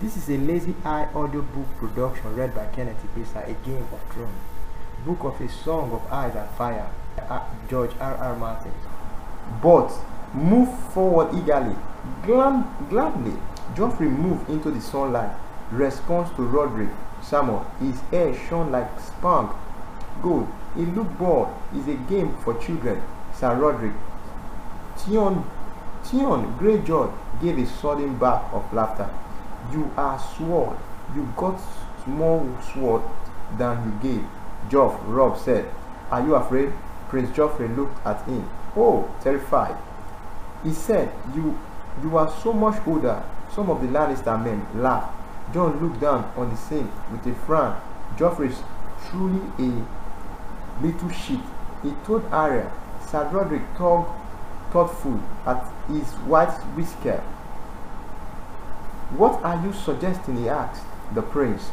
This is a Lazy Eye audiobook production read by Kenneth Ipesa, A Game of Thrones. Book of A Song of Ice and Fire, George R.R. Martin. But move forward eagerly, gladly. Joffrey moved into the sunlight. Response to Roderick Samuel. His hair shone like spunk gold. He looked bored. It's a game for children, Sir Roderick. Theon Greyjoy gave a sudden bark of laughter. You are sword. You got more sword than you gave. Rob said. Are you afraid? Prince Joffrey looked at him. Oh, terrified. He said, You are so much older. Some of the Lannister men laughed. Jon looked down on the scene with a frown. Joffrey's truly a little shit. He told Arya. Sir Roderick tugged thoughtful at his white whisker. What are you suggesting? He asked the prince.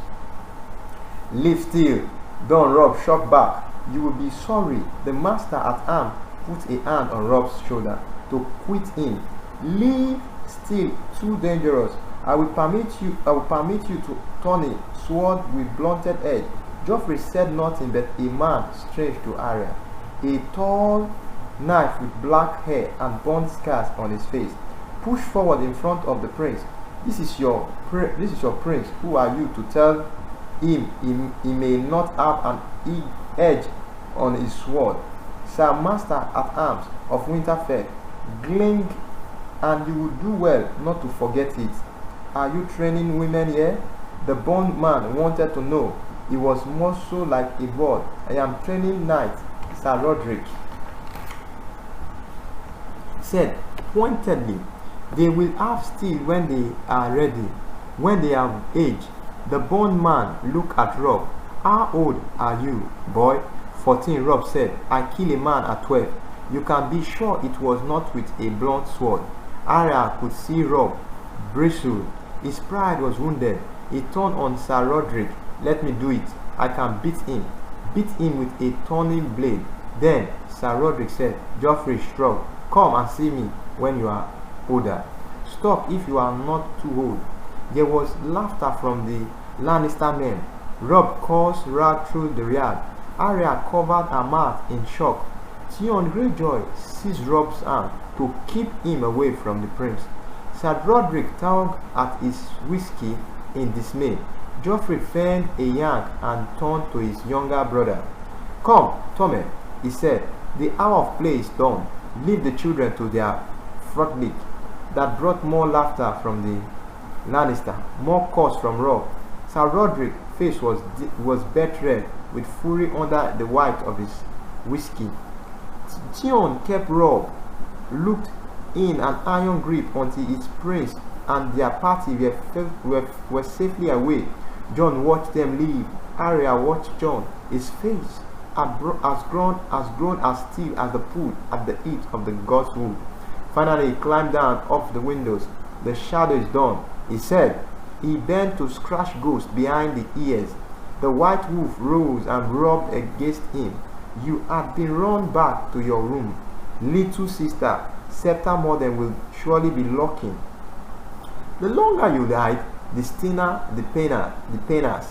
Live still. Don Robb shocked back. You will be sorry. The master at arms put a hand on Rob's shoulder to quit him. Live still. Too dangerous. I will permit you to turn a sword with blunted edge. Joffrey said nothing but a man strange to Arya. A tall knife with black hair and burnt scars on his face. Pushed forward in front of the prince. This is your prince. Who are you to tell him he may not have an edge on his sword? Sir Master at Arms of Winterfell, Gling, and you would do well not to forget it. Are you training women here? The bond man wanted to know. He was more so like a bird. I am training knights, Sir Roderick said pointedly. They will have steel when they are ready, when they have age. The bond man looked at Robb. How old are you, boy? 14, Robb said. I killed a man at 12. You can be sure it was not with a blunt sword. Arya could see Robb bristle. His pride was wounded. He turned on Sir Roderick. Let me do it. I can beat him. Beat him with a turning blade. Then Sir Roderick said. Joffrey shrugged. Come and see me when you are older. Stop if you are not too old. There was laughter from the Lannister men. Robb cursed right through the yard. Arya covered her mouth in shock. Theon Greyjoy seized Robb's arm to keep him away from the prince. Sir Roderick tugged at his whiskey in dismay. Joffrey feigned a yank and turned to his younger brother. Come, Tommy, he said. The hour of play is done. Leave the children to their frolic. That brought more laughter from the Lannister, more curse from Robb. Sir Roderick's face was bat red with fury under the white of his whiskey. Theon kept Robb, looked in an iron grip until his prince and their party were safely away. Jon watched them leave. Arya watched Jon. His face has grown as still as the pool at the heat of the god's wood. Finally, he climbed down off the windows. The shadow is done, he said. He bent to scratch Ghost behind the ears. The white wolf rose and rubbed against him. You had been run back to your room. Little sister, Septa Morden will surely be looking. The longer you hide, the thinner the painers.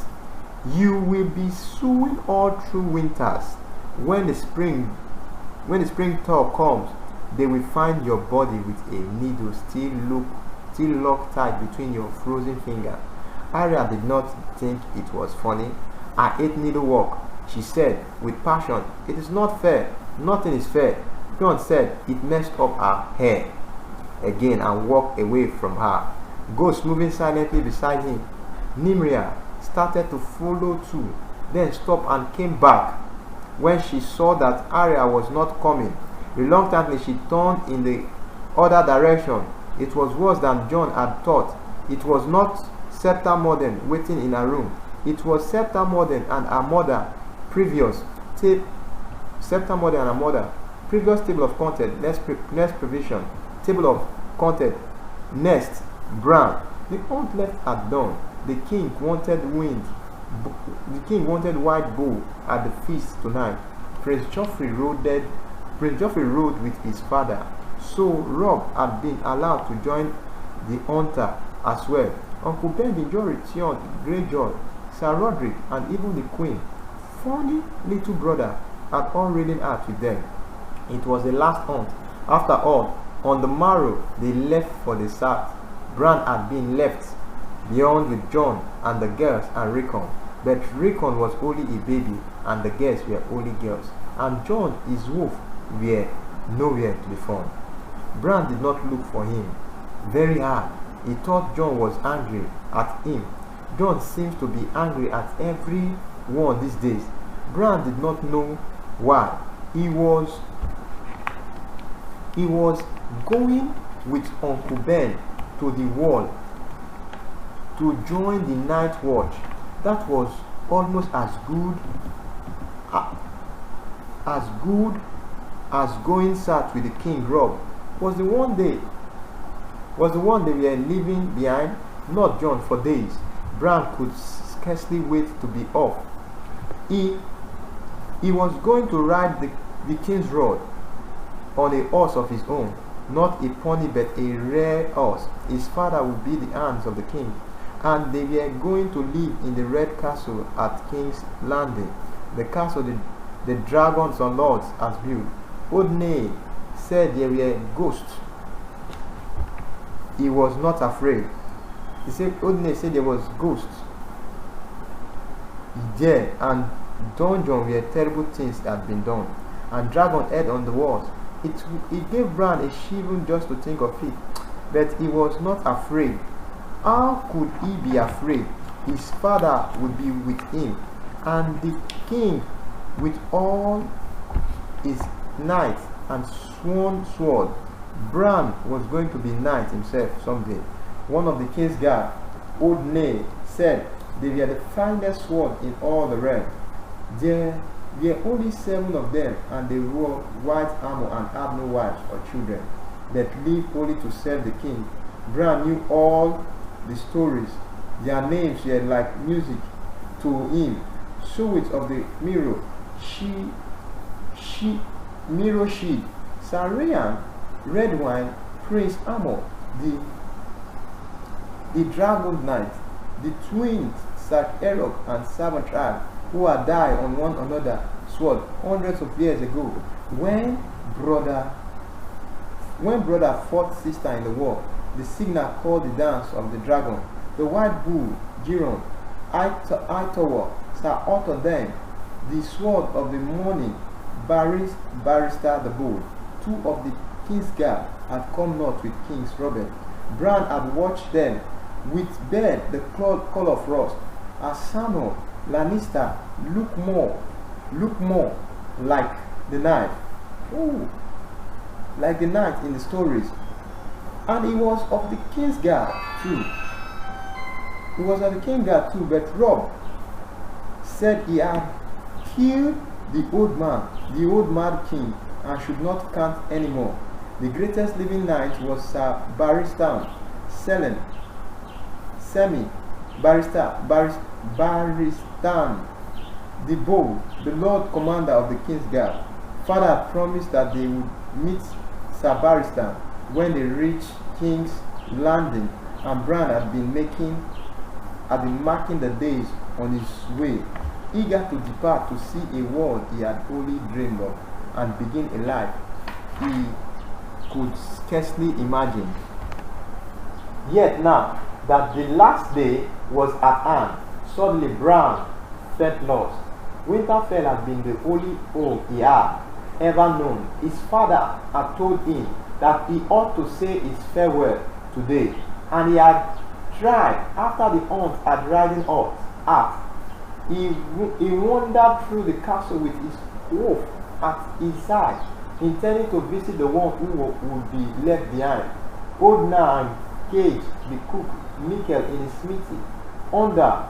You will be sewing all through winters. When the spring thaw comes, they will find your body with a needle still locked tight between your frozen fingers. Arya did not think it was funny. I hate needlework, she said with passion. It is not fair. Nothing is fair. Jon said it messed up her hair again and walked away from her. Ghost moving silently beside him. Nymeria started to follow too, then stopped and came back. When she saw that Arya was not coming, reluctantly she turned in the other direction. It was worse than Jon had thought. It was not Septa Morden waiting in her room. It was Septa Morden and her mother. Previous table of content, next provision, table of content, next, Bran. The hunt left at dawn. The king wanted white bow at the feast tonight. Prince Joffrey rode with his father, so Robb had been allowed to join the hunter as well. Uncle Ben enjoyed Tion, Greyjoy, Sir Roderick, and even the Queen. Funny little brother had all ridden out with them. It was the last hunt. After all, on the morrow they left for the south. Bran had been left beyond with Jon and the girls and Rickon. But Rickon was only a baby and the girls were only girls. And Jon, his wolf, were nowhere to be found. Bran did not look for him very hard. He thought Jon was angry at him. Jon seems to be angry at everyone these days. Bran did not know why. He was going with Uncle Ben to the wall to join the night watch. That was almost as good as going south with the King. Robb was the one they were leaving behind, not Jon, for days. Bran could scarcely wait to be off. He was going to ride the King's Road on a horse of his own, not a pony but a rare horse. His father would be the hands of the king, and they were going to live in the Red Castle at King's Landing, the castle the dragons and lords had built. Oddney said there were ghosts. He was not afraid. Oddney said there was ghosts there, and dungeon where terrible things had been done, and dragon head on the walls. It gave Bran a shiver just to think of it, but he was not afraid. How could he be afraid? His father would be with him, and the king with all his knights and sworn sword. Bran was going to be knight himself someday. One of the king's guard, Oddney, said they were the finest sword in all the realm. There were only 7 of them, and they wore white armor and had no wives or children, but lived only to serve the king. Bran knew all the stories. Their names were like music to him. Suet of the Mirror, Mirror Shield, Sarian, Redwine, Prince Armor, the Dragon Knight, the twins Sark Erok and Sabatrag, who had died on one another's sword hundreds of years ago. When brother fought sister in the war, the signal called the dance of the dragon. The white bull, Giron, Itower, Sir Otto then, the sword of the morning, Barrister the Bold. 2 of the king's guard had come north with King's Robert. Bran had watched them with Bed the Call of Frost, as Samuel Lannister look more like the knight. Ooh, like the knight in the stories. And he was of the king's guard too. But Robb said he had killed the old mad king, and should not count anymore. The greatest living knight was Sir Barristan Barristan the Bold, the Lord Commander of the King's Guard. Father had promised that they would meet Sir Barristan when they reached King's Landing, and Bran had been marking the days on his way, eager to depart to see a world he had only dreamed of, and begin a life he could scarcely imagine. Yet now that the last day was at hand, suddenly Bran felt lost. Winterfell had been the only home he had ever known. His father had told him that he ought to say his farewell today, and he had tried after the hunt had ridden out. He wandered through the castle with his wolf at his side, intending to visit the one who would be left behind. Old Nan, Cage, the cook, Mikkel in his smithy, under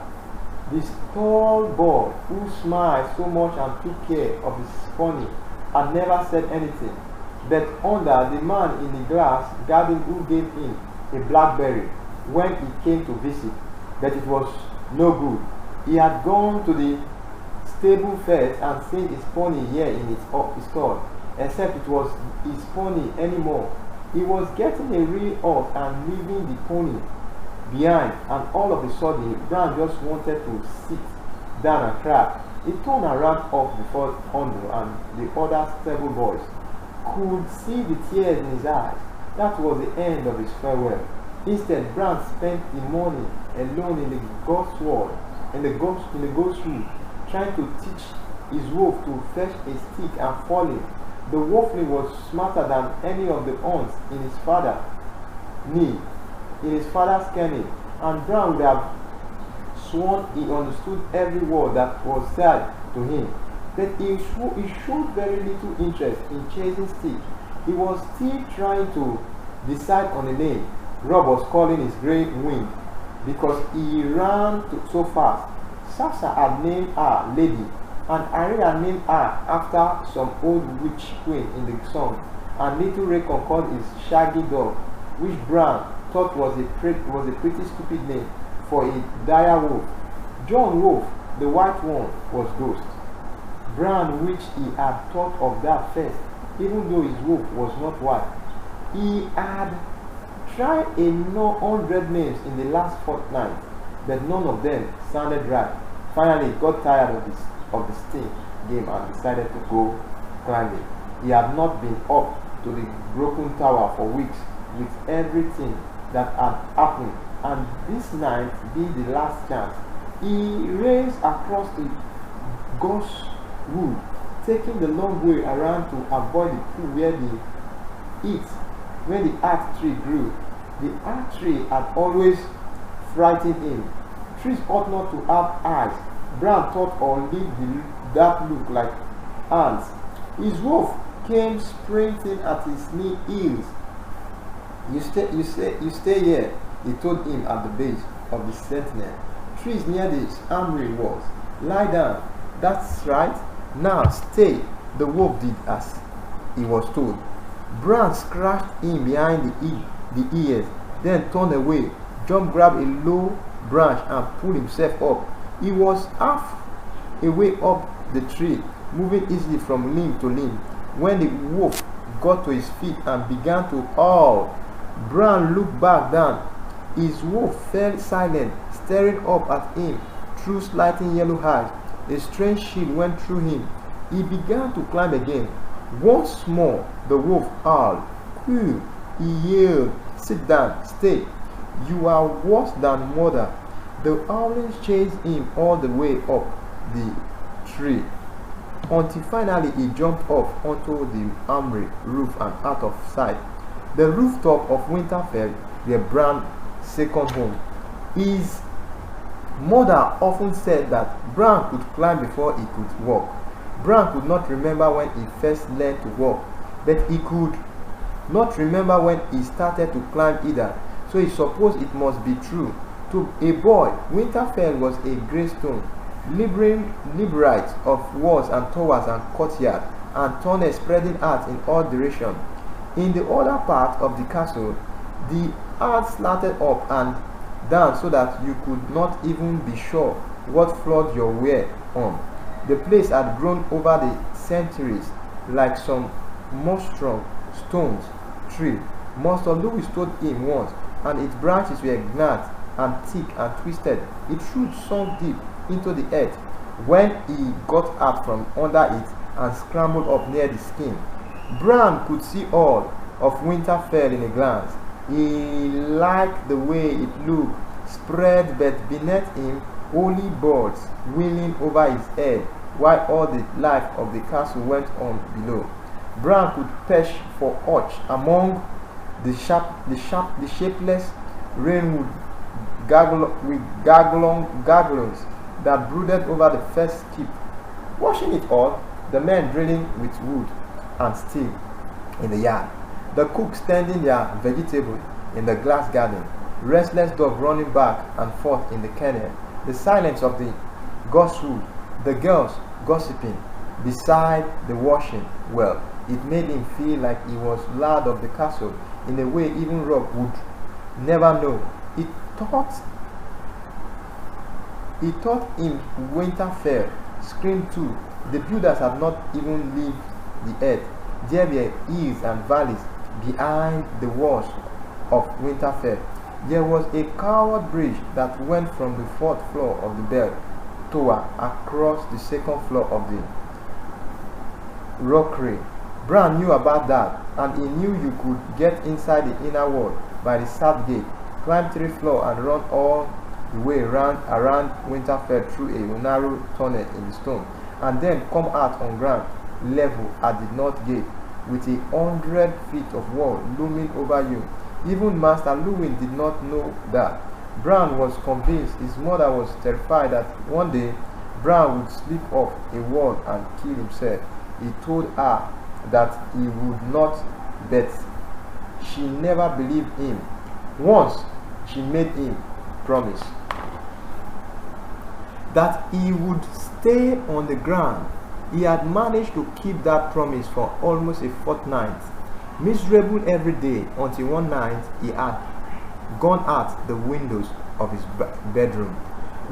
this tall boy who smiled so much and took care of his pony, had never said anything. But under the man in the glass garden who gave him a blackberry when he came to visit, but it was no good. He had gone to the stable first and seen his pony here in his stall, except it was his pony anymore. He was getting a real horse and leaving the pony behind, and all of a sudden Bran just wanted to sit down and cry. He turned and ran off before Hondo and the other stable boys could see the tears in his eyes. That was the end of his farewell. Instead, Bran spent the morning alone in the ghost world, in the ghost room, trying to teach his wolf to fetch a stick and fall in. The wolfling was smarter than any of the horns in his father's kennel, and Bran would have sworn he understood every word that was said to him. But he showed very little interest in chasing stick. He was still trying to decide on a name. Robb was calling his grey wing because he ran so fast. Sansa had named her Lady, and Arya had named her after some old witch queen in the song, and Little Raycon called his shaggy dog, which Bran thought was a pretty stupid name for a dire wolf. Jon Wolf, the White One, was Ghost. Bran, which he had thought of that first, even though his wolf was not white. He had tried 100 names in the last fortnight, but none of them sounded right. Finally, he got tired of the stink game and decided to go climbing. He had not been up to the broken tower for weeks with everything that had happened, and this night being the last chance. He raced across the Ghost Wood, taking the long way around to avoid the pool where the axe tree grew. The axe tree had always frightened him. Trees ought not to have eyes, Bran thought, or that look like ants. His wolf came sprinting at his heels. You stay here, he told him at the base of the sentinel. Trees near the armory walls. Lie down. That's right. Now stay. The wolf did as he was told. Bran scratched him behind the ears, then turned away. Jon grabbed a low branch and pulled himself up. He was half a way up the tree, moving easily from limb to limb, when the wolf got to his feet and began to howl. Bran looked back down. His wolf fell silent, staring up at him through slanting yellow eyes. A strange chill went through him. He began to climb again. Once more, the wolf howled. "Phew," he yelled. "Sit down, stay. You are worse than murder." The howling chased him all the way up the tree, until finally he jumped off onto the armory roof and out of sight. The rooftop of Winterfell, where Bran's second home. His mother often said that Bran could climb before he could walk. Bran could not remember when he first learned to walk, but he could not remember when he started to climb either, so he supposed it must be true. To a boy, Winterfell was a grey stone, labyrinth of walls and towers and courtyards, and tunnels spreading out in all directions. In the other part of the castle, the earth slanted up and down so that you could not even be sure what floor you were on. The place had grown over the centuries like some monstrous stone tree. Master Lewis told him once, and its branches were gnarled and thick and twisted. Its roots sunk deep into the earth when he got out from under it and scrambled up near the skin. Bran could see all of Winterfell in a glance. He liked the way it looked spread, but beneath him holy birds wheeling over his head, while all the life of the castle went on below. Bran could perch for aught among the shapeless rainwood gargons that brooded over the first keep. Watching it all, the men drilling with wood and steel in the yard, the cooks tending their vegetables in the glass garden, restless dogs running back and forth in the kennel, the silence of the Ghostwood, the girls gossiping beside the washing well. It made him feel like he was lord of the castle in a way even Robb would never know. He thought in Winterfell screamed too. The builders had not even lived the earth. There were hills and valleys behind the walls of Winterfell. There was a covered bridge that went from the fourth floor of the bell tower across the second floor of the rockery. Brown knew about that, and he knew you could get inside the inner wall by the south gate, climb 3 floors and run all the way around Winterfell through a narrow tunnel in the stone, and then come out on ground level at the north gate with 100 feet of wall looming over you. Even Master Lewin did not know that. Brown was convinced his mother was terrified that one day Brown would slip off a wall and kill himself. He told her that he would not, but she never believed him. Once she made him promise that he would stay on the ground. He had managed to keep that promise for almost a fortnight, miserable every day, until one night he had gone out the windows of his bedroom.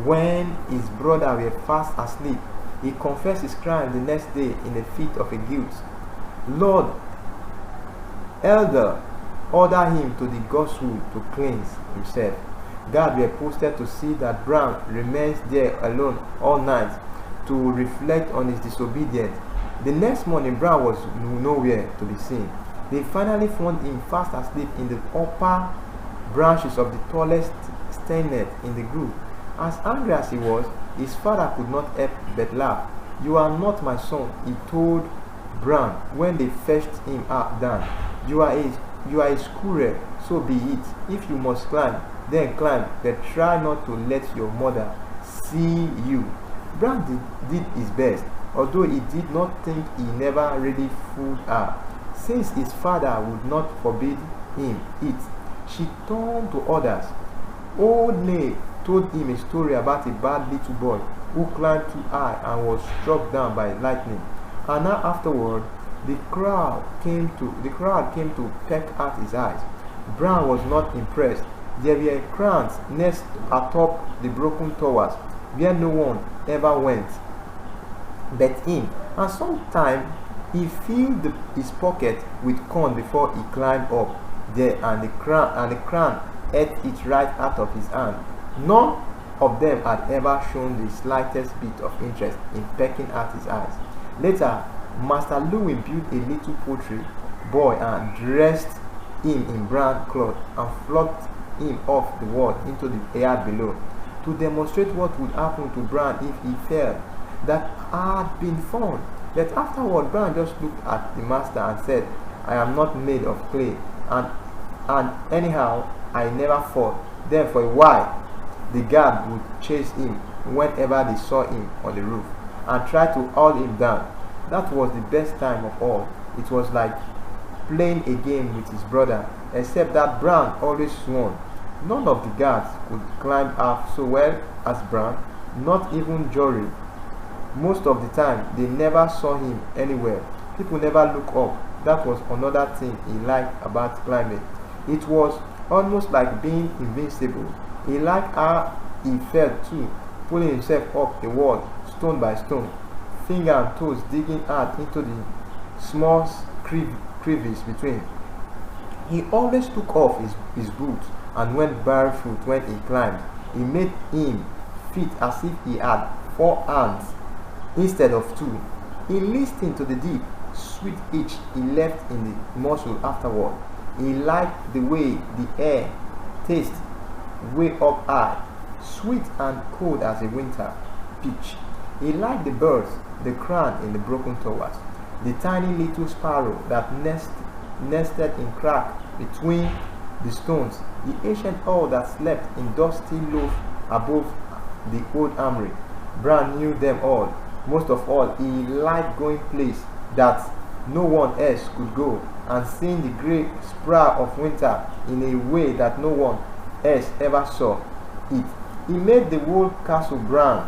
When his brother were fast asleep, he confessed his crime the next day in a fit of guilt. Lord Elder ordered him to the godswood to cleanse himself. Guards were posted to see that Brown remains there alone all night to reflect on his disobedience. The next morning, Brown was nowhere to be seen. They finally found him fast asleep in the upper branches of the tallest steinet in the grove. As angry as he was, his father could not help but laugh. "You are not my son," he told Brown when they fetched him down. You are a squirrel, so be it. If you must climb, then climb, but try not to let your mother see you." Brown did his best, although he did not think he never really fooled her. Since his father would not forbid him it, she turned to others. Old Nay told him a story about a bad little boy who climbed too high and was struck down by lightning. And now afterward, the crowd came to peck at his eyes. Brown was not impressed. There were crowns next atop the broken towers where no one ever went but him, and sometimes he filled his pocket with corn before he climbed up there, and the crown ate it right out of his hand. None of them had ever shown the slightest bit of interest in pecking at his eyes. Later, Master Lewin built a little poultry boy and dressed him in brown cloth and flogged him off the wall into the yard below, to demonstrate what would happen to Brown if he fell. That had been fun. But afterward, Brown just looked at the master and said, "I am not made of clay, and anyhow, I never fall." Then for a while, the guard would chase him whenever they saw him on the roof and try to haul him down. That was the best time of all. It was like playing a game with his brother, except that Brown always won. None of the guards could climb half so well as Brown, not even Jory. Most of the time, they never saw him anywhere. People never looked up. That was another thing he liked about climbing. It was almost like being invincible. He liked how he felt too, pulling himself up the wall, stone by stone, finger and toes digging out into the small crevice between. He always took off his boots and went barefoot when he climbed. He made him feel as if he had 4 hands instead of 2. He listened to the deep, sweet itch he left in the muscle afterward. He liked the way the air tasted way up high, sweet and cold as a winter peach. He liked the birds, the crown in the broken towers, the tiny little sparrow that nested in crack between the stones, the ancient owl that slept in dusty loaf above the old armory. Brown knew them all. Most of all, he liked going places that no one else could go, and seeing the great sprout of winter in a way that no one else ever saw it. He made the whole castle Brown's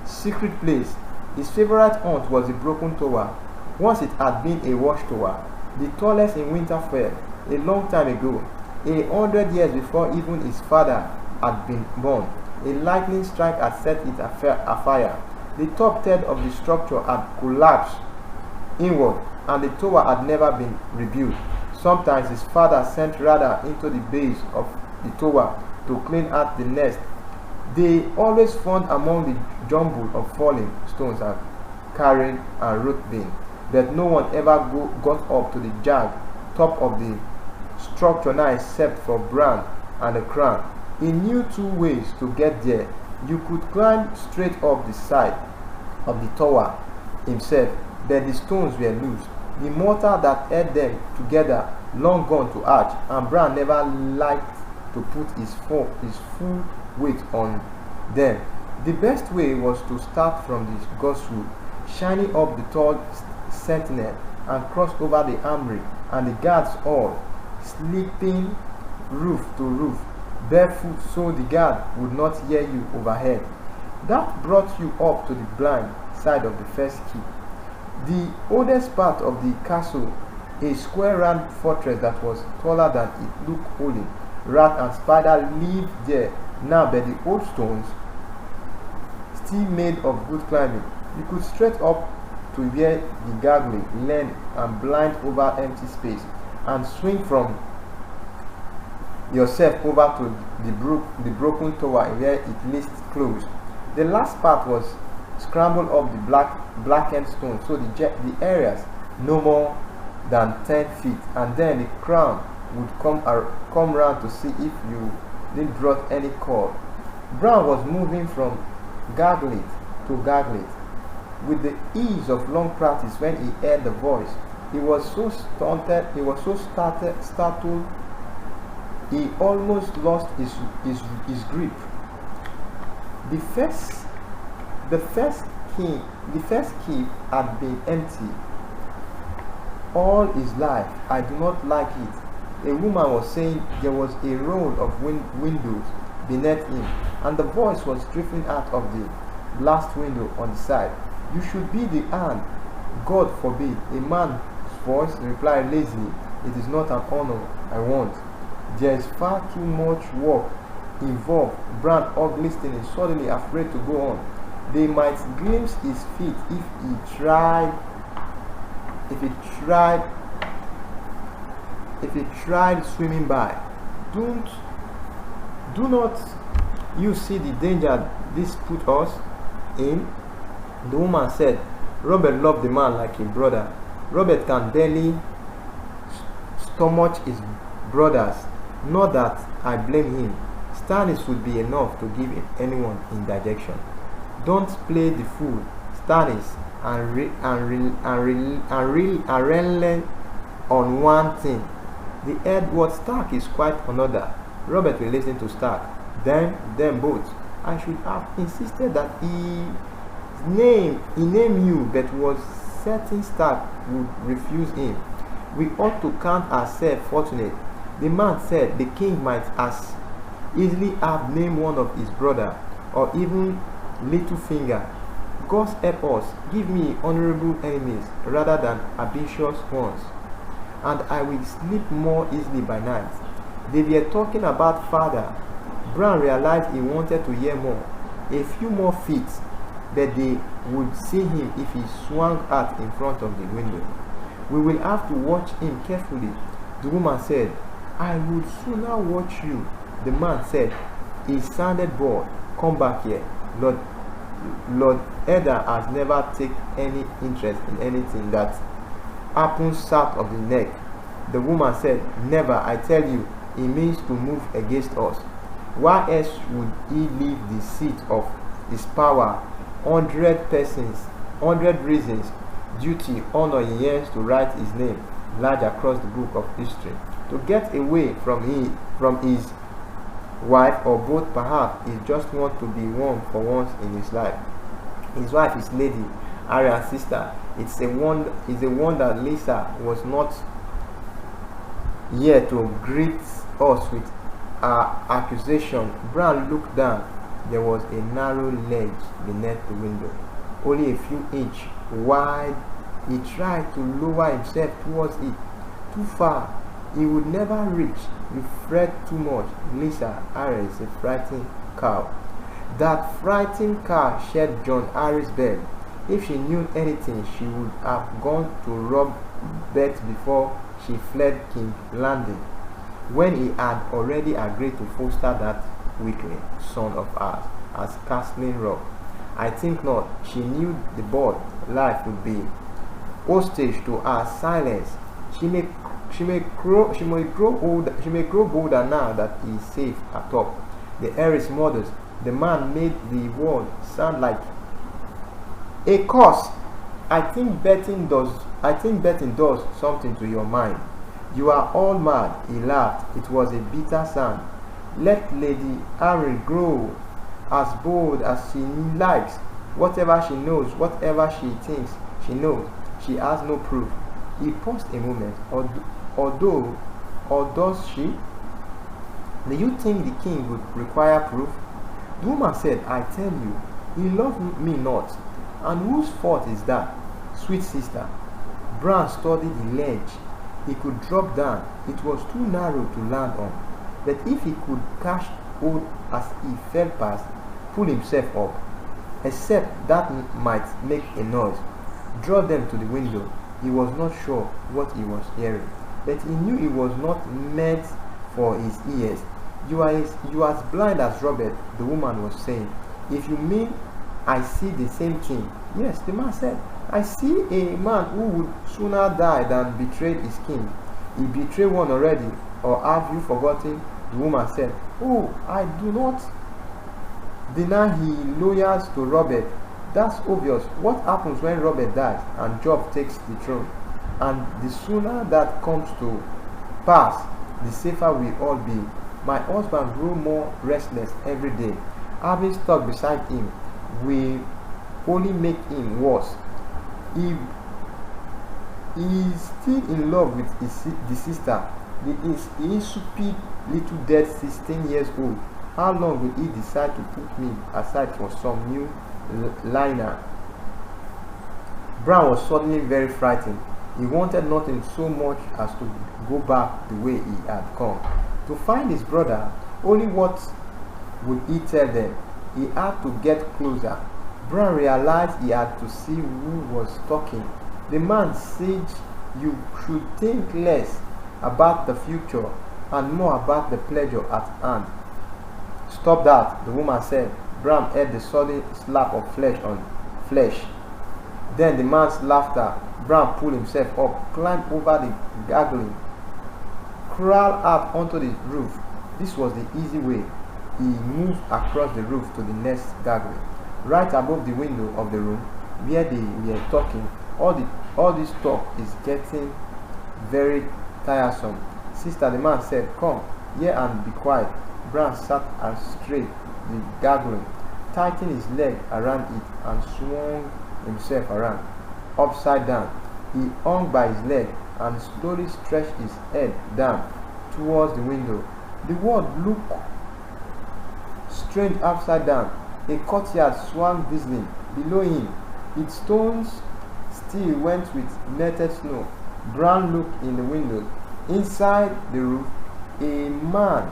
secret place. His favorite haunt was the broken tower. Once it had been a watchtower, the tallest in Winterfell, a long time ago, 100 years before even his father had been born. A lightning strike had set it afire. The top third of the structure had collapsed inward, and the tower had never been rebuilt. Sometimes his father sent Radar into the base of the tower to clean out the nest. They always found among the jumble of falling stones and carrion and root bean, but no one ever got up to the top of the structure now except for Bran and the crown. He knew two ways to get there. You could climb straight up the side of the tower himself, but the stones were loose. The mortar that held them together long gone to arch, and Bran never liked to put his full weight on them. The best way was to start from the godswood, shining up the tall sentinel, and cross over the armory and the guards hall, sleeping roof to roof, barefoot so the guard would not hear you overhead. That brought you up to the blind side of the first keep, the oldest part of the castle, a square round fortress that was taller than it looked holy. Rat and spider lived there now, but the old stones still made of good climbing. You could straight up to where the gargoyle leaned and blind over empty space, and swing from yourself over to the broken tower where it least closed. The last part was scrambled up the blackened stone, so the areas no more than 10 feet, and then the crown would come round to see if you didn't brought any cord. Bran was moving from garglet to garglet with the ease of long practice. When he heard the voice, he was so startled he almost lost his grip. The first keep had been empty all his life. I do not like it. A woman was saying there was a row of windows beneath him, and the voice was drifting out of the last window on the side. You should be the hand. God forbid. A man's voice replied lazily. It is not an honor I want. There is far too much work involved. Bran hugged listening, suddenly afraid to go on. They might glimpse his feet if he tried swimming by. Do not you see the danger this put us in? The woman said. Robert loved the man like a brother. Robert can barely stomach his brothers. Not that I blame him. Stannis would be enough to give anyone indigestion. Don't play the fool, Stannis, and rely on one thing. The Edward Stark is quite another. Robert will listen to Stark. Them both. I should have insisted that he name you, but was certain Stark would refuse him. We ought to count ourselves fortunate. The man said the king might as easily have named one of his brother, or even Littlefinger. God help us, give me honorable enemies rather than ambitious ones, and I will sleep more easily by night. They were talking about father. Bran realized he wanted to hear more. A few more feet, but they would see him if he swung out in front of the window. We will have to watch him carefully, the woman said. I would sooner watch you, the man said. He sounded bored. Come back here. Lord Eddard has never taken any interest in anything that happens south of the neck. The woman said, never, I tell you. He means to move against us. Why else would he leave the seat of his power? 100 persons, 100 reasons, duty, honor he yearns to write his name large across the book of history. To get away from his wife, or both perhaps, he just wants to be one for once in his life. His wife is Lady Arya's sister. It's a wonder Lisa was not here to greet us with her accusation. Bran looked down. There was a narrow ledge beneath the window, only a few inches wide. He tried to lower himself towards it. Too far. He would never reach. You fret too much. Lisa Arya is a frightened cow. That frightened cow shared Jon Arryn's bed. If she knew anything, she would have gone to rob Beth before she fled King's Landing. when he had already agreed to foster that weakling son of ours as castling rock? I think not. She knew the boy life would be hostage to her silence. She may grow bolder now that he is safe atop the heiress mothers. The man made the word sound like a curse. I think betting does something to your mind. You are all mad. He laughed. It was a bitter sound. Let Lady Harry grow as bold as she likes. Whatever she knows, whatever she thinks she knows, she has no proof. He paused a moment. Or does she? Do you think the king would require proof? The woman said, I tell you, he loved me not. And whose fault is that? Sweet sister. Bran studied the ledge. He could drop down. It was too narrow to land on. But if he could catch hold as he fell past, pull himself up, except that might make a noise, draw them to the window. He was not sure what he was hearing, but he knew it was not meant for his ears. You are as blind as Robert, the woman was saying. If you mean I see the same thing. Yes, the man said, I see a man who would sooner die than betray his king. He betrayed one already, or have you forgotten? The woman said, oh, I do not deny he loyal to Robert. That's obvious. What happens when Robert dies and Job takes the throne? And the sooner that comes to pass, the safer we all be. My husband grew more restless every day. Having stuck beside him will only make him worse. He is still in love with the sister. The insipid little dead 16 years old. How long will he decide to put me aside for some new liner? Bran was suddenly very frightened. He wanted nothing so much as to go back the way he had come. To find his brother, only what would he tell them? He had to get closer. Bran realized he had to see who was talking. The man said you should think less about the future and more about the pleasure at hand. Stop that, the woman said. Bran heard the sudden slap of flesh on flesh. Then the man's laughter. Bran pulled himself up, climbed over the gargoyle, crawled out onto the roof. This was the easy way. He moved across the roof to the next gargoyle. Right above the window of the room where they were talking, all this talk is getting very tiresome. Sister, the man said, come here and be quiet. Bran sat and straight the gargoyle, tightened his leg around it and swung himself around, upside down. He hung by his leg and slowly stretched his head down towards the window. The world looked strange upside down. A courtyard swung drizzling below him. Its stones still went with melted snow. Bran looked in the window. Inside the roof, a man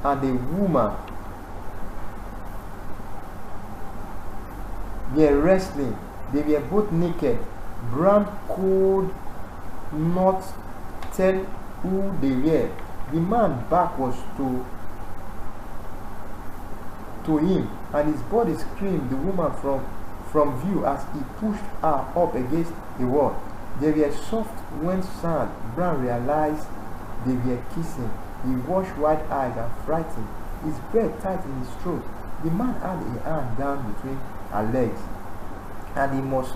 and a woman were wrestling. They were both naked. Bran could not tell who they were. The man's back was to him, and his body screamed the woman from view as he pushed her up against the wall. They were soft when sand. Bran realized they were kissing. He washed wide eyes and frightened, his breath tight in his throat. The man had a hand down between her legs, and he must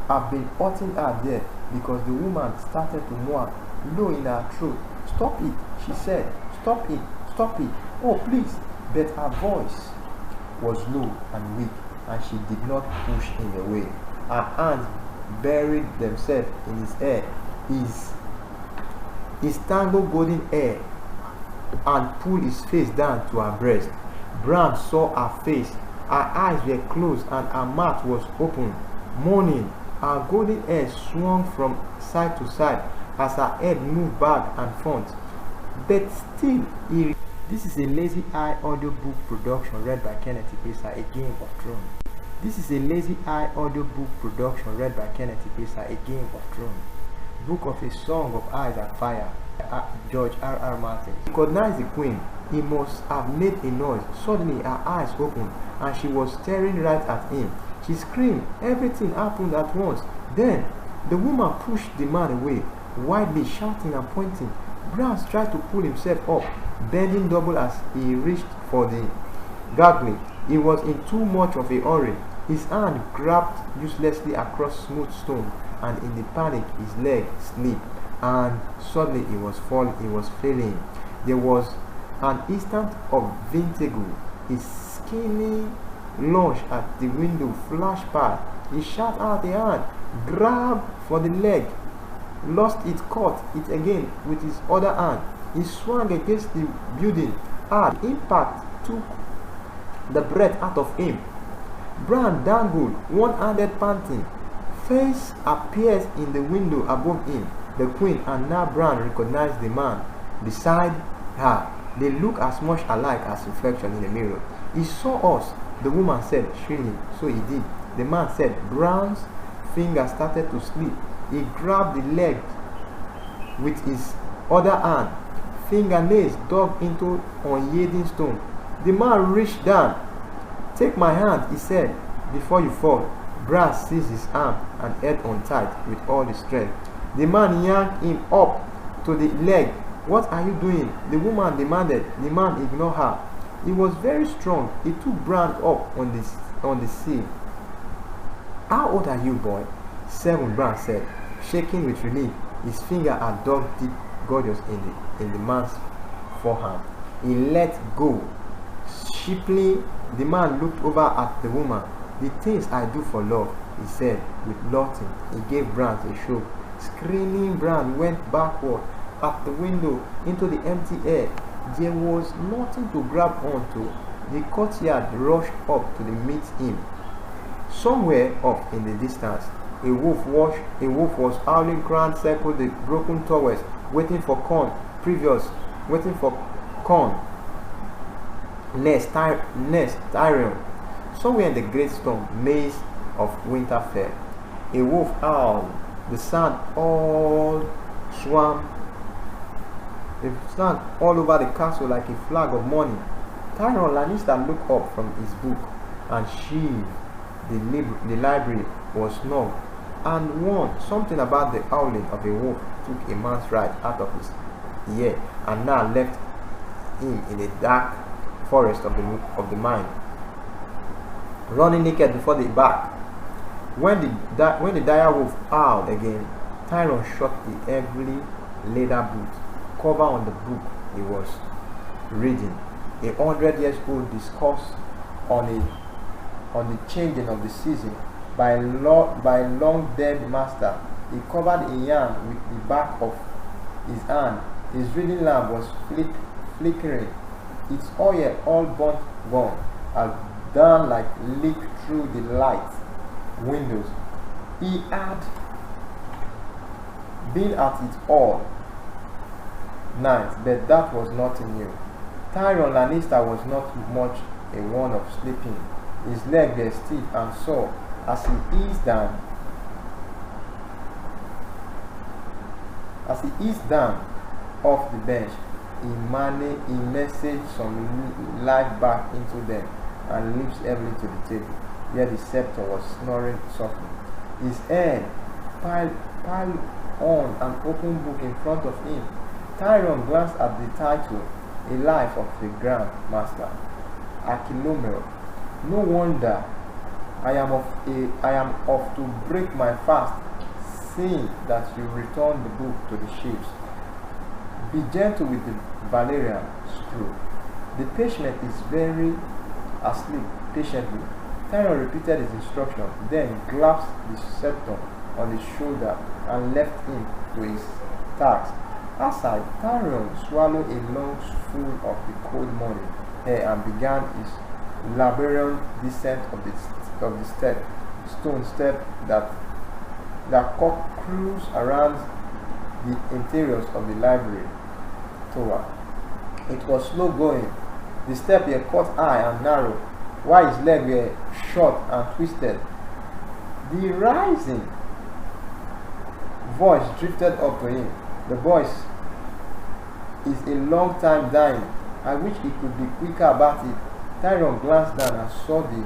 have been hurting her there, because the woman started to moan low in her throat. Stop it, she said. Stop it, stop it. Oh, please. But her voice was low and weak, and she did not push him away. Her hands buried themselves in his hair, his tangled golden hair, and pulled his face down to her breast. Bran saw her face. Her eyes were closed and her mouth was open, moaning. Her golden hair swung from side to side as her head moved back and front. But still, This is a Lazy Eye audiobook production read by Kenneth Ipesa, A Game of Thrones. This is a Lazy Eye audiobook production read by Kenneth Ipesa, A Game of Thrones. Book of A Song of Ice and Fire. George R.R. Martin. He recognized the queen. He must have made a noise. Suddenly her eyes opened and she was staring right at him. She screamed. Everything happened at once. Then the woman pushed the man away, wildly shouting and pointing. Browns tried to pull himself up, bending double as he reached for the gangway. He was in too much of a hurry. His hand grabbed uselessly across smooth stone, and in the panic his leg slipped, and suddenly he was failing. There was an instant of vertigo. His skinny lunge at the window flashed past. He shot out a hand, grabbed for the leg, lost it, caught it again with his other hand. He swung against the building hard. Impact took the breath out of him. Brown dangled, one-handed, panting. Face appears in the window above him. The queen, and now Brown recognized the man beside her. They look as much alike as reflection in a mirror. He saw us, the woman said, shrilly. So he did. The man said. Brown's finger started to slip. He grabbed the leg with his other hand. Fingernails dug into unyielding stone. The man reached down. Take my hand, he said, before you fall. Brown seized his arm and held on tight with all his strength. The man yanked him up to the leg. What are you doing? The woman demanded. The man ignored her. He was very strong. He took Brown up on the sill. How old are you, boy? 7, Brown said, shaking with relief. His finger had dug deep, gorgeous in the man's forearm. He let go. Sheepishly, the man looked over at the woman. The things I do for love, he said, with loathing. He gave Brown a shove. Screaming, Brown went backward at the window into the empty air. There was nothing to grab onto. The courtyard rushed up to meet him. Somewhere off in the distance, a wolf was howling. Crown circled the broken towers, waiting for corn. Nest Tyrion. Somewhere in the great storm maze of Winterfell, a wolf howled. The sand all swam. The sand all over the castle like a flag of mourning. Tyrion Lannister looked up from his book and sheathed. The library was snug and warm. Something about the howling of a wolf took a man's right out of his ear and now left him in a dark forest of the mind, running naked before the back. When the dire wolf howled again, Tyrion shut the heavy leather boot cover on the book he was reading. 100 years old discourse on the changing of the season by long dead master. He covered a yarn with the back of his hand. His reading lamp was flickering, its oil all burnt gone, as down like leak through the light windows. He had been at it all night, but that was nothing new. Tyrion Lannister was not much a one of sleeping. His legs were stiff and sore as he eased down off the bench. He messaged some life back into them and lips heavily to the table, where the scepter was snoring softly. His head piled on an open book in front of him. Tyrion glanced at the title, A Life of the Grand Master, Achillomel. No wonder I am off to break my fast, seeing that you return the book to the ships. Be gentle with the Valerian screw. The patient is very asleep patiently. Tyrion repeated his instruction, then clasped the scepter on his shoulder and left him to his task. Aside, Tyrion swallowed a long spoonful of the cold morning air and began his laborious descent of the stone step that corkscrews around the interiors of the library tower. It was slow going. The step here caught high and narrow, while his legs were short and twisted. The rising voice drifted up to him. The voice is a long time dying. I wish he could be quicker about it. Tyrion glanced down and saw the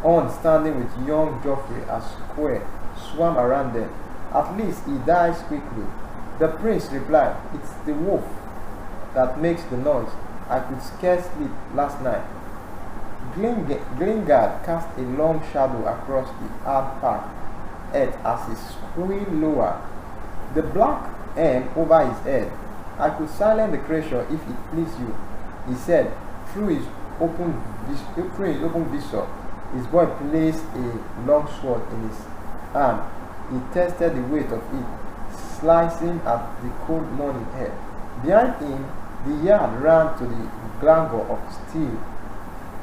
On standing with young Joffrey as Square swam around them. At least he dies quickly. The prince replied, "It's the wolf that makes the noise. I could scarce sleep last night." Glingard cast a long shadow across the hard path earth as he squealed lower, the black M over his head. "I could silence the creature if it pleased you," he said through his open visor. His boy placed a long sword in his hand. He tested the weight of it, slicing at the cold morning air. Behind him, the yard ran to the clangor of steel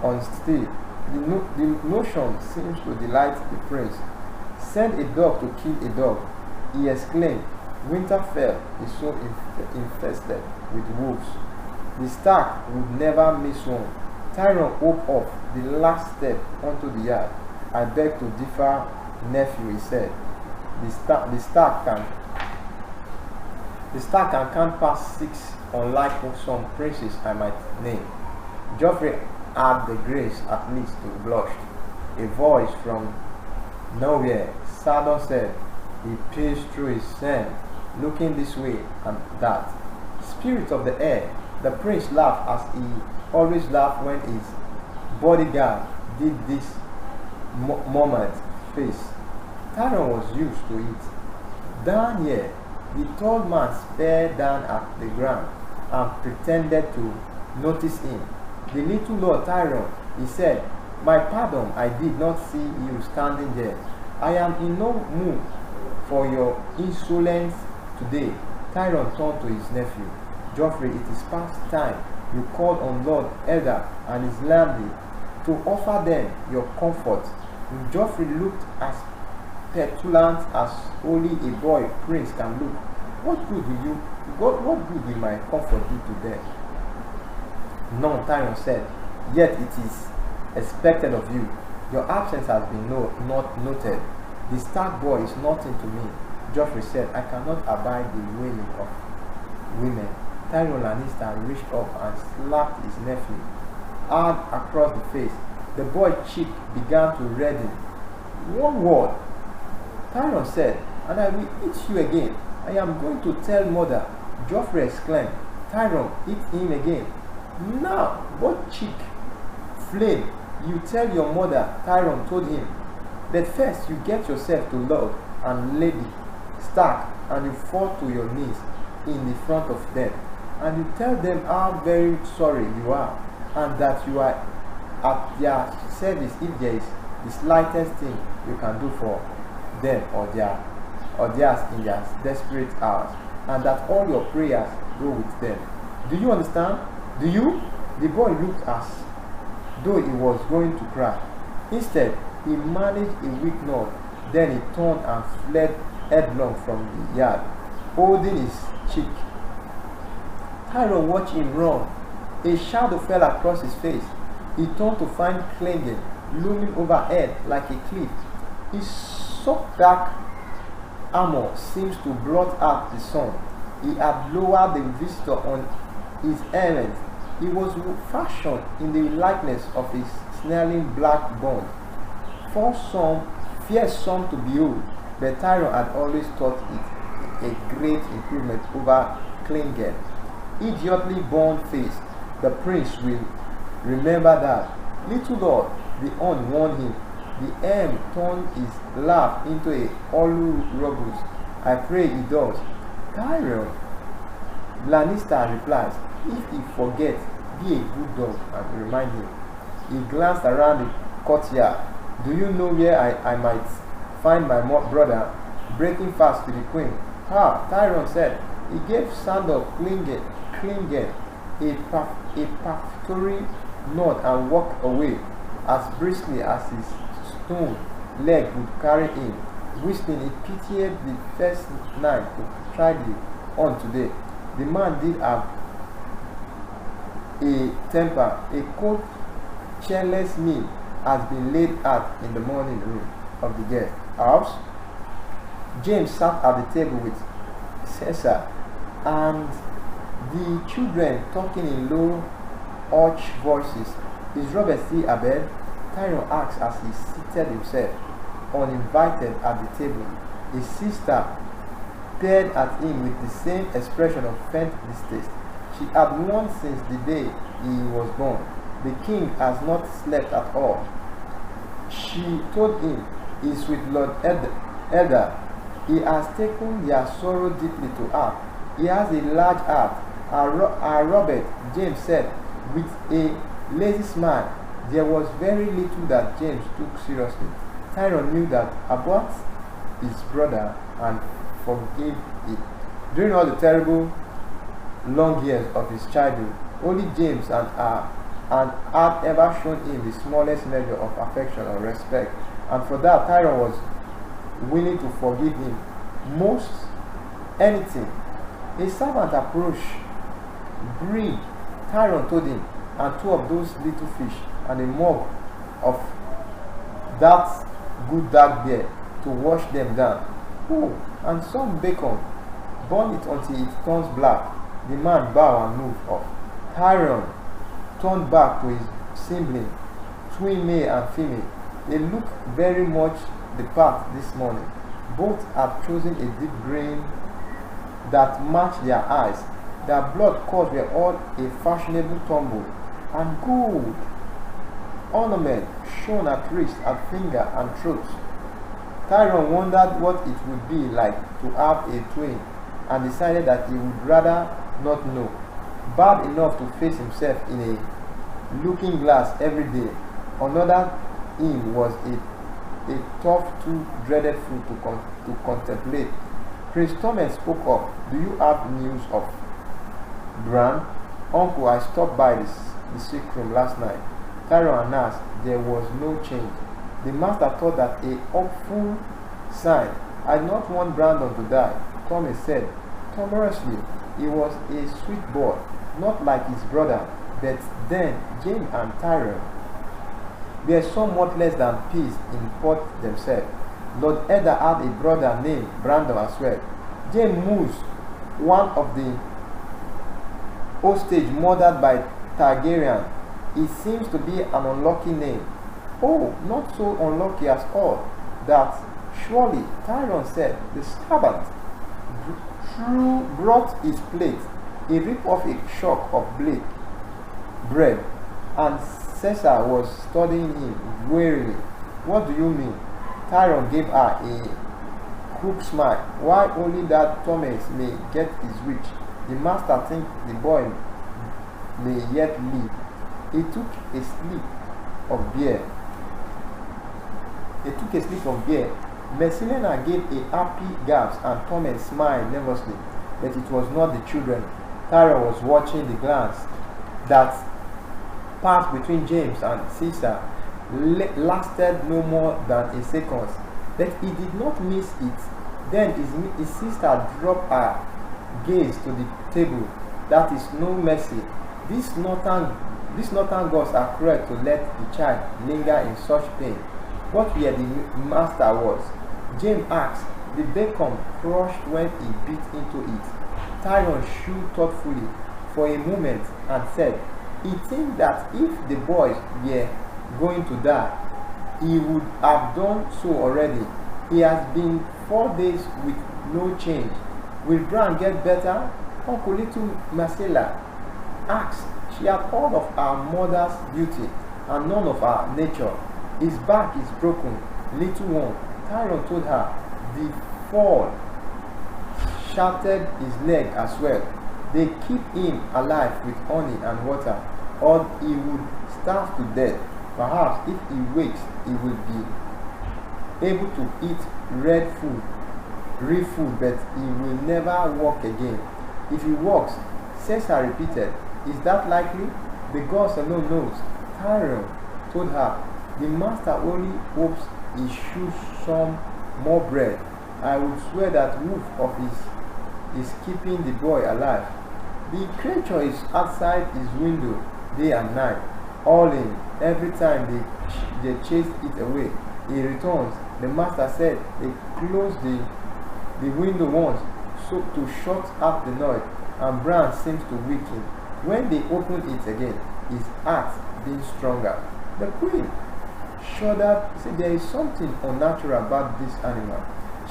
on steel. The notion seems to delight the prince. "Send a dog to kill a dog," he exclaimed. "Winterfell is so infested with wolves. The Stark would never miss one." Tyrion hopped off the last step onto the yard. "I beg to differ, nephew," he said. The Stark can count past 6, unlike some princes I might name." Joffrey had the grace at least to blush. A voice from nowhere, Sardon said. He pierced through his sand, looking this way and that. "Spirit of the air." The prince laughed as he always laughed when his bodyguard did this moment face. Tyrion was used to it. "Down here," the tall man stared down at the ground and pretended to notice him. "The little Lord Tyrion," he said. "My pardon, I did not see you standing there. I am in no mood for your insolence today." Tyrion turned to his nephew. "Joffrey, it is past time you called on Lord Eddard and his landlady to offer them your comfort." Joffrey looked as petulant as only a boy prince can look. What good will my comfort do to them?" "None," Tyrion said. "Yet it is expected of you. Your absence has been not noted. The Stark boy is nothing to me." Joffrey said, "I cannot abide the wailing of women." Tyrion Lannister reached up and slapped his nephew hard across the face. The boy's cheek began to redden. "One word," Tyrion said, "and I will eat you again. I am going to tell mother." Joffrey exclaimed. "Tyrion, eat him again." "Now, what cheek? Flame, you tell your mother," Tyrion told him. "But first you get yourself to Lord and Lady Stark and you fall to your knees in the front of them. And you tell them how very sorry you are and that you are at their service if there is the slightest thing you can do for them or theirs in their desperate hours, and that all your prayers go with them. Do you understand? Do you?" The boy looked as though he was going to cry. Instead, he managed a weak nod. Then he turned and fled headlong from the yard, holding his cheek. Tyrion watched him run. A shadow fell across his face. He turned to find Clegane looming overhead like a cliff. His soft dark armor seems to blot out the sun. He had lowered the visitor on his errand. He was fashioned in the likeness of his snarling black bond. Fearsome to behold, but Tyrion had always thought it a great improvement over Clegane. Idiotly bone-faced, the prince will remember that. "Little Lord," the Hun warned him. The M turned his laugh into a hollow rubble. "I pray he does." "Tyrion," Lannister replies, "if he forgets, be a good dog and remind him." He glanced around the courtyard. "Do you know where I might find my brother?" "Breaking fast to the queen." "Ah," Tyrion said. He gave Sandor Clegane a perfunctory nod and walked away as briskly as his stone leg would carry him, whistling. He pitied the first night to try the on today. The man did have a temper. A cold, careless meal has been laid out in the morning room of the guest house. James sat at the table with Caesar and The children talking in low, hushed voices. Is Robert still abed? Tyrone asked as he seated himself, uninvited, at the table. His sister peered at him with the same expression of faint distaste. She had mourned since the day he was born. The king has not slept at all. She told him, he is with Lord Elder. He has taken their sorrow deeply to heart. He has a large heart. Our Robert, James said, with a lazy smile. There was very little that James took seriously. Tyrone knew that about his brother and forgave it. During all the terrible long years of his childhood, only James and had ever shown him the smallest measure of affection or respect, and for that Tyrone was willing to forgive him most anything. A servant approached. Bring, Tyrone told him, and two of those little fish and a mug of that good dark beer to wash them down. Oh, and some bacon. Burn it until it turns black. The man bowed and moved off. Tyrone turned back to his sibling, twin male and female. They looked very much the part this morning. Both had chosen a deep green that matched their eyes. Their blood cords were all a fashionable tumble, and gold ornament shone at wrist, at finger, and throat. Tyrone wondered what it would be like to have a twin, and decided that he would rather not know. Bad enough to face himself in a looking glass every day. Another him was a tough, too dreaded food to contemplate. Prince Thomas spoke up. Do you have news of Bran? Uncle, I stopped by the sick room last night. Tyrone announced there was no change. The master thought that a hopeful sign. I did not want Brandon to die, Thomas said timorously. He was a sweet boy, not like his brother, but then James and Tyrone were somewhat less than peace in port themselves. Lord Edda had a brother named Brandon as well. James Moose, one of the hostage murdered by Targaryen. It seems to be an unlucky name. Oh, not so unlucky as all that. Surely, Tyrone said, the servant brought his plate. He ripped off a shock of bread, and Caesar was studying him wearily. What do you mean? Tyrone gave her a crook smile. Why only that Thomas may get his wish? The master thinks the boy may yet live. He took a slip of beer. Messilena gave a happy gasp, and Thomas smiled nervously, but it was not the children. Tyrone was watching the glance that passed between James and Caesar. Lasted no more than a second, but he did not miss it. Then his sister dropped her gaze to the table. That is no mercy. These northern gods are cruel to let the child linger in such pain. What were the master words? James asked. The bacon crushed when he bit into it. Tyrone chewed thoughtfully for a moment and said, he thinks that if the boys were going to die, he would have done so already. He has been 4 days with no change. Will Bran get better? Uncle Little Marcella asked. She had all of her mother's beauty and none of her nature. His back is broken, little one. Tyrone told her. The fall shattered his leg as well. They keep him alive with honey and water, or he would starve to death. Perhaps if he wakes, he will be able to eat real food, but he will never walk again. If he walks, Caesar repeated, is that likely? The gods alone knows. Tyrone told her, the master only hopes he chews some more bread. I would swear that Wolf of his is keeping the boy alive. The creature is outside his window day and night, howling every time they chase it away. He returns. The master said they closed the window once so to shut out the noise. and Bran seemed to weaken. When they opened it again, his heart being stronger. The queen shuddered, said, "There is something unnatural about this animal."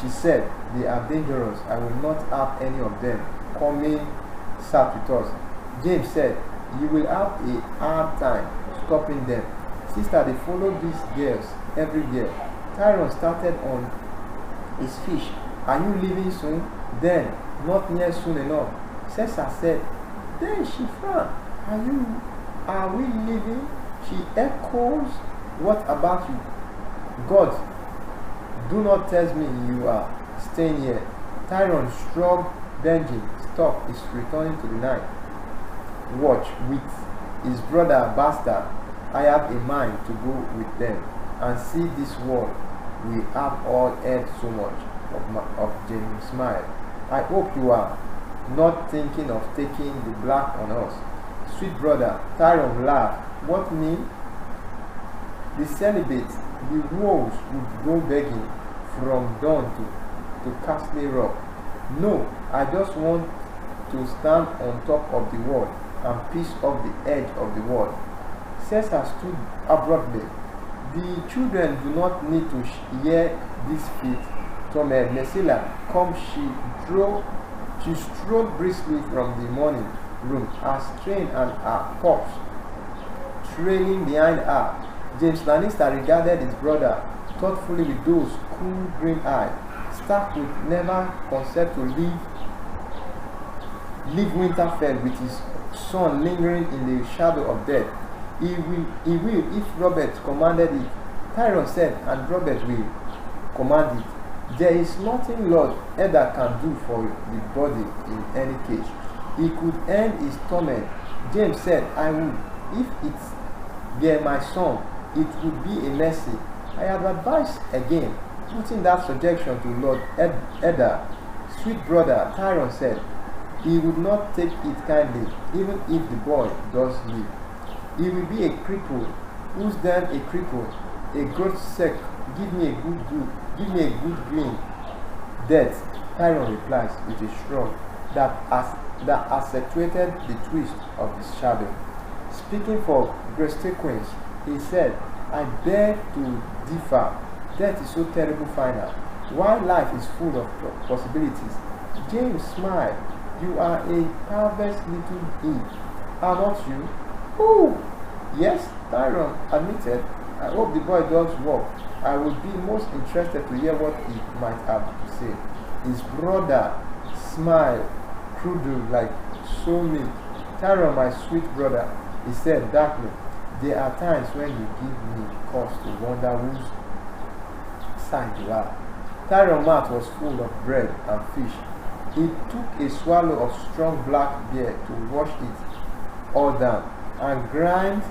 She said, "They are dangerous. I will not have any of them coming sat with us." James said, "You will have a hard time stopping them. Sister, they follow these girls every year." Tyron started on his fish. "Are you leaving soon?" "Then, not near soon enough." Cesar said. Then she frowned. Are we leaving?" She echoes, "What about you?" "God, do not tell me you are staying here." Tyron shrugged. Benji, "Stop, is returning to the night watch with his brother Bastard. I have a mind to go with them and see this world we have all heard so much of." James smiled. "I hope you are not thinking of taking the black on us." "Sweet brother," Tyron laughed. "What me? The celibate, the wolves would go begging from dawn to Castle Rock. No, I just want to stand on top of the wall and piece off the edge of the wall." Cesar stood abruptly. "The children do not need to hear this feat. Tomé, Messila, come." She strode briskly from the morning room, her strain and her pups trailing behind her. James Lannister regarded his brother thoughtfully with those cool green eyes. Stark would never consent to leave Winterfell with his son lingering in the shadow of death. He will if Robert commanded it." Tyron said, "And Robert will command it. There is nothing Lord Eddard can do for the body in any case. He could end his torment." James said, "I would. If it were my son, it would be a mercy." "I have advised again, putting that suggestion to Lord Eddard." "Sweet brother," Tyron said, "he would not take it kindly, even if the boy does live. He will be a cripple. Who's then a cripple? A grotesque. Give me a good green death." Tyron replies with a shrug that accentuated the twist of his shadow. Speaking for Greystones, he said, "I beg to differ. Death is so terrible final, while life is full of possibilities." James smiled. "You are a perverse little Eve, are not you?" "Oh, yes," Tyron admitted. "I hope the boy does work. I would be most interested to hear what he might have to say." His brother smiled, crude like soulmate. "Tyron, my sweet brother," he said darkly, "there are times when you give me cause to wonder whose side you are." Tyron's mouth was full of bread and fish. He took a swallow of strong black beer to wash it all down and grind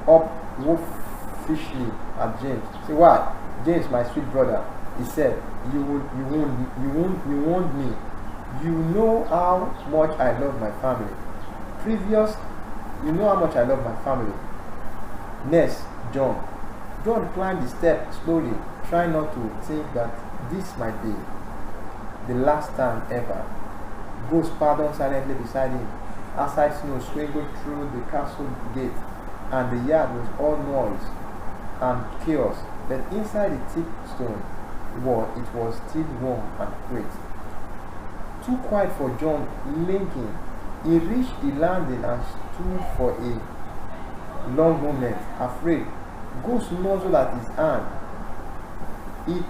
up wolfishly at James. "Say what?" "James, my sweet brother," he said, you warned me. You know how much I love my family. You know how much I love my family. Next, John." John climbed the step slowly, trying not to think that this might be the last time ever. Ghost paddled silently beside him. Outside, snow swingled through the castle gate, and the yard was all noise and chaos. But inside the thick stone wall, it was still warm and quiet. Too quiet for John Lincoln. He reached the landing and stood for a long moment, afraid. Ghost nuzzled at his hand. He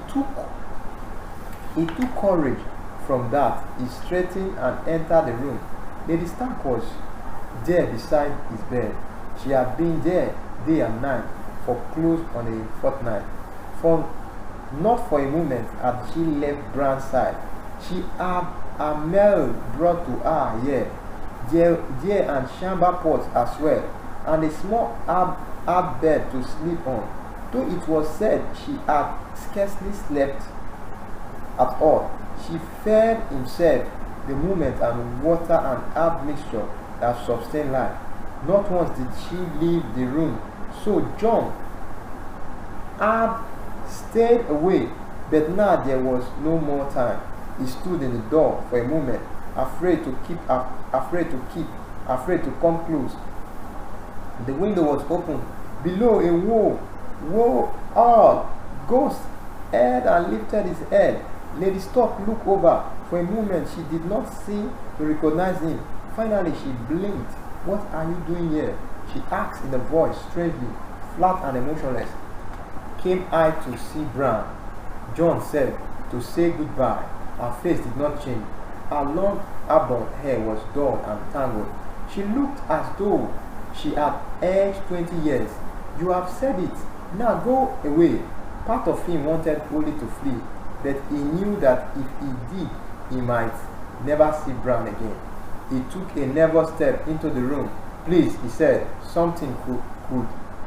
took courage from that. He straightened and entered the room. Lady Stark was there beside his bed. She had been there day and night for close on a fortnight. Not for a moment had she left Bran's side. She had a meal brought to her here, there and chamber pots as well, and a small herb bed to sleep on. Though it was said she had scarcely slept at all, she fed himself the moment and water and herb mixture that sustained life. Not once did she leave the room, so John had stayed away, but now there was no more time. He stood in the door for a moment afraid to come close. The window was open. Below, a woe, all Ghost heard and lifted his head. Lady Stark looked over. For a moment, she did not seem to recognize him. Finally, she blinked. "What are you doing here?" she asked in a voice strangely flat and emotionless. "Came I to see Bran," Jon said, "to say goodbye." Her face did not change. Her long auburn hair was dull and tangled. She looked as though she had aged 20 years. "You have said it. Now go away." Part of him wanted only to flee, but he knew that if he did, he might never see Bran again. He took a nervous step into the room. "Please," he said. Something could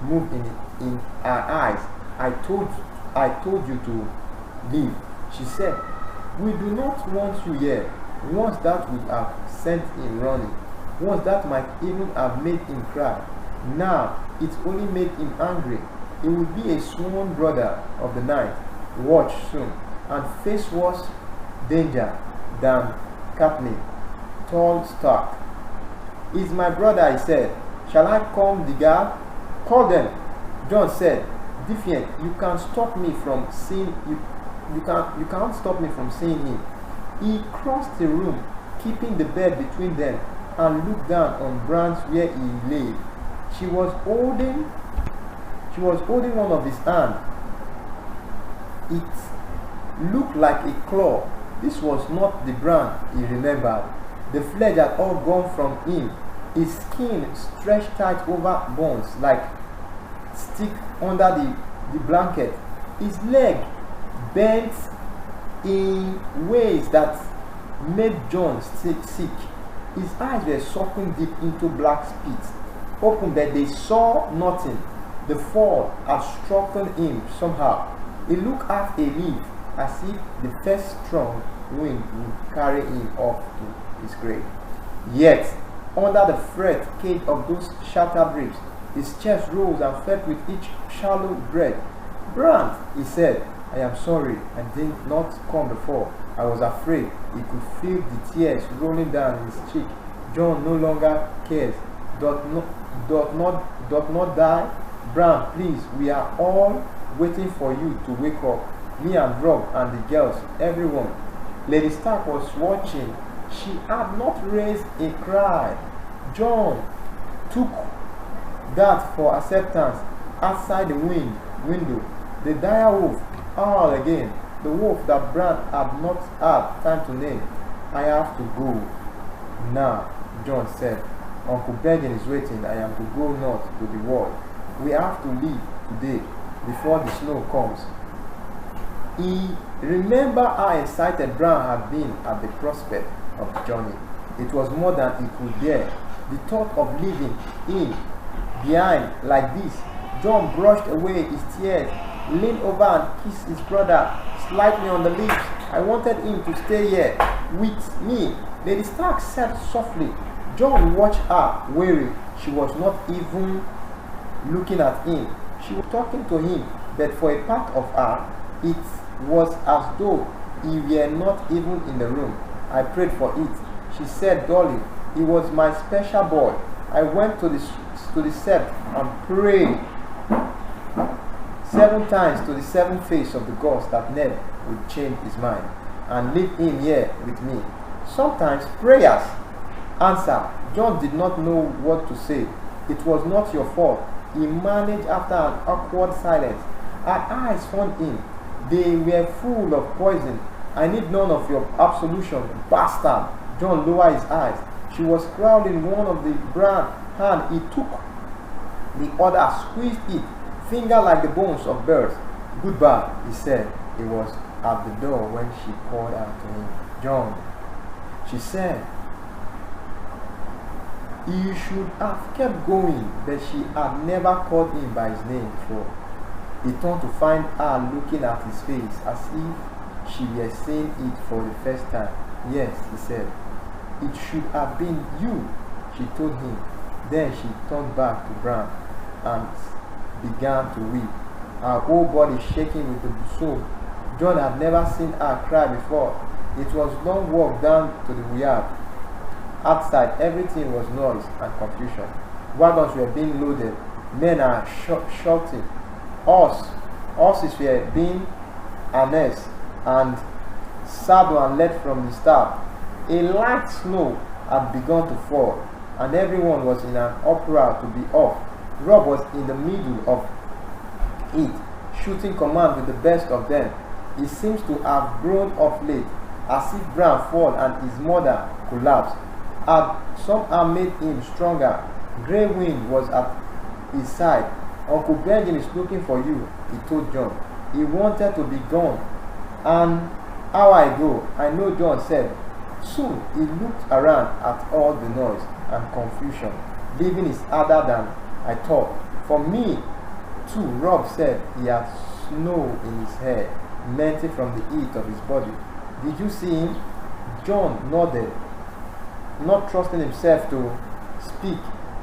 move in her eyes. I told you to leave," she said. "We do not want you here." Once that would have sent him running. Once that might even have made him cry. Now it only made him angry. He would be a sworn brother of the night, watch soon, and face worse danger than Catelyn, tall Stark. "He's my brother," he said. "Shall I call the guard?" "Call them," Jon said. "Defiant, you can't stop me from seeing you can't stop me from seeing him." He crossed the room, keeping the bed between them, and looked down on Bran where he lay. She was holding one of his hands. It looked like a claw. This was not the Bran he remembered. The flesh had all gone from him. His skin stretched tight over bones like stick under the blanket. His leg bent in ways that made Jon sick. His eyes were sunken deep into black pits, open but they saw nothing. The fall had struck him somehow. He looked half asleep, as if the first strong wind would carry him off to his grave. Yet, under the fret cage of those shattered ribs, his chest rose and fell with each shallow breath. "Bran," he said, "I am sorry I did not come before. I was afraid." He could feel the tears rolling down his cheek. Jon no longer cares. Doth not die? "Bran, please, we are all waiting for you to wake up. Me and Robb and the girls, everyone." Lady Stark was watching. She had not raised a cry. Jon took that for acceptance. Outside the window, the dire wolf howled again. The wolf that Bran had not had time to name. "I have to go now," Jon said. "Uncle Benjen is waiting. I am to go north to the wall. We have to leave today before the snow comes." He remembered how excited Bran had been at the prospect of the journey. It was more than he could bear. The thought of leaving him behind like this. Jon brushed away his tears, leaned over and kissed his brother slightly on the lips. "I wanted him to stay here with me," Lady Stark said softly. Jon watched her, wary. She was not even looking at him. She was talking to him, but for a part of her, it was as though he were not even in the room. "I prayed for it," she said dully. "He was my special boy. I went to the sept and prayed 7 times to the 7 face of the gods that Ned would change his mind and leave him here with me. Sometimes prayers answer." Jon did not know what to say. "It was not your fault," he managed after an awkward silence. Her eyes found him. They were full of poison. "I need none of your absolution, bastard." Jon lowered his eyes. She was crawling one of the Bran hand. He took the other, squeezed it, finger like the bones of birds. "Goodbye," he said. He was at the door when she called out to him. "Jon," she said. He should have kept going, but she had never called him by his name before. He turned to find her looking at his face as if she were seeing it for the first time. "Yes," he said. "It should have been you," she told him. Then she turned back to Bran and began to weep, her whole body shaking with the soul. Jon had never seen her cry before. It was a long walk down to the yard. Outside, everything was noise and confusion. Wagons were being loaded. Men are shouting. Horses were being harnessed and saddled and led from the start. A light snow had begun to fall, and everyone was in an uproar to be off. Rob was in the middle of it, shooting command with the best of them. He seems to have grown of late, as if Bran fall and his mother collapsed had somehow made him stronger. Grey Wind was at his side. Uncle Benjamin is looking for you, he told John. He wanted to be gone. And how I go, I know, John said. Soon he looked around at all the noise and confusion. Living is harder than I thought. For me, too, Rob said. He had snow in his hair, melting from the heat of his body. Did you see him? John nodded, not trusting himself to speak.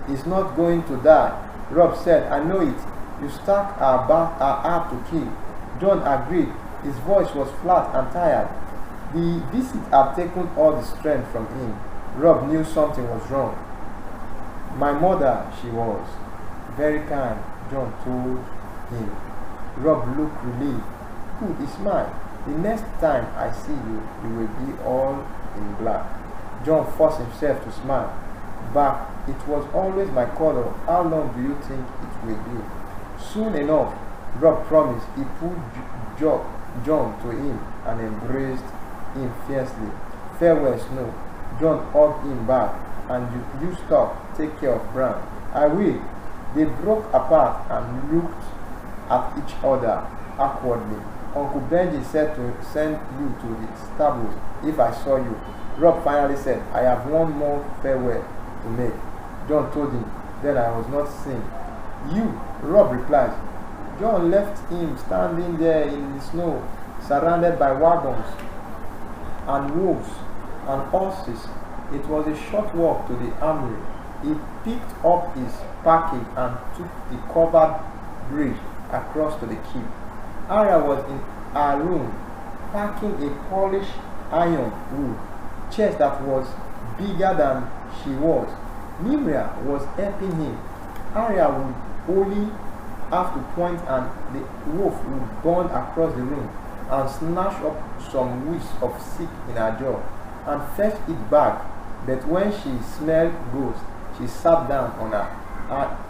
He's not going to die. Rob said, I know it. You stuck our heart to kill. John agreed. His voice was flat and tired. The visit had taken all the strength from him. Rob knew something was wrong. My mother, she was very kind, John told him. Rob looked relieved. Good, he smiled. The next time I see you, you will be all in black. John forced himself to smile back. It was always my color. How long do you think it will be? Soon enough, Rob promised. He pulled John to him and embraced him fiercely. Farewell, Snow. John hugged him back. And you stop. Take care of Bran. I will. They broke apart and looked at each other awkwardly. Uncle Benji said to send you to the stables if I saw you. Rob finally said, I have one more farewell to make. John told him, then I was not seen. You, Rob replied. John left him standing there in the snow, surrounded by wagons and wolves and horses. It was a short walk to the armory. He picked up his package and took the covered bridge across to the keep. Arya was in her room, packing a polished iron wood chest that was bigger than she was. Nimria was helping him. Arya would only have to point and the wolf would burn across the room and snatch up some wisps of sick in her jaw and fetch it back. But when she smelled ghosts, she sat down on her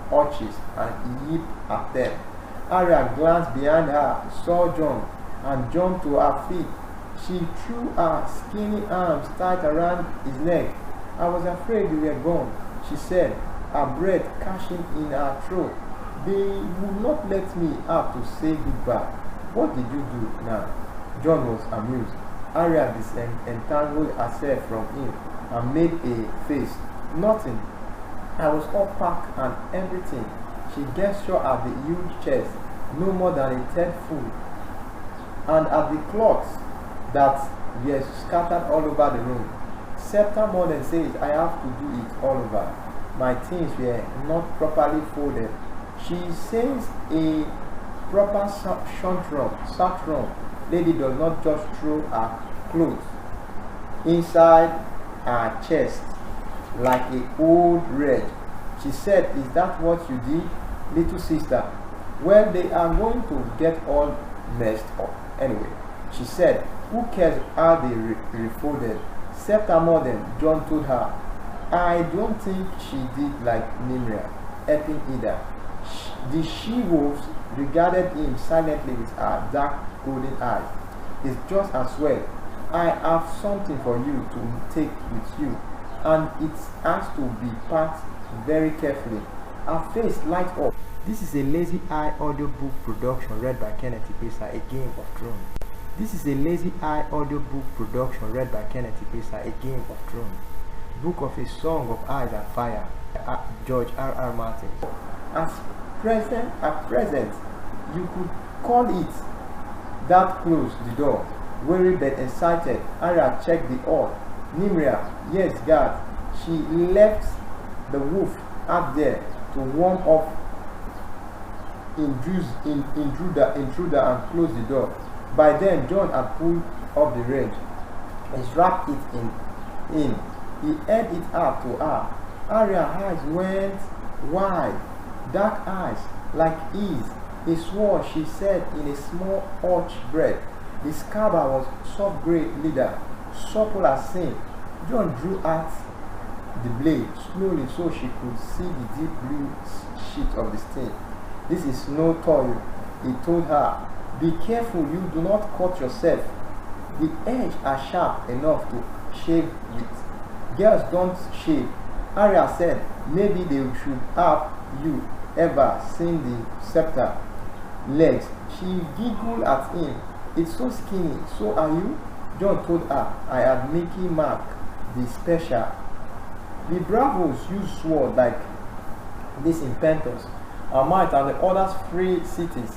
haunches and yipped at them. Arya glanced behind her, saw John, and jumped to her feet. She threw her skinny arms tight around his neck. I was afraid you were gone, she said, her breath catching in her throat. They would not let me have to say goodbye. What did you do now? John was amused. Arya disentangled herself from him and made a face. Nothing. I was all packed and everything. She gestured at the huge chest, no more than a third full, and at the cloths that were scattered all over the room. Septa Morden says I have to do it all over. My things were not properly folded. She says a proper saffron lady does not just throw her clothes inside her chest like a old rag. She said, is that what you did, little sister? Well, they are going to get all messed up anyway. She said, who cares how they refolded? Septa Morden, John told her. I don't think she did like Nimria, helping either. The she-wolves regarded him silently with her dark golden eyes. It's just as well. I have something for you to take with you, and it has to be packed very carefully. Her face lights up. This is a Lazy Eye audiobook production read by Kenneth Ipesa, A Game of Thrones. This is a Lazy Eye audiobook production read by Kenneth Ipesa, A Game of Thrones. Book of A Song of Ice and Fire, George R.R. Martin. At present, you could call it. That closed the door. Weary but excited, Arya checked the door. Nimria, yes, guard. She left the wolf out there to warm up intruder and closed the door. By then, John had pulled up the range and strapped it in. He held it up to her. Arya's eyes went wide, dark eyes like his. A sword, she said, in a small arch breadth. The scabbard was soft grey leather, supple as silk. John drew at the blade slowly so she could see the deep blue sheet of the stain. This is no toil, he told her. Be careful you do not cut yourself. The edges are sharp enough to shave with. Girls don't shave. Arya said, maybe they should have you ever seen the scepter legs. She giggled at him. It's so skinny. So are you? John told her, I had Mickey Mark, the special. The bravos use sword like this in Pentos, Armite, and the other free cities.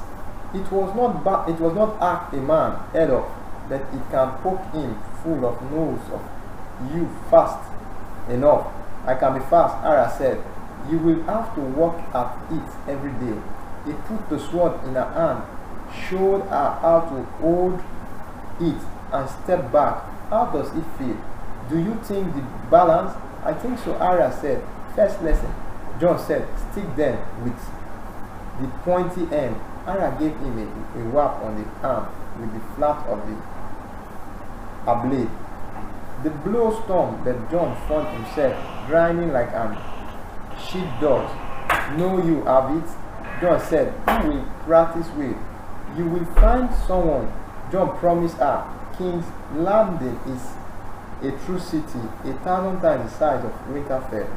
It was not hack a man head off, but it can poke him full of nose of you fast enough. I can be fast, Arya said. You will have to work at it every day. He put the sword in her hand, showed her how to hold it, and stepped back. How does it feel? Do you think the balance? I think so, Arya said. First lesson. John said, stick them with the pointy end. Arya gave him a whap on the arm with the flat of a blade. The blow stormed, but John found himself grinding like an sheepdog. No, you have it, John said. You will practice with. You will find someone. John promised her. King's Landing is a true city, 1,000 times the size of Winterfell.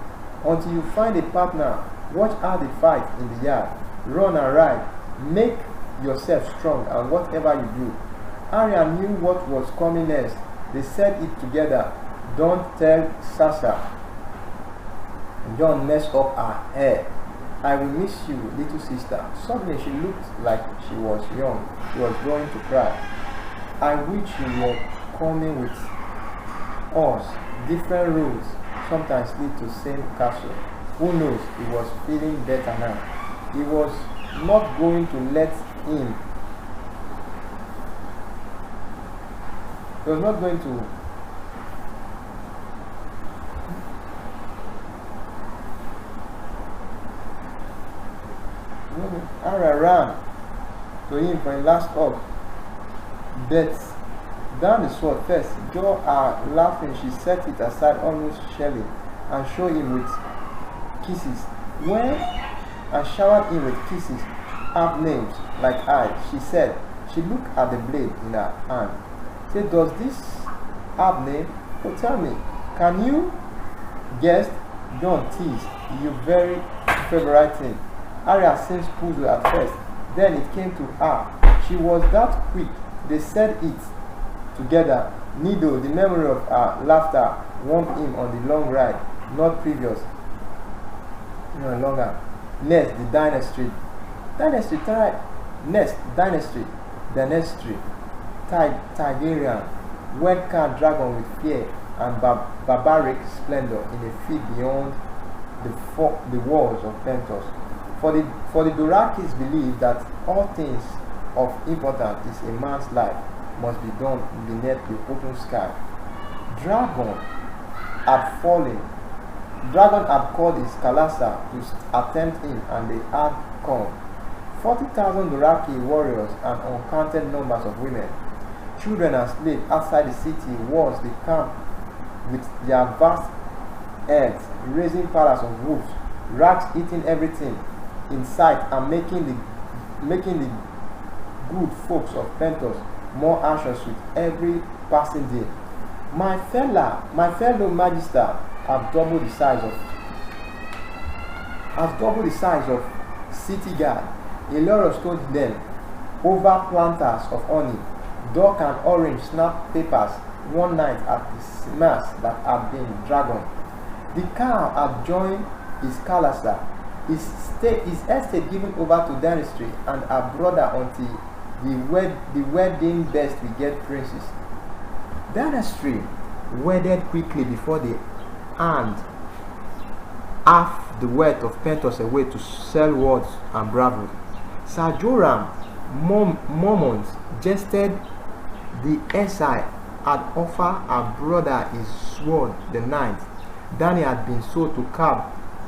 Until you find a partner, watch how they fight in the yard. Run and ride. Make yourself strong, and whatever you do. Arya knew what was coming next. They said it together. Don't tell Sasha. John messed up her hair. I will miss you, little sister. Suddenly she looked like she was young. She was going to cry. I wish you were coming with us. Different roads sometimes lead to same castle. Who knows? He was feeling better now. He was not going to let him. He was not going to. Arya ran to him for a last hug. But down the sword first. Joe laughing, she set it aside, almost shelling, and showed him with kisses. And showered him with kisses, half names like I. She said. She looked at the blade in her hand. Said, does this have name? Oh, tell me, can you guess? John teased. You very favorite thing. Arya seemed puzzled at first. Then it came to her. She was that quick. They said it together. Nido, the memory of her laughter, warmed him on the long ride, not previous. No longer. Next, the dynasty. Dynasty, next, dynasty. Dynasty. Targaryen. Wed-cat dragon with fear and barbaric splendor in a field beyond the walls of Pentos. For the Dorakis believe that all things of importance is a man's life must be done beneath the open sky. Dragon had called his Kalasa to attempt him, and they had come. 40,000 Doraki warriors and uncounted numbers of women, children and slaves outside the city was the camp with their vast heads raising palace of wolves, rats eating everything in sight and making the good folks of Pentos more anxious with every passing day. My fellow magister have doubled the size of city guard. Elorus told them, over planters of honey, dark and orange snap papers one night at the mass that had been dragon. The cow had joined his Kalasa, his estate given over to dynasty and her brother until the wedding best we get princes. Dynasty wedded quickly before they hand half the wealth of Pentos away to sell words and bravos. Sir Joram Mormons jested the SI had offered her brother his sword the ninth Danny had been sold to Cab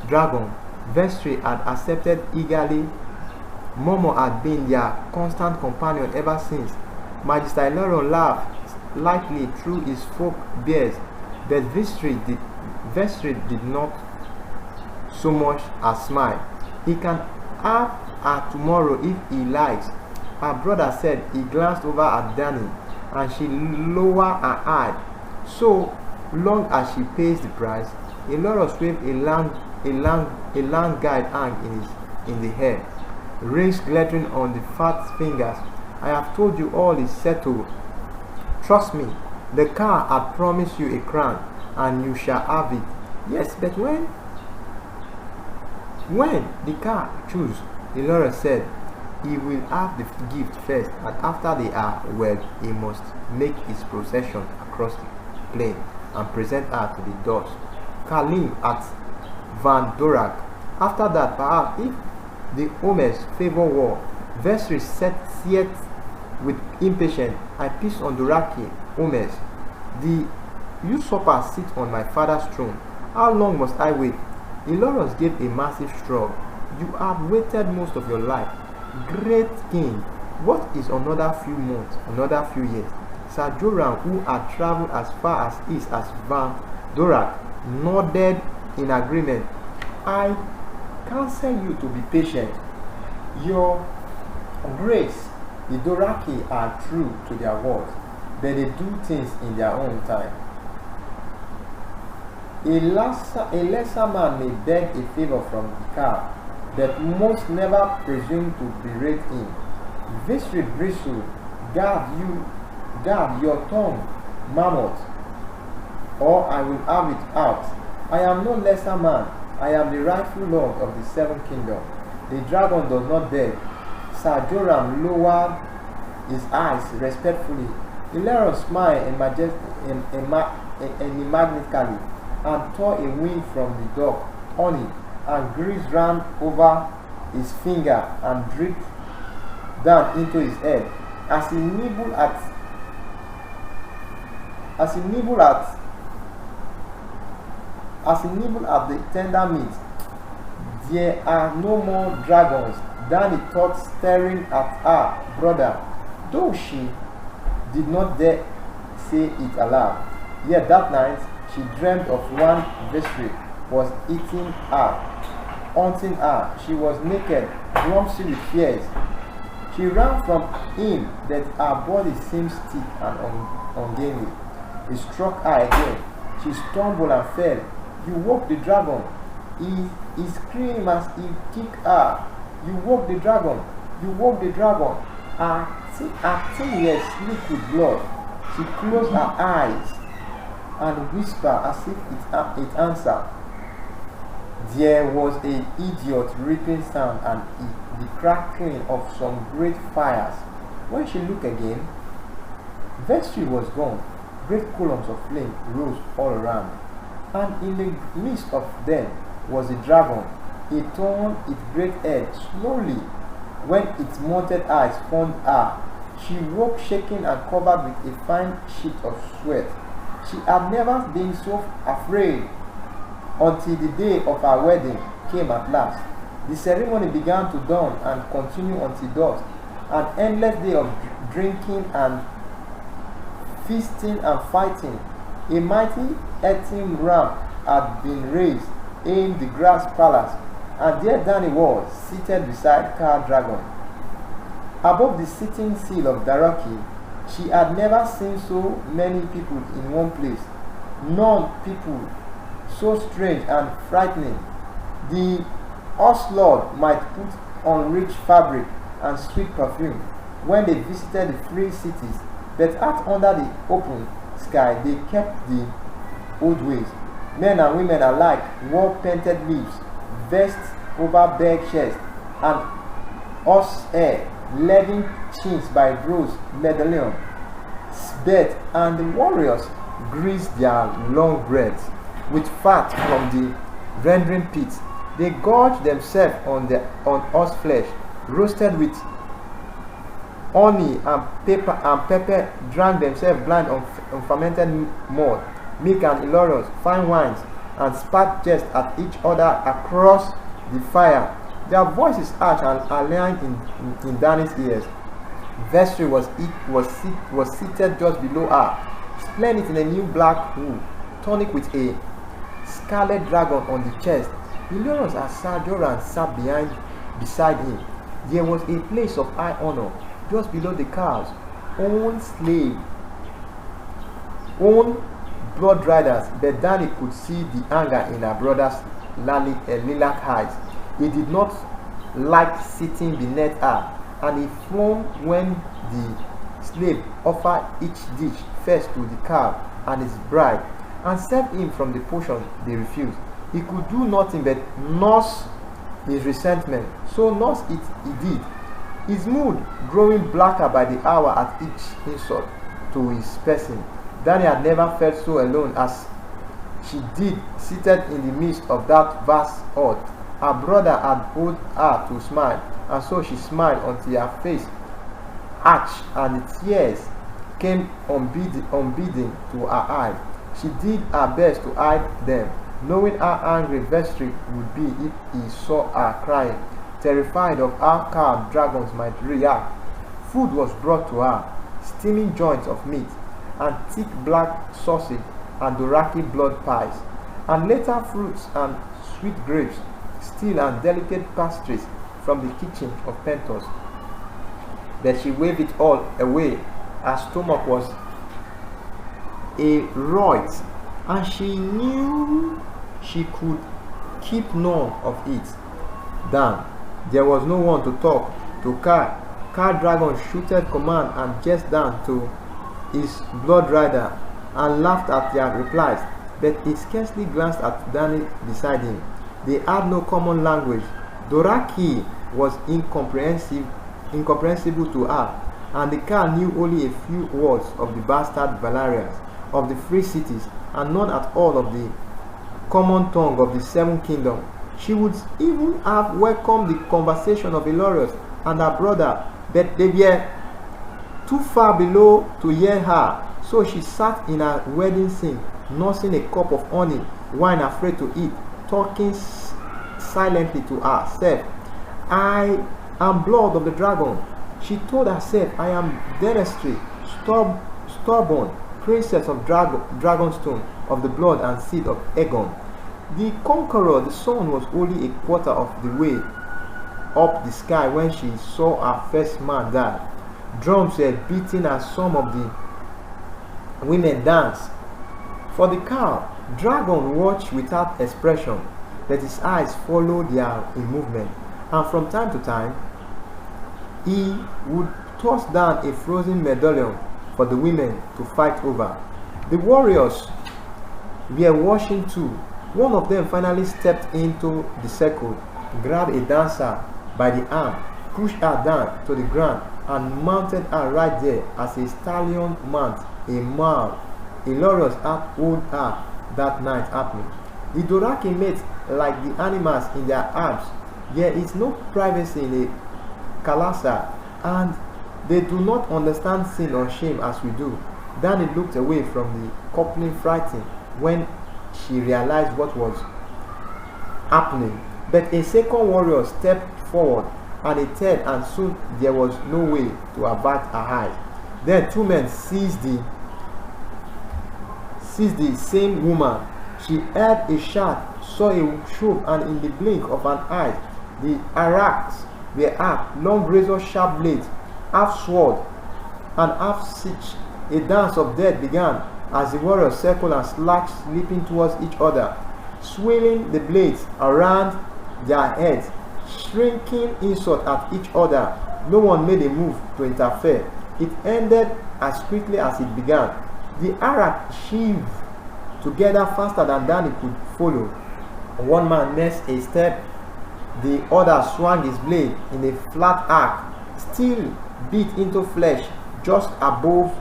Dragon. Vestry had accepted eagerly. Momo had been their constant companion ever since. Magister Iloron laughed lightly through his folk beers, but Vestry did not so much as smile. He can have her tomorrow if he likes, her brother said. He glanced over at Danny, and she lowered her eye. So long as she pays the price. Iloron waved a long guide hang in the air, rings glittering on the fat fingers. I have told you all is settled. Trust me, the car had promised you a crown, and you shall have it. Yes, but when? When the car choose, Iloron said. He will have the gift first, and after they are wed, he must make his procession across the plain and present her to the doors. Kalim at Van Dorak. After that, perhaps, if the Homers favor war, Vestry said with impatience, I peace on Doraki, Homers. The usurper sits on my father's throne. How long must I wait? Iloron gave a massive shrug. You have waited most of your life. Great king, what is another few months, another few years? Sir Joram, who had travelled as far as east as Van Dorak, nodded in agreement. I counsel you to be patient. Your Grace, the Doraki are true to their words, but they do things in their own time. A lesser man may beg a favor from the car, but most never presume to berate him. Vestry bristled. Guard your tongue, mammoth, or I will have it out. I am no lesser man. I am the rightful lord of the Seven Kingdoms. The dragon does not beg. Sir Joram lowered his eyes respectfully. Iloron smiled enigmatically and tore a wing from the dog, honey, and grease ran over his finger and dripped down into his head. As he nibbled at the tender meat. There are no more dragons, Danny thought, staring at her brother, though she did not dare say it aloud. Yet that night she dreamed of one Vestry was eating her, haunting her. She was naked, clumsy with fears. She ran from him, but her body seemed stiff and ungainly. He struck her again. She stumbled and fell. You woke the dragon. He screamed as he kicked her. You woke the dragon. You woke the dragon. Her thin ears slick with blood. She closed her eyes and whispered as if it answered. There was an idiot ripping sound and the crackling of some great fires. When she looked again, Vestry was gone. Great columns of flame rose all around, and in the midst of them was a dragon. It turned its great head slowly. When its mounted eyes found her, she woke shaking and covered with a fine sheet of sweat. She had never been so afraid until the day of her wedding came at last. The ceremony began to dawn and continue until dusk, an endless day of drinking and feasting and fighting. A mighty earthen ram had been raised in the grass palace, and there Danny was, seated beside Khal Dragon. Above the sitting seal of Daraki, she had never seen so many people in one place. None people so strange and frightening. The Oslord might put on rich fabric and sweet perfume when they visited the free cities, but out under the open sky they kept the old ways. Men and women alike wore painted leaves, vests over bare chests, and horse hair, leaden chins by bronze medallion, bet, and the warriors greased their long breads with fat from the rendering pits. They gorged themselves on horse flesh, roasted with honey and pepper, drank themselves blind on fermented malt, milk and illoros, fine wines, and spat jests at each other across the fire. Their voices arched and aligned in Dani's ears. Vestry was seated just below her, splendid in a new black wool tunic with a scarlet dragon on the chest. Ilorious and Sir Joran sat beside him. There was a place of high honor just below the cows. Own blood riders, but Dany could see the anger in her brother's lilac eyes. He did not like sitting beneath her, and he foamed when the slave offered each dish first to the cow and his bride, and served him from the portion they refused. He could do nothing but nurse his resentment, so nurse it he did, his mood growing blacker by the hour at each insult to his person. Dany had never felt so alone as she did seated in the midst of that vast horde. Her brother had told her to smile, and so she smiled until her face arched and the tears came unbidden to her eyes. She did her best to hide them, knowing how angry Vestry would be if he saw her crying, terrified of how cowed dragons might react. Food was brought to her, steaming joints of meat, and thick black sausage and Dothraki blood pies, and later fruits and sweet grapes, steel and delicate pastries from the kitchen of Pentos. But she waved it all away. Her stomach was a rout, and she knew she could keep none of it. Then there was no one to talk to. Khal Dragon shouted command and just down to his blood rider and laughed at their replies, but he scarcely glanced at Dany beside him. They had no common language. Dothraki was incomprehensible to her, and the Khal knew only a few words of the bastard Valarians, of the free cities, and none at all of the common tongue of the Seven Kingdoms. She would even have welcomed the conversation of Ilorious and her brother, but they were too far below to hear her, so she sat in her wedding sink, nursing a cup of honey, wine afraid to eat, talking silently to herself. I am blood of the dragon, she told herself. I am Denestri, stubborn, princess of Dragonstone, of the blood and seed of Aegon. The conqueror, the sun, was only a quarter of the way up the sky when she saw her first man die. Drums were beating as some of the women danced. For the Khal Dragon watched without expression, but his eyes followed their movement, and from time to time he would toss down a frozen medallion for the women to fight over. The warriors were watching too. One of them finally stepped into the circle, grabbed a dancer by the arm, pushed her down to the ground, and mounted her right there as a stallion mount a mile. Ilorious had hold her that night happening. The Dothraki mate like the animals in their arms. There is no privacy in a Khalassa, and they do not understand sin or shame as we do. Dany looked away from the coupling, frightened when she realized what was happening. But a second warrior stepped forward, and a third, and soon there was no way to avert her eyes. Then two men seized the same woman. She heard a shout, saw a shoop, and in the blink of an eye, the araks were up, long razor-sharp blades, half sword and half siege. A dance of death began as the warriors circled and slashed, leaping towards each other, swirling the blades around their heads, shrinking insult at each other. No one made a move to interfere. It ended as quickly as it began. The arak sheaved together faster than Dany could follow. One man missed a step, the other swung his blade in a flat arc, still beat into flesh just above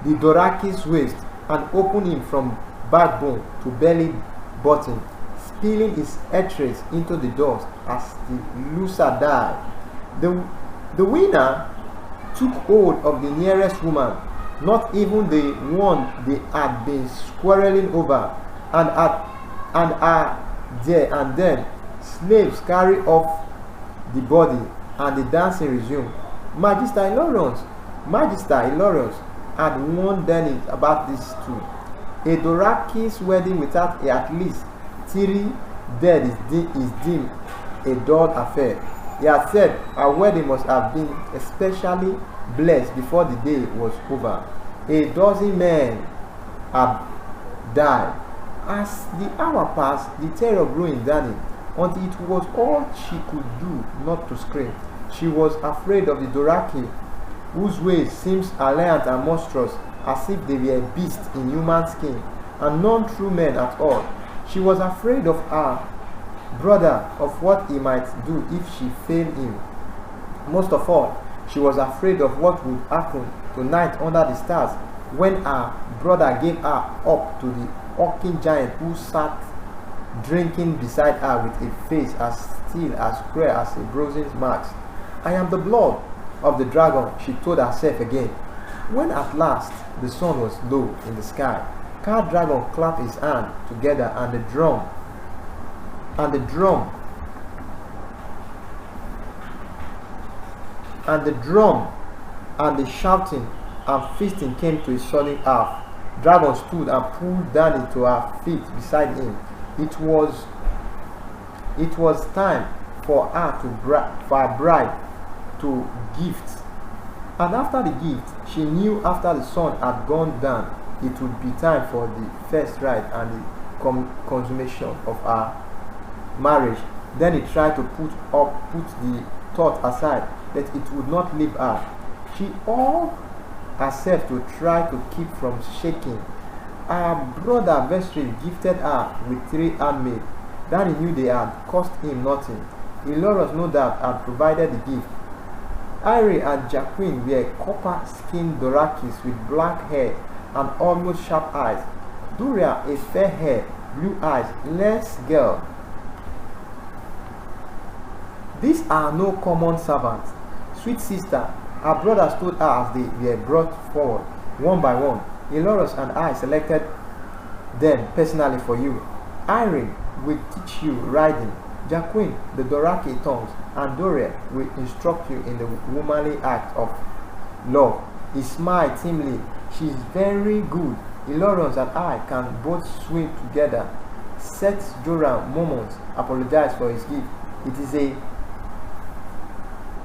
the Dothraki's waist, and opened him from backbone to belly button, spilling his entrails into the dust as the loser died. The winner took hold of the nearest woman, not even the one they had been quarreling over, and are there, and then slaves carry off the body, and the dancing resumed. Magister Ilorius had warned Dennis about this too. A Doraki's wedding without at least 3 dead is deemed a dull affair. He had said her wedding must have been especially blessed before the day was over. A dozen men had died. As the hour passed, the terror grew in Danny until it was all she could do not to scream. She was afraid of the Doraki, whose ways seemed alien and monstrous, as if they were beasts in human skin, and none true men at all. She was afraid of her brother, of what he might do if she failed him. Most of all, she was afraid of what would happen tonight under the stars when her brother gave her up to the hulking giant who sat drinking beside her with a face as still as square as a bruising mask. I am the blood of the dragon, she told herself again. When at last the sun was low in the sky, Khal Dragon clapped his hands together, and the drum and the shouting and feasting came to a sudden half. Dragon stood and pulled Danny to her feet beside him. It was time for her bride to gift, and after the gift, she knew after the sun had gone down, it would be time for the first rite and the consummation of her marriage. Then he tried to put the thought aside, but it would not leave her. She all herself to try to keep from shaking. Her brother Vestri gifted her with 3 handmaids. Danny knew they had cost him nothing. Ilorius no doubt had provided the gift. Irene and Jacqueline were copper-skinned Dorakis with black hair and almost sharp eyes. Duria, a fair hair, blue eyes, less girl. These are no common servants. Sweet sister, her brother stood her as they were brought forward, one by one. Ilorius and I selected them personally for you. Irene will teach you riding. Jacqueline, the Doraki tongues, and Doria will instruct you in the womanly act of love. He smiled timidly. She is very good. Ilorius and I can both swim together. Seth Joram Moments apologized for his gift.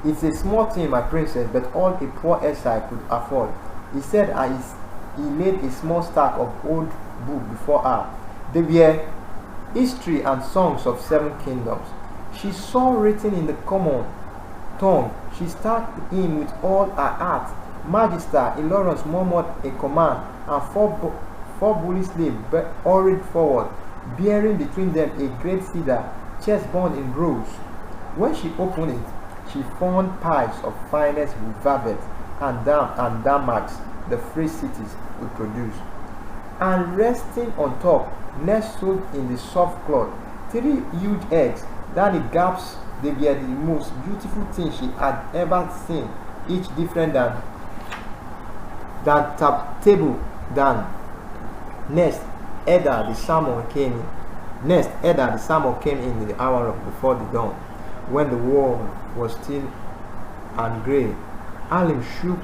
It's a small thing, my princess, but all a poor Esai could afford. He said as he laid a small stack of old books before her. They were history and songs of 7 kingdoms. She saw written in the common tongue. She stared him with all her heart. Magister Ilorius murmured a command, and four bully slaves hurried forward, bearing between them a great cedar, chest-bound in rows. When she opened it, she found piles of finest velvet and damask the free cities would produce. And resting on top, nestled in the soft cloth, 3 huge eggs. Danny gaps, they were the most beautiful things she had ever seen, each different than table than Next, Edda the salmon came in the hour of before the dawn, when the world was still and grey. Alim shook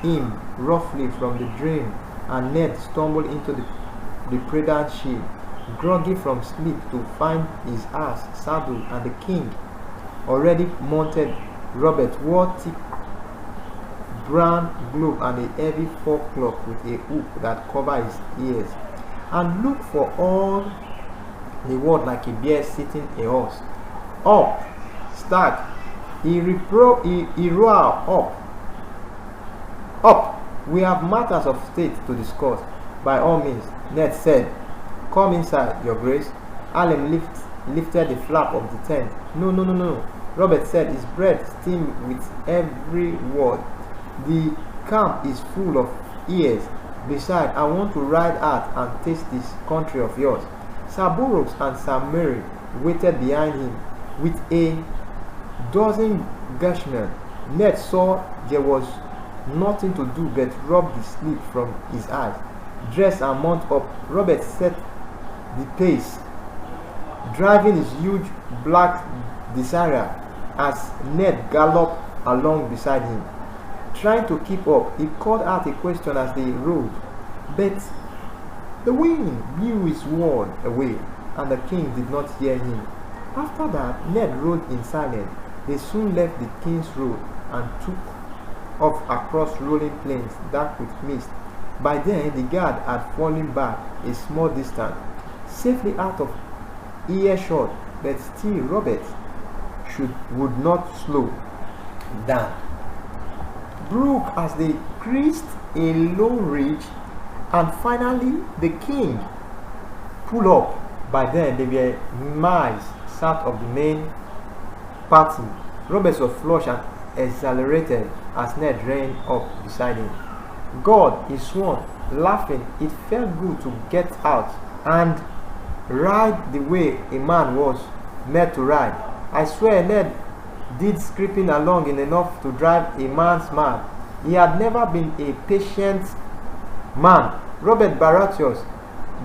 him roughly from the dream, and Ned stumbled into the prudent shield, groggy from sleep, to find his ass saddled, and the king, already mounted. Robert wore thick brown glove and a heavy fur cloak with a hook that covered his ears, and looked for all the world like a bear sitting a horse. Up, stag! He roared up! We have matters of state to discuss. By all means, Ned said. Come inside, your grace. Alim lifted the flap of the tent. No. Robert said, his breath steamed with every word. The camp is full of ears. Besides, I want to ride out and taste this country of yours. Sir Burrows and Sir Mary waited behind him with a dozen Gashmen. Ned saw there was nothing to do but rub the sleep from his eyes. Dress and mount up. Robert set the pace, driving his huge black Desire as Ned galloped along beside him. Trying to keep up, he called out a question as they rode, but the wind blew his word away, and the king did not hear him. After that, Ned rode in silence. They soon left the king's road and took off across rolling plains dark with mist. By then, the guard had fallen back a small distance, safely out of earshot, but still Robert would not slow down. Broke as they creased a low ridge, and finally the king pulled up. By then, they were miles south of the main party. Robert was flushed and exhilarated as Ned ran up beside him. God, he swore, laughing. It felt good to get out and ride the way a man was meant to ride. I swear Ned did scraping along in enough to drive a man's mad. He had never been a patient man. Robert Baratheon,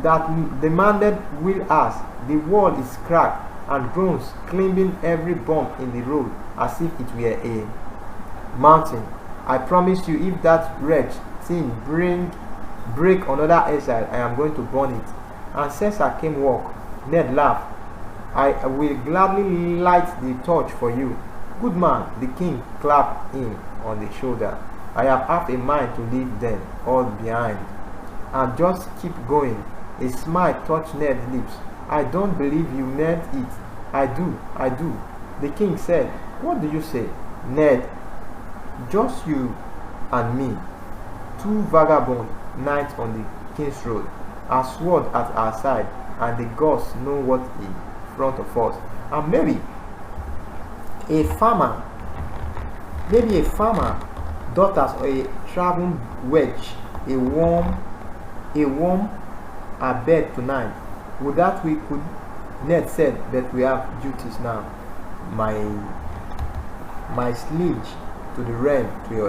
that demanded will ask. The wall is cracked and groans climbing every bump in the road as if it were a mountain. I promise you, if that wretch thing break another exile, I am going to burn it. And since I came walk, Ned laughed. I will gladly light the torch for you. Good man, the king clapped him on the shoulder. I have half a mind to leave them all behind and just keep going. A smile touched Ned's lips. I don't believe you meant it. I do. The king said, what do you say? Ned, just you and me, two vagabond knights on the king's road, a sword at our side, and the gods know what in front of us. And maybe a farmer, daughters, or a traveling wedge, a warm bed tonight. Would that we could? Ned said, but we have duties now. My sledge to the realm to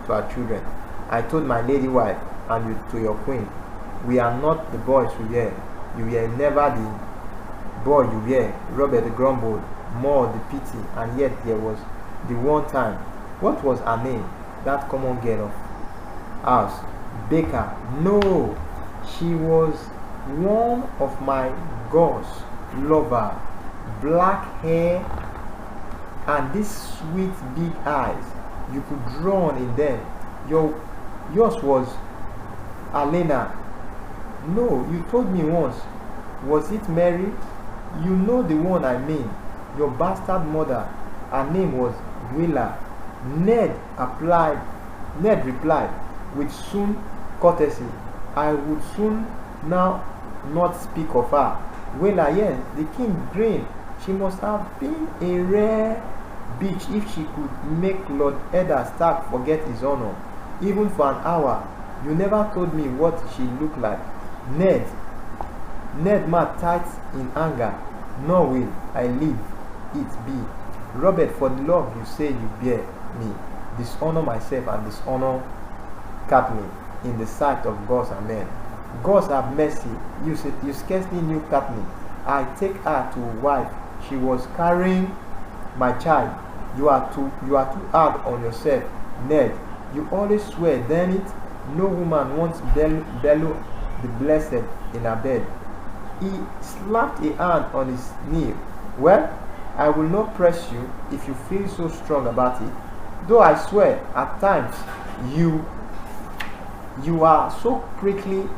our children. I told my lady wife and you, to your queen, we are not the boys we were. You were never the boy you were. Robert grumbled, more the pity, and yet there was the one time. What was her name? That common girl of ours, Baker. No, she was one of my gods, lover, black hair, and these sweet big eyes. You could drown in them. Yours was Alena. No, you told me once. Was it Mary? You know the one I mean. Your bastard mother. Her name was Willa. Ned replied with soon courtesy. I would soon now not speak of her. Willa, yes, the king grinned. She must have been a rare bitch if she could make Lord Eddard Stark forget his honor, even for an hour. You never told me what she looked like. Ned mad tight in anger. Nor will I leave it be. Robert, for the love you say you bear me, dishonor myself and dishonor Catelyn in the sight of gods and men. Gods have mercy. You scarcely knew Catelyn. I take her to wife. She was carrying my child. You are too hard on yourself, Ned. You always swear, damn it. No woman wants Bello the Blessed in her bed. He slapped a hand on his knee. Well, I will not press you if you feel so strong about it. Though I swear, at times you are so prickly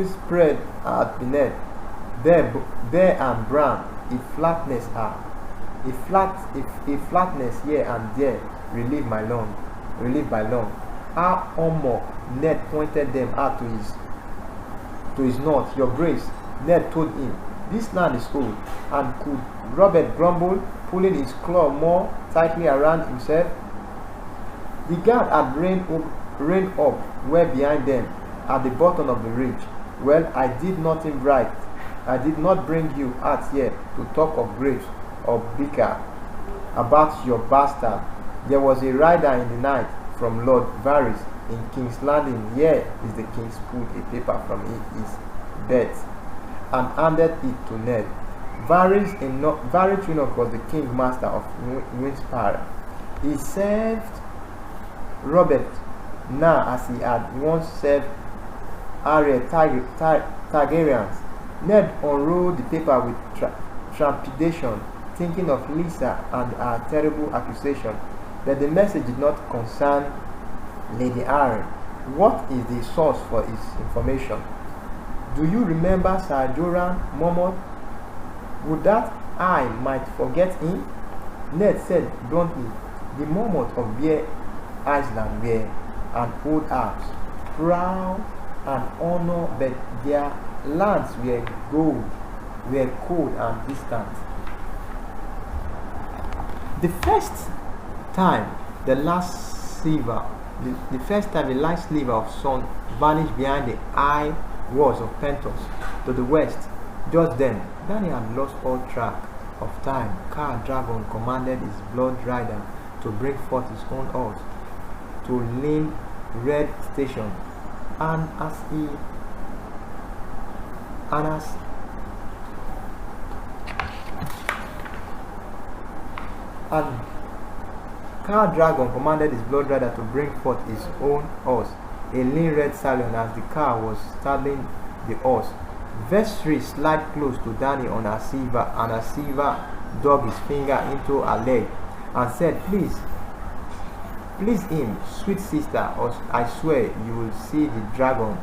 spread at the net. Bare and brown, a flatness here and there relieved by long. How Omo Ned pointed them out to his north. Your Grace, Ned told him, this land is old, and could Robert grumble, pulling his claw more tightly around himself. The guard had reined up well behind them at the bottom of the ridge. Well, I did nothing right. I did not bring you out here to talk of grapes or bicker about your bastard. There was a rider in the night from Lord Varys in King's Landing. Here is the king's pulled a paper from his bed and handed it to Ned. Varys Trinok was the king's master of Winspire. He served Robert now as he had once served Arya Targaryens. Ned unrolled the paper with trepidation, thinking of Lisa and her terrible accusation. But the message did not concern Lady Arryn. What is the source for his information? Do you remember Sir Jorah Mormont? Would that I might forget him? Ned said bluntly. The Mormont of Bear Island were an old house, proud and honor, but their lands were cold and distant. The first time the last sliver of sun vanished behind the high walls of Pentos to the west, just then Dany had lost all track of time. Khal Drogo commanded his blood rider to bring forth his own horse to Lyn Red Station, and Khal Drogo commanded his blood rider to bring forth his own horse, a lean red stallion. As the car was saddling the horse, Vestry slid close to Dany on her silver, and her silver dug his finger into her leg and said, Please him, sweet sister, or I swear you will see the dragon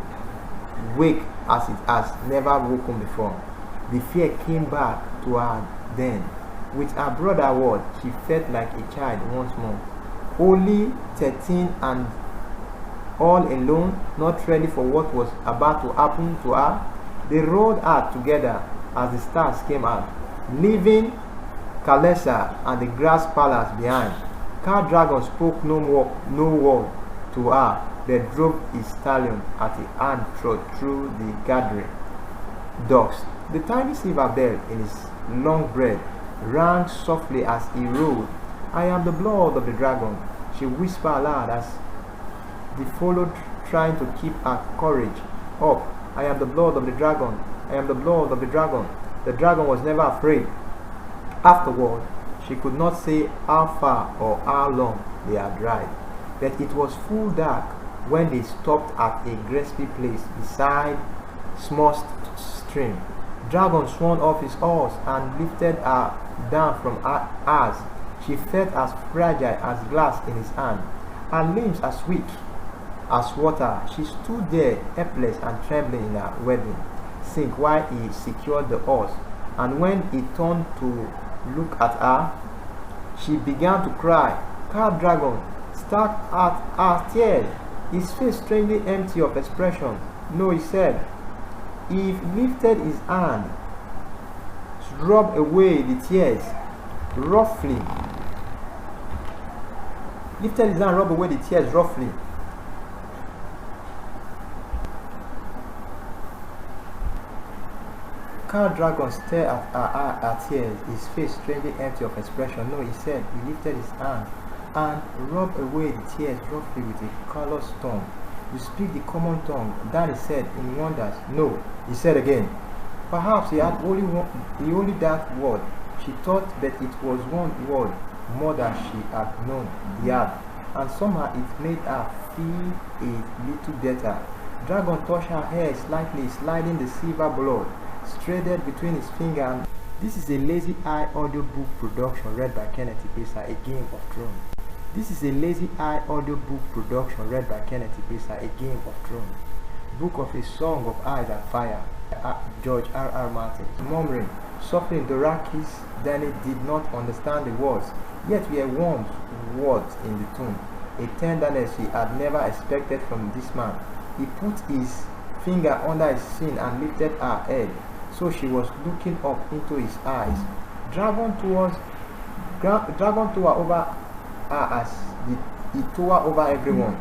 wake as it has never woken before. The fear came back to her then. With her brother Ward, she felt like a child once more. Only 13 and all alone, not ready for what was about to happen to her. They rode out together as the stars came out, leaving Kalesa and the grass palace behind. Khal Drogo spoke no word to her, but drove his stallion at a hand trot through the gathering dusk. The tiny silver bell in his long beard rang softly as he rode. I am the blood of the dragon, she whispered aloud as they followed, trying to keep her courage up. I am the blood of the dragon, I am the blood of the dragon. The dragon was never afraid. Afterward, she could not say how far or how long they had ride, but it was full dark when they stopped at a grassy place beside small stream. Dragon swung off his horse and lifted her down from her ass. She felt as fragile as glass in his hand, her limbs as weak as water. She stood there, helpless and trembling in her wedding sink while he secured the horse, and when he turned to look at her, she began to cry. Khal Drogo stared at her tears, his face strangely empty of expression. No, he said. He lifted his hand, rubbed away the tears roughly. Khal Drogo stared at her tears, his face strangely empty of expression. No, he said. He lifted his hand and rubbed away the tears roughly with a callous tongue. You speak the common tongue, Dany said in wonders. No, he said again. Perhaps he had only that word. She thought that it was one word more than she had known he had, and somehow it made her feel a little better. Dragon touched her hair slightly, sliding the silver blood threaded between his fingers. This is a Lazy Eye audiobook production read by Kenneth Ipesa, A Game of Thrones. This is a Lazy Eye audiobook production read by Kenneth Ipesa, A Game of Thrones. Book of A Song of Ice and Fire, George R.R. Martin. Murmuring softly in Dorakis, Dany did not understand the words, yet were warm words in the tone, a tenderness she had never expected from this man. He put his finger under his chin and lifted her head, so she was looking up into his eyes. Dragon tower over her as he tower over everyone,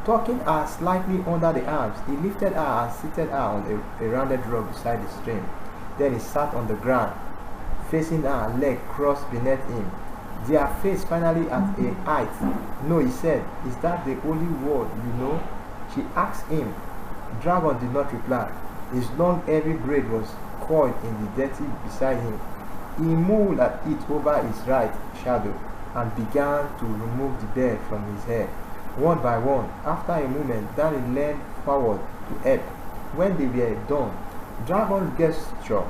tucking her slightly under the arms. He lifted her and seated her on a rounded rock beside the stream. Then he sat on the ground, facing her, leg crossed beneath him. their face finally at a height. No, he said, is that the only word you know? She asked him. Dragon did not reply. His long heavy braid was coiled in the dirty beside him. He moved at it over his right shadow and began to remove the beard from his hair. One by one, after a moment, Danny leaned forward to help. When they were done, Dragon gestured.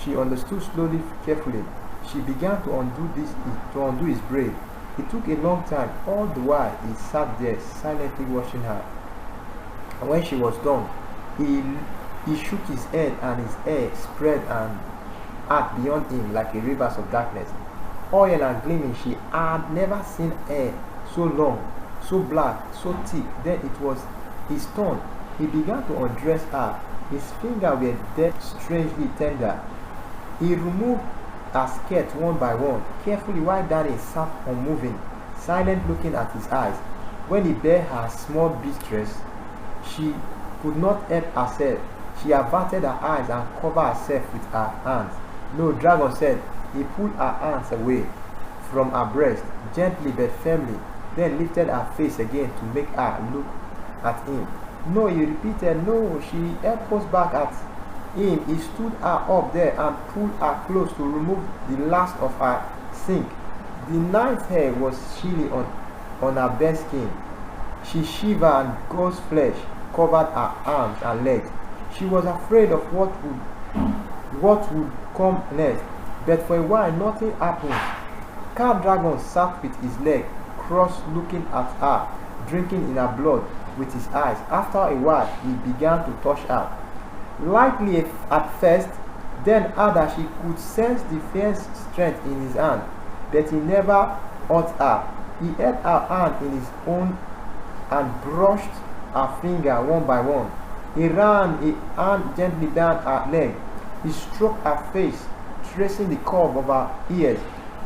She understood slowly, carefully. She began to undo his braid. It took a long time. All the while, he sat there silently watching her. And when she was done, he shook his head, and his hair spread and out beyond him like a rivers of darkness. Oil and gleaming, she had never seen hair so long, so black, so thick. Then it was his turn. He began to undress her. His fingers were dead, strangely tender. He removed her skirt one by one, carefully, while Danny sat unmoving, silent, looking at his eyes. When he bare her small mistress, she could not help herself. She averted her eyes and covered herself with her hands. No, Dragon said. He pulled her hands away from her breast, gently but firmly, then lifted her face again to make her look at him. No, he repeated. No, she helped us back at him. He stood her up there and pulled her close to remove the last of her sink. The night air was chilly on her bare skin. She shivered, and ghost flesh covered her arms and legs. She was afraid of what would come next, but for a while nothing happened. Cat Dragon sat with his leg crossed, looking at her, drinking in her blood with his eyes. After a while, he began to touch her, lightly at first, then harder. She could sense the fierce strength in his hand, but he never hurt her. He held her hand in his own and brushed her finger one by one. He ran a hand gently down her leg. He stroked her face, tracing the curve of her ears,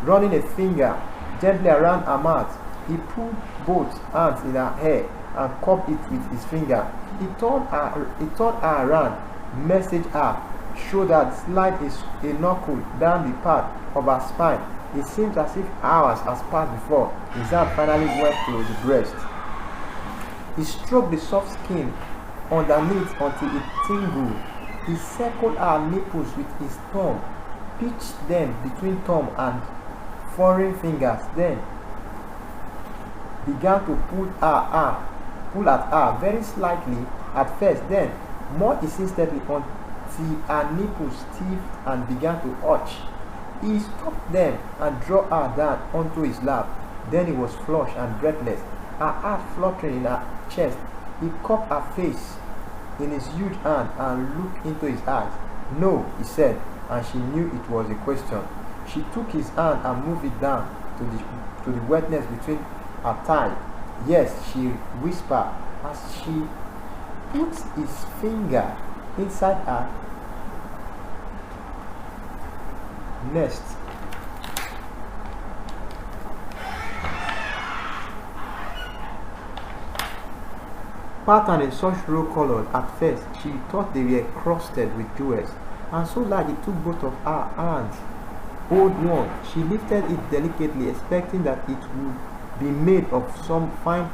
running a finger gently around her mouth. He pulled both hands in her hair and cupped it with his finger. He turned her around, messaged her, showed her slide a knuckle down the part of her spine. It seemed as if hours has passed before his hand finally went to the breast. He stroked the soft skin underneath until it tingled. He circled her nipples with his thumb, pitched them between thumb and foreign fingers, then began to pull at her very slightly at first, then more insistently until her nipples stiffened and began to arch. He stopped them and drew her down onto his lap. Then he was flushed and breathless, her heart fluttering in her chest. He cupped her face in his huge hand and looked into his eyes. No, he said, and she knew it was a question. She took his hand and moved it down to the wetness between her thighs. Yes, she whispered as she put his finger inside her nest. Patterned in such raw colors, at first she thought they were crusted with jewels, and so large it took both of her hands. Hold one. She lifted it delicately, expecting that it would be made of some fine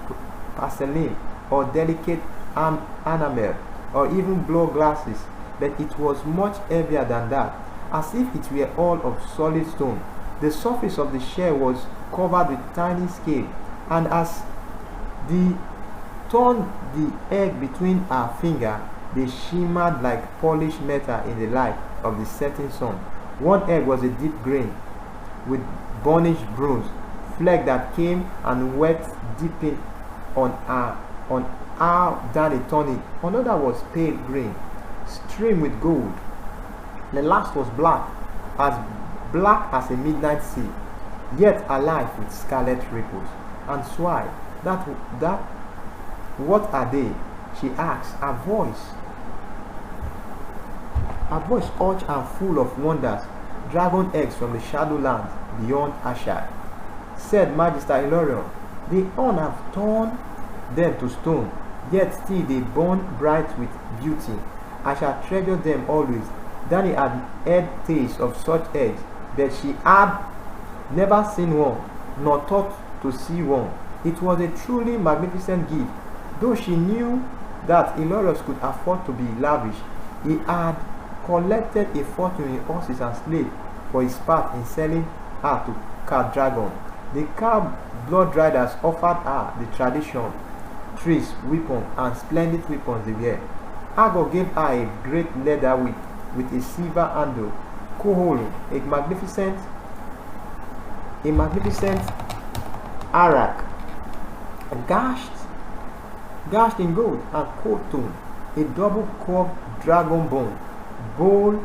porcelain or delicate enamel, or even blow glasses, but it was much heavier than that, as if it were all of solid stone. The surface of the shell was covered with tiny scales, and as the turned the egg between her fingers, they shimmered like polished metal in the light of the setting sun. One egg was a deep green with burnished bronze fleck that came and went dipping on how Danny turned it. Another was pale green, streamed with gold. The last was black as a midnight sea, yet alive with scarlet ripples. And why? That what are they? She asked, her voice arch and full of wonders. Dragon eggs from the shadowlands beyond Ashad, said Magister Ilorion. The Hun have turned them to stone, yet still they burn bright with beauty. I shall treasure them always. Danny had heard tales of such eggs, but she had never seen one. nor thought to see one. It was a truly magnificent gift. Though she knew that Elorus could afford to be lavish, he had collected a fortune in horses and slaves for his part in selling her to Khal Dragon. The Khal blood riders offered her the tradition, trees, weapons, and splendid weapons they wear. Argo gave her a great leather whip with a silver handle, Koholu, a magnificent arak, gashed in gold, and Khotun, a double curved dragon bone, bowl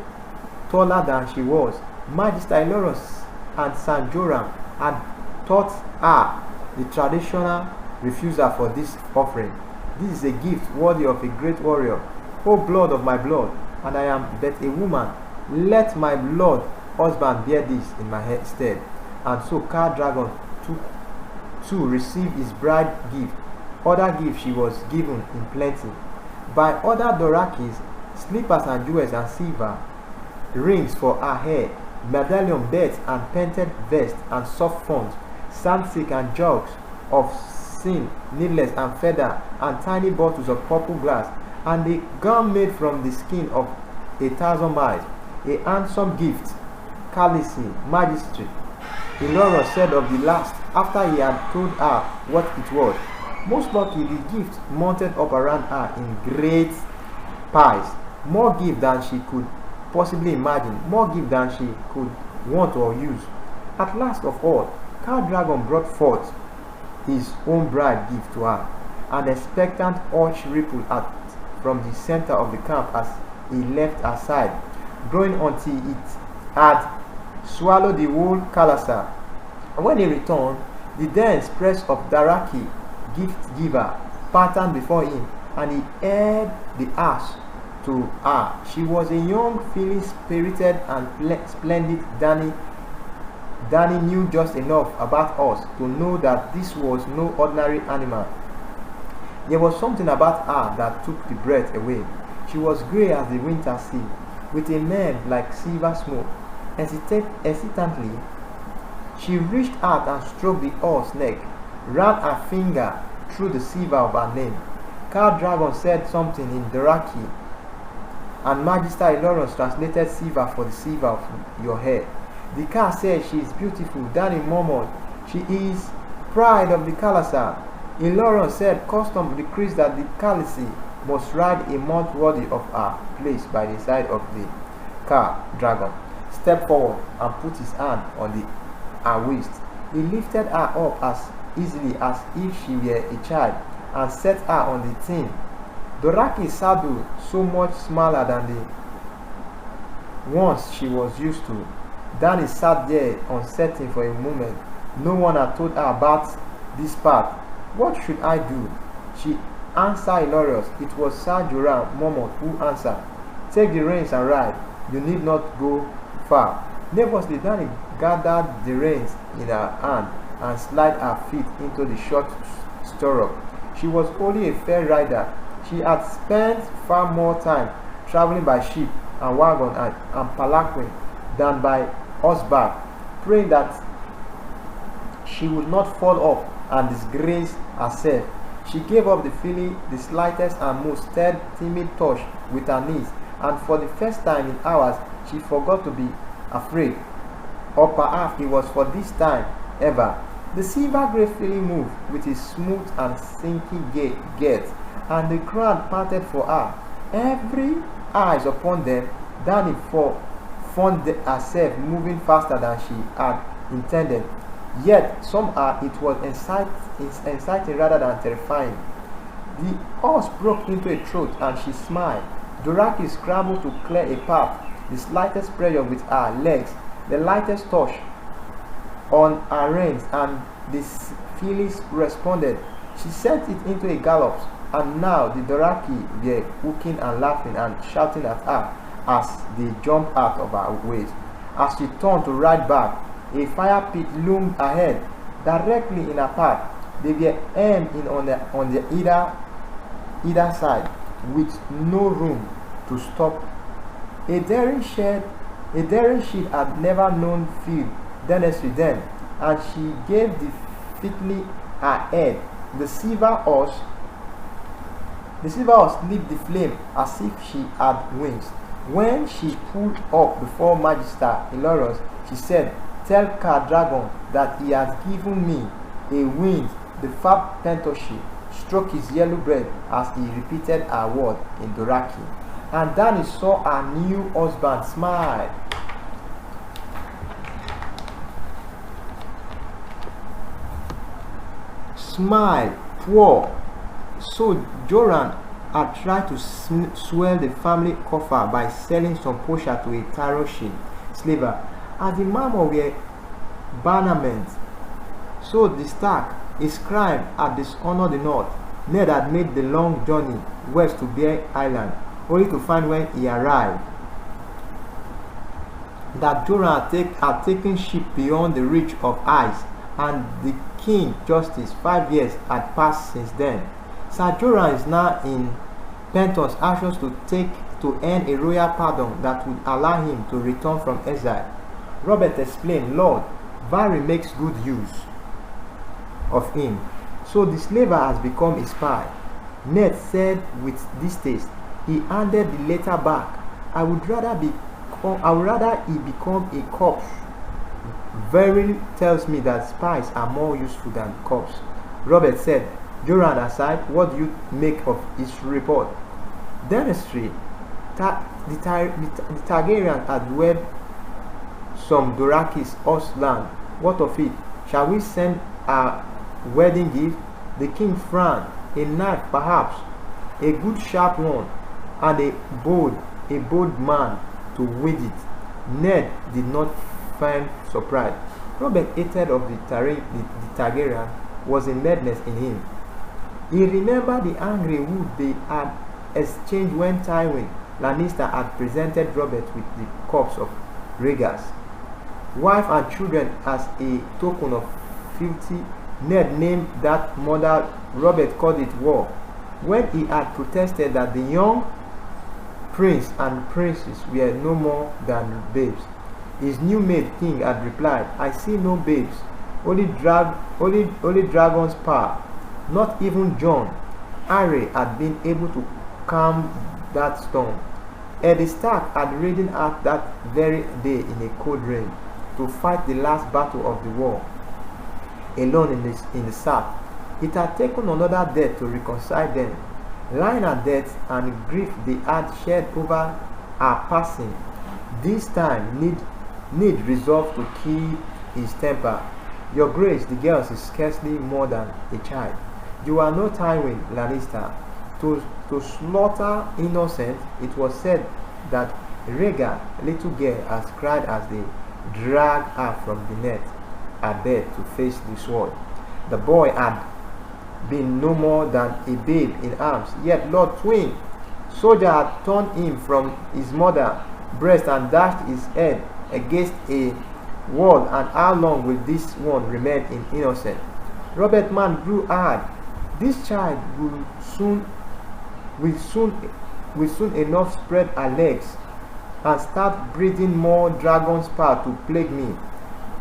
taller than she was. Magister Elorus and San Joram had taught her the traditional refusal for this offering. This is a gift worthy of a great warrior. O blood of my blood, and I am but a woman. Let my blood husband bear this in my stead. And so Khal Dragon took to receive his bride gift. Other gifts she was given in plenty. By other Dorakis, slippers and jewels and silver, rings for her hair, medallion belts and painted vest and soft fonts, sandstick and jugs of sin, needles and feather, and tiny bottles of purple glass, and a gown made from the skin of 1,000 miles, a handsome gift, Khaleesi, Magistrate. Elorus said of the last, after he had told her what it was. Most lucky, the gift mounted up around her in great piles, more gift than she could possibly imagine, more gift than she could want or use. At last of all, Khal Dragon brought forth his own bride gift to her. An expectant hush rippled from the center of the camp as he left her side, growing until it had swallowed the whole Khalasa. When he returned, the dense press of Daraki, gift giver, patterned before him, and he aired the ash to her. She was a young, feeling spirited and splendid Dani. Dani knew just enough about us to know that this was no ordinary animal. There was something about her that took the breath away. She was grey as the winter sea, with a mane like silver smoke. Hesitantly, she reached out and stroked the horse's neck, ran her finger through the silver of her name. Khal Dragon said something in Doraki, and Magister Elorus translated silver for the silver of your hair. The car said she is beautiful. Dani murmured, she is pride of the Khalasa. Elorus said custom decrees that the Khaleesi must ride a mount worthy of her place by the side of the Khal Dragon. Stepped forward and put his hand on her waist. He lifted her up as easily as if she were a child and set her on the thin Doraki saddle, so much smaller than the ones she was used to. Dani sat there uncertain for a moment. No one had told her about this part. What should I do? She answered Elorus. It was Sir Joram Mormont who answered. Take the reins and ride. You need not go far. Nervously, Dani gathered the reins in her hand and slid her feet into the short stirrup. She was only a fair rider. She had spent far more time traveling by ship and wagon and palanquin than by horseback, praying that she would not fall off and disgrace herself. She gave up the feeling the slightest and most timid touch with her knees, and for the first time in hours she forgot to be afraid. Or perhaps it was for this time ever. The silver grey filly moved with a smooth and sinky gait, and the crowd parted for her. Every eyes upon them, Dani found herself moving faster than she had intended. Yet somehow it was exciting rather than terrifying. The horse broke into a trot and she smiled. Doraki scrambled to clear a path. The slightest pressure with her legs, the lightest touch on her reins, and the filly responded. She sent it into a gallop, and now the Doraki were hooking and laughing and shouting at her as they jumped out of her ways. As she turned to ride back, a fire pit loomed ahead, directly in her path. They were hemmed in on the either side, with no room to stop. A daring sheep had never known field dentistry then. and she gave the fitly her head. The silver horse leaped the flame as if she had wings. When she pulled up before Magister Elorus, she said, "Tell Car Dragon that he has given me a wind." The fat Pentoshi stroked his yellow beard as he repeated her word in Doraki, and Danny saw her new husband smile. Smile, poor. So Joran had tried to swell the family coffer by selling some posha to a Taroshin slaver. As the mama were bannermen, so the Stark, his crime had dishonored the North. Ned had made the long journey west to Bear Island, only to find when he arrived that Joran had taken ship beyond the reach of ice, and the King Justice 5 years had passed since then. Sir Joran is now in Penton's actions to earn a royal pardon that would allow him to return from exile. Robert explained, "Lord, Varys makes good use of him, so the slaver has become a spy." Ned said with distaste. He handed the letter back. I would rather he become a corpse. Verily tells me that spies are more useful than corpse. Robert said, "Joran aside, what do you make of his report?" Dentistry. The Targaryen had wed some Doraki's horse land. What of it? Shall we send a wedding gift? The king frowned. A knife, perhaps, a good sharp one, and a bold man to wield it. Ned did not find surprise. Robert hated of the Targaryen was a madness in him. He remembered the angry wood they had exchanged when Tywin Lannister had presented Robert with the corpse of Rhaegar's wife and children as a token of fealty. Ned named that murder. Robert called it war. When he had protested that the young prince and princess were no more than babes, his new made king had replied, "I see no babes, only dragon's power." Not even John Arryn had been able to calm that storm. Eddie Stark had ridden out that very day in a cold rain to fight the last battle of the war, alone in the south. It had taken another death to reconcile them. Lionel death and grief they had shared over her passing. This time Need resolved to keep his temper. "Your Grace, the girl is scarcely more than a child. You are no Tywin Lannister. To slaughter innocent." It was said that Rhaegar, little girl, has cried as they dragged her from the net at bed to face the sword. The boy had been no more than a babe in arms, yet Lord Tywin, soldier, had torn him from his mother's breast and dashed his head against a wall. And how long will this one remain innocent? Robert man grew hard. This child will soon enough spread her legs and start breathing more dragon's power to plague me.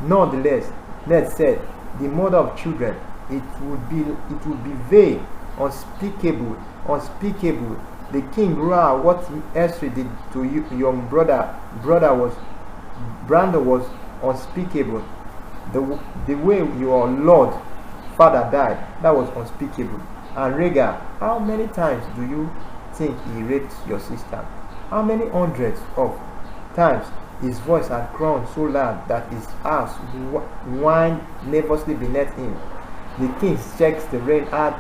Nonetheless, Ned said, "The mother of children, it would be vain, unspeakable. The king roared, what Esri did to you, your Brando was unspeakable. The way your lord father died, that was unspeakable. And Rhaegar, how many times do you think he raped your sister? How many hundreds of times?" His voice had grown so loud that his house whined nervously beneath him. The king checked the rein hard,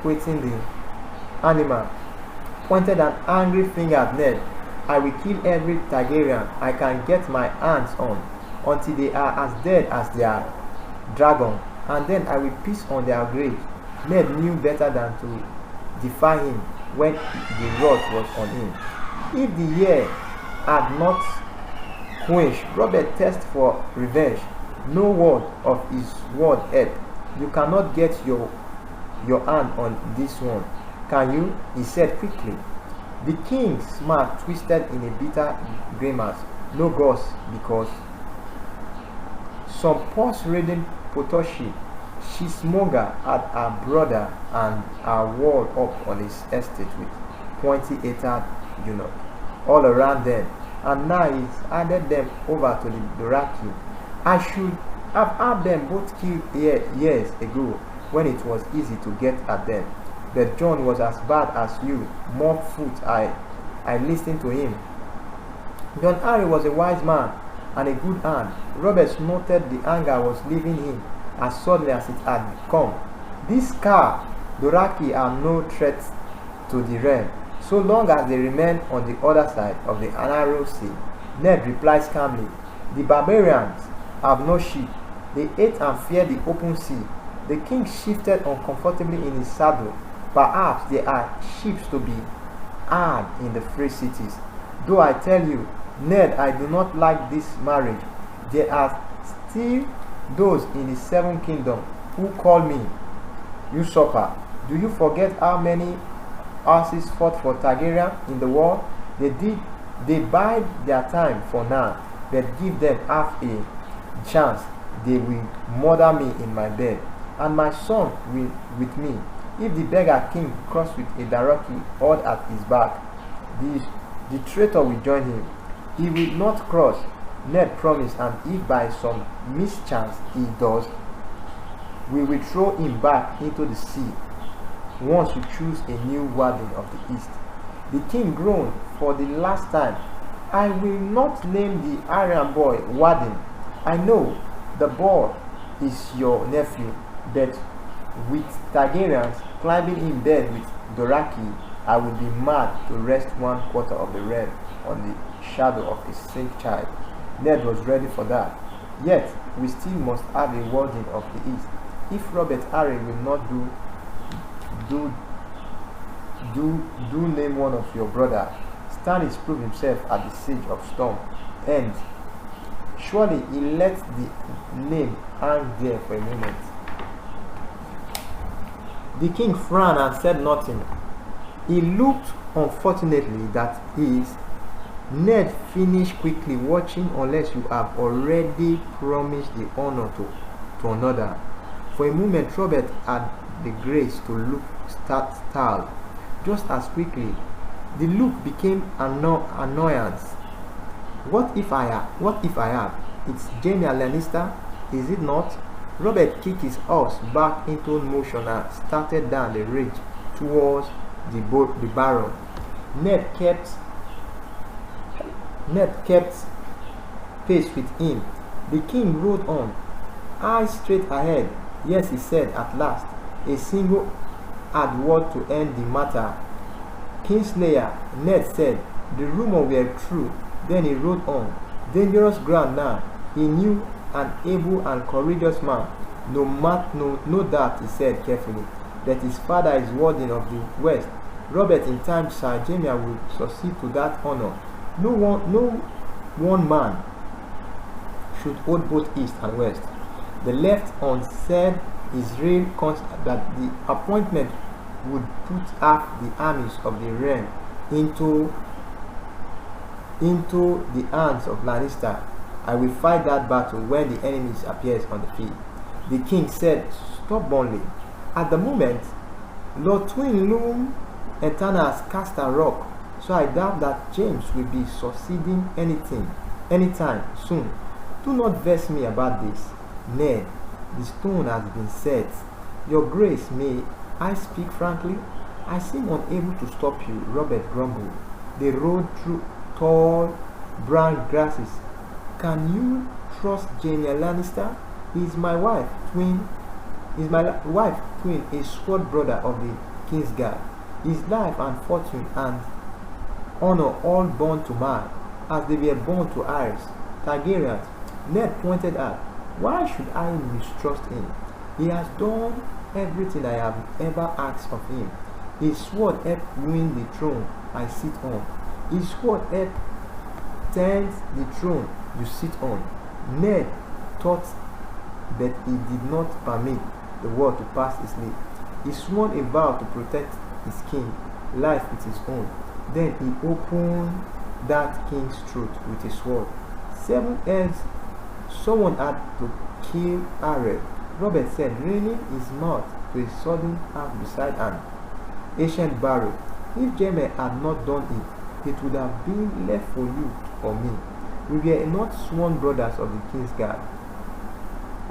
quitting the animal, pointed an angry finger at Ned. "I will kill every Targaryen I can get my hands on, until they are as dead as their dragon, and then I will piss on their graves." Ned knew better than to defy him when the wrath was on him. If the year had not quenched, Robert thirsted for revenge. No word of his word helped. "You cannot get your hand on this one, can you?" he said quickly. The king's mouth twisted in a bitter grimace. "No, gods, because Some purse-reading Potoshi cheesemonger had her brother and her wall up on his estate with pointy-eared eunuch all around them, and now he's handed them over to the Doraki. I should have had them both killed years ago when it was easy to get at them. But John was as bad as you. More foot I listened to him. John Harry was a wise man and a good hand. Robert noted the anger was leaving him as suddenly as it had come. This car, Doraki, are no threat to the realm, so long as they remain on the other side of the narrow sea. Ned replies calmly, the barbarians have no ship. They hate and fear the open sea. The king shifted uncomfortably in his saddle. Perhaps there are ships to be had in the free cities. Though I tell you, Ned, I do not like this marriage. There are still those in the Seven Kingdoms who call me usurper. Do you forget how many horses fought for Targaryen in the war? They bide their time for now, but give them half a chance. They will murder me in my bed, and my son will with me. If the beggar king crossed with a Doraki horde at his back, the traitor will join him. He will not cross, Ned promised, and if by some mischance he does, we will throw him back into the sea once we choose a new warden of the east. The king groaned for the last time. I will not name the Aryan boy warden. I know the boy is your nephew, but with Targaryens climbing in bed with Doraki, I would be mad to rest 1/4 of the realm on the shadow of a sick child. Ned was ready for that. Yet, we still must have a warden of the east. If Robert Harry will not do name one of your brother, Stannis proved himself at the siege of Storm End. Surely he let the name hang there for a moment. The king frowned and said nothing. He looked unfortunately that his Ned finished quickly, watching unless you have already promised the honor to another. For a moment Robert had the grace to look startled. Just as quickly, the look became annoyance. What if I have? It's Jaime Lannister, is it not? Robert kicked his horse back into motion and started down the ridge towards the Baron. Ned kept pace with him. The king rode on, eyes straight ahead. Yes, he said at last, a single had word to end the matter. Kingslayer, Ned said, the rumor were true. Then he rode on. Dangerous ground now. He knew an able and courageous man. No doubt, he said carefully, that his father is warden of the West. Robert, in time, Sir Jaime would succeed to that honor. No one man should hold both East and West. The left on said his real that the appointment would put half the armies of the realm into the hands of Lannister. I will fight that battle when the enemy appears on the field. The king said stubbornly. At the moment, Lord Twin Loom Eternal has cast a rock, so I doubt that James will be succeeding anytime soon. Do not vex me about this, Ned. The stone has been set. Your Grace, may I speak frankly? I seem unable to stop you, Robert grumbled. They rode through tall, brown grasses. Can you trust Jaime Lannister? He is my wife, Twin, a sword brother of the Kingsguard. His life and fortune and honor all born to man, as they were born to Arys, Targaryens. Ned pointed out, why should I mistrust him? He has done everything I have ever asked of him. His sword helped win the throne I sit on. His sword helped tent the throne you sit on. Ned thought that he did not permit the word to pass his lips. He swore a vow to protect his king, life with his own. Then he opened that king's throat with a sword. 7 heads. Someone had to kill Arel. Robert said, raining his mouth to a sudden half beside an ancient barrel. If Jaime had not done it, it would have been left for you or me. We were not sworn brothers of the king's guard.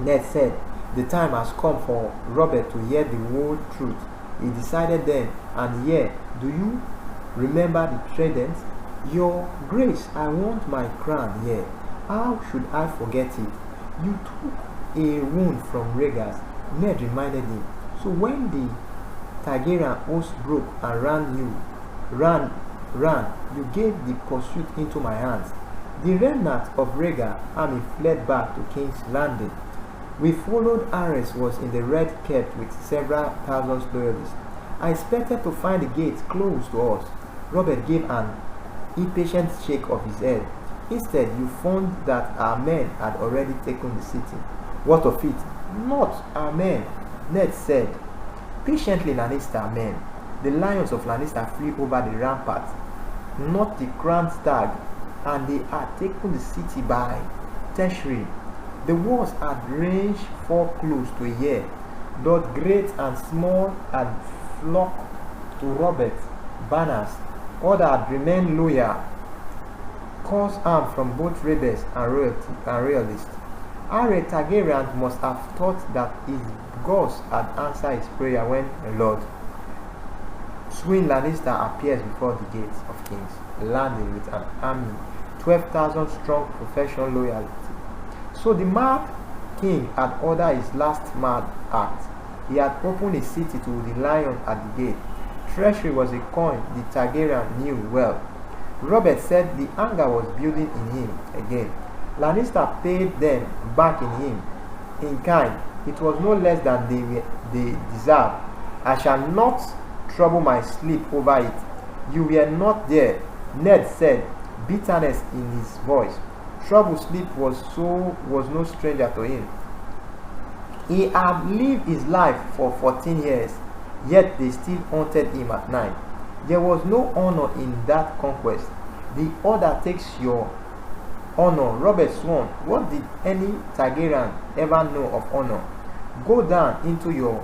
Ned said, the time has come for Robert to hear the whole truth. He decided then, and here, do you remember the trident? Your Grace, I want my crown here. How should I forget it? You took a wound from Rhaegar, Ned reminded him. So when the Targaryen host broke and ran, you gave the pursuit into my hands. The remnant of Rhaegar army fled back to King's Landing. We followed Ares was in the Red Kept with several thousand loyalists. I expected to find the gates closed to us. Robert gave an impatient shake of his head. Instead, you found that our men had already taken the city. What of it? Not our men, Ned said. Patiently, Lannister men. The lions of Lannister flew over the ramparts, not the crowned stag, and they had taken the city by tertiary. The walls had ranged for close to a year. Both great and small had flocked to Robert's banners. Others had remained loyal, cause armed from both rebels and royalists. Arya Targaryen must have thought that his gods had answered his prayer when Lord Swin Lannister appears before the gates of King's Landing with an army 12,000 strong professional loyalty. So the Mad King had ordered his last mad act. He had opened a city to the lion at the gate. Treachery was a coin the Targaryen knew well. Robert said the anger was building in him again. Lannister paid them back in him in kind. It was no less than they deserved. I shall not trouble my sleep over it. You were not there, Ned said, bitterness in his voice. Troubled sleep was no stranger to him. He had lived his life for 14 years, yet they still haunted him at night. There was no honor in that conquest. The order takes your honor. Robert Swan, what did any Targaryen ever know of honor? Go down into your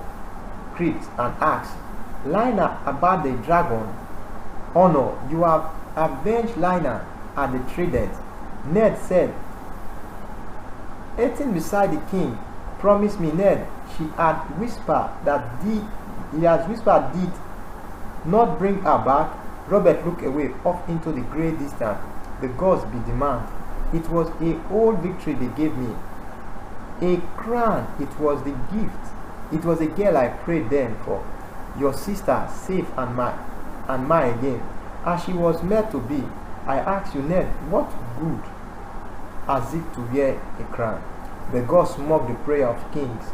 crypt and ask Lina about the dragon. Honor, you have avenged Lina at the trident. Ned said, eating beside the king, promise me, Ned. She had whispered that he has whispered did not bring her back. Robert looked away off into the grey distance. The gods be demand. It was a old victory they gave me. A crown, it was the gift. It was a girl I prayed then for. Your sister, safe and mine again. As she was meant to be, I asked you, Ned, what good has it to wear a crown? The gods mock the prayer of kings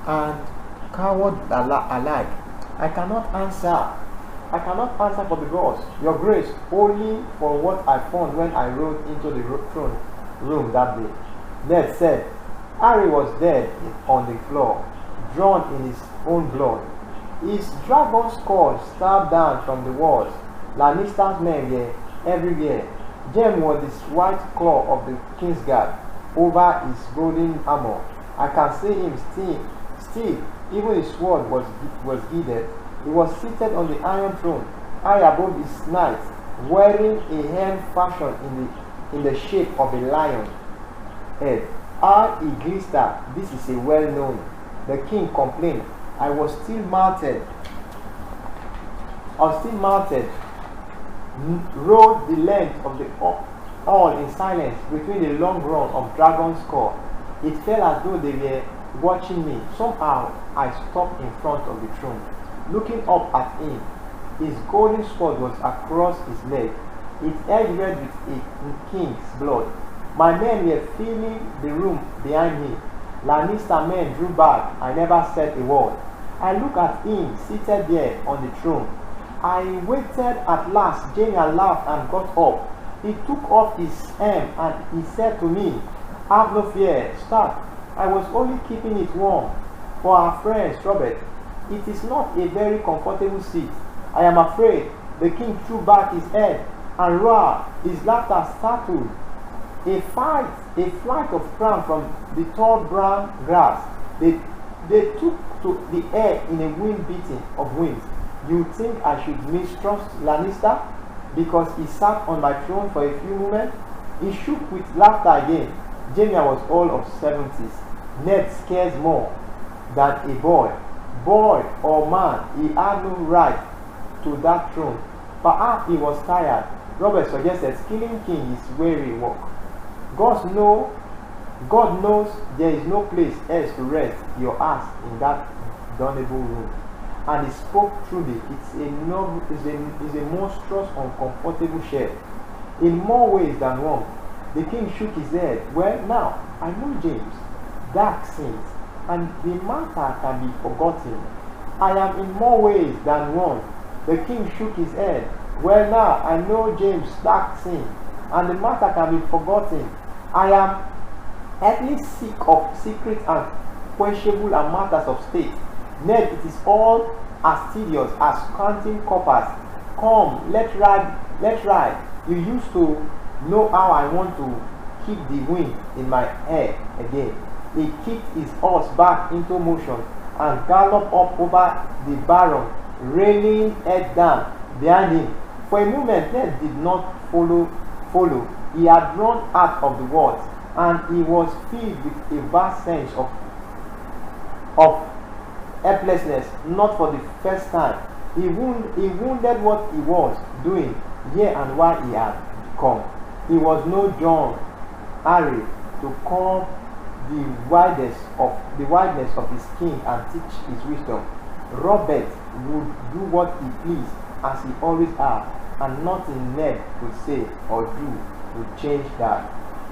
and cowards alike. I cannot answer for the gods, your grace, only for what I found when I rode into the throne room that day. Ned said, Harry was dead on the floor, drawn in his own blood. His dragon's claws stabbed down from the walls. Lannister's men were everywhere. Jaime wore this white claw of the king's guard over his golden armor. I can see him still. Even his sword was gilded. He was seated on the iron throne, high above his knights, wearing a helm fashioned in the shape of a lion head. How he glistered, this is a well-known. The king complained, I was still mounted, rode the length of the hall in silence between the long run of dragon's claw. It felt as though they were watching me. Somehow I stopped in front of the throne, looking up at him. His golden sword was across his leg, its edge red with a king's blood. My men were filling the room behind me. Lannister men drew back. I never said a word. I looked at him seated there on the throne. I waited. At last Jaime laughed and got up. He took off his helm and he said to me, have no fear, start. I was only keeping it warm for our friends, Robert. It is not a very comfortable seat. I am afraid. The king threw back his head and roared. His laughter startled. A fight a flight of crown from the tall brown grass. They took to the air in a wind beating of wings. You think I should mistrust Lannister because he sat on my throne for a few moments? He shook with laughter again. Jaime was all of 70s. Ned scares more than a boy. Boy or man, he had no right to that throne. Perhaps he was tired. Robert suggested killing king is weary work. God knows there is no place else to rest your ass in that damnable room. And he spoke truly. It's a monstrous, uncomfortable shed. In more ways than one. The king shook his head. Well, now, I know James. Dark sins. And the matter can be forgotten. I am in more ways than one. The king shook his head. Well, now, I know James' dark sin. And the matter can be forgotten. I am at least sick of secret and questionable and matters of state. Ned, it is all as tedious as counting coppers. Come, let's ride. You used to know how I want to keep the wind in my hair again. He kicked his horse back into motion and galloped up over the barron, railing head down behind him. For a moment, Ned did not follow. He had run out of the words, and he was filled with a vast sense of helplessness, not for the first time. He wondered what he was doing here and why he had come. He was no John Harry to curb the wideness of his king and teach his wisdom. Robert would do what he pleased, as he always had, and nothing Ned could say or do would change that.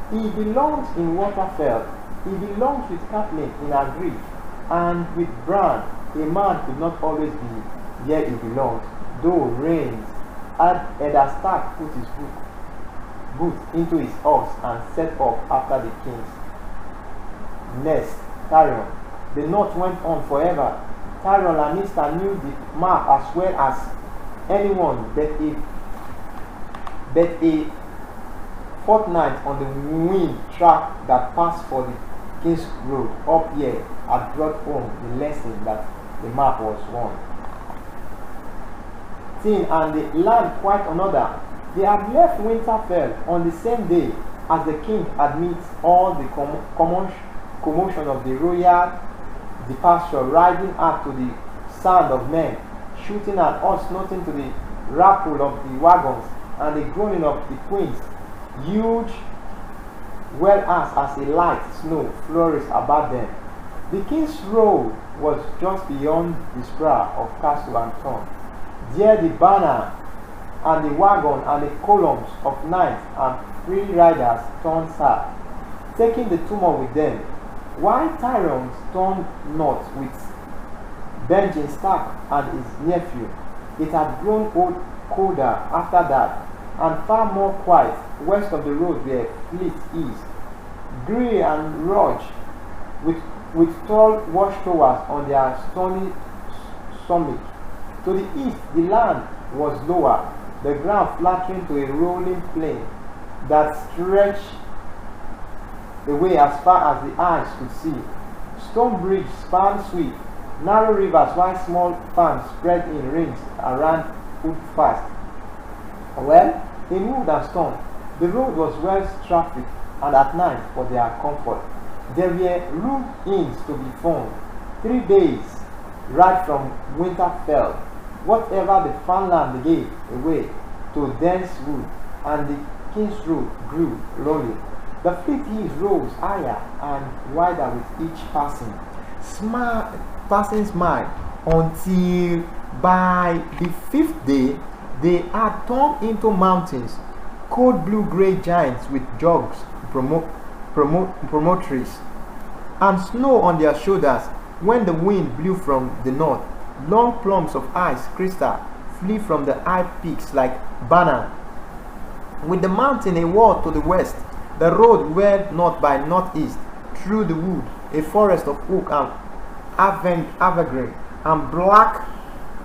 He belongs in Winterfell. He belongs with Catelyn in her grief, and with Bran. A man could not always be where he belonged, though Reigns had Eddard Stark put his boot into his horse and set off after the king's nest. Tyrion. The North went on forever. Tyrion Lannister knew the map as well as anyone, but a fortnight on the wind track that passed for the King's Road up here had brought home the lesson that the map was one thing and the land quite another. They had left Winterfell on the same day as the king amidst all the commotion of the royal departure, riding out to the sound of men shooting at us, nothing to the rattle of the wagons and the groaning of the queens, huge well as a light snow flourished about them. The King's Road was just beyond the spur of Castle and Thorn. There the banner and the wagon and the columns of knights and free riders turned south, taking the tumult with them, while Tyrion turned north with Benjen Stark and his nephew. It had grown colder after that, and far more quiet west of the road where Fleet is, Grey and Rouge, with tall watchtowers on their stony summit. To the east, the land was lower, the ground flattering to a rolling plain that stretched away as far as the eyes could see. Stone bridges spanned sweep, narrow rivers while small farms spread in rings around Holdfast. Well, in wood and stone, the road was well trafficked, and at night, for their comfort, there were rude inns to be found. 3 days' ride from Winterfell, whatever the farmland gave away to dense wood, and the King's Road grew lonely. The Fleet Hills rose higher and wider with each passing mile, until by the 5th day they had turned into mountains, cold blue-grey giants with jugs, promontories, and snow on their shoulders. When the wind blew from the north, long plumes of ice crystal flew from the high peaks like banner. With the mountain a wall to the west, the road went north by northeast through the wood, a forest of oak and evergreen and black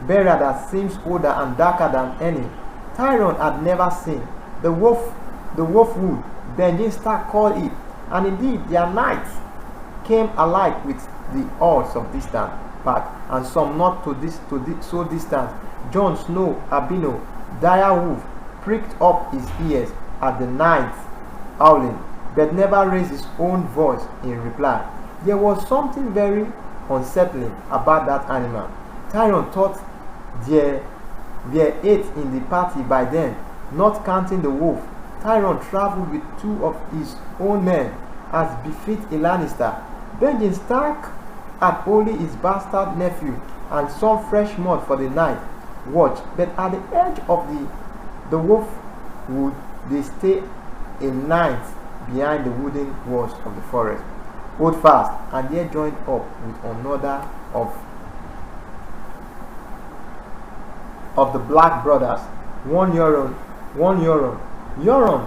berry that seems older and darker than any Tyrion had never seen. The wolf wood, Benjen Stark called it, And indeed, their nights came alike with the odds of distant past, and some not so distant. Jon Snow, albino, dire wolf, pricked up his ears at the night howling, but never raised his own voice in reply. There was something very unsettling about that animal. Tyrion thought there were 8 in the party by then, not counting the wolf. Tyrion traveled with 2 of his own men, as befit a Lannister. Benjen Stark had only his bastard nephew and some fresh mud for the night watch, but at the edge of the wolf would they stay a night behind the wooden walls of the forest, hold fast, and there joined up with another of the Black brothers, one Euron. Euron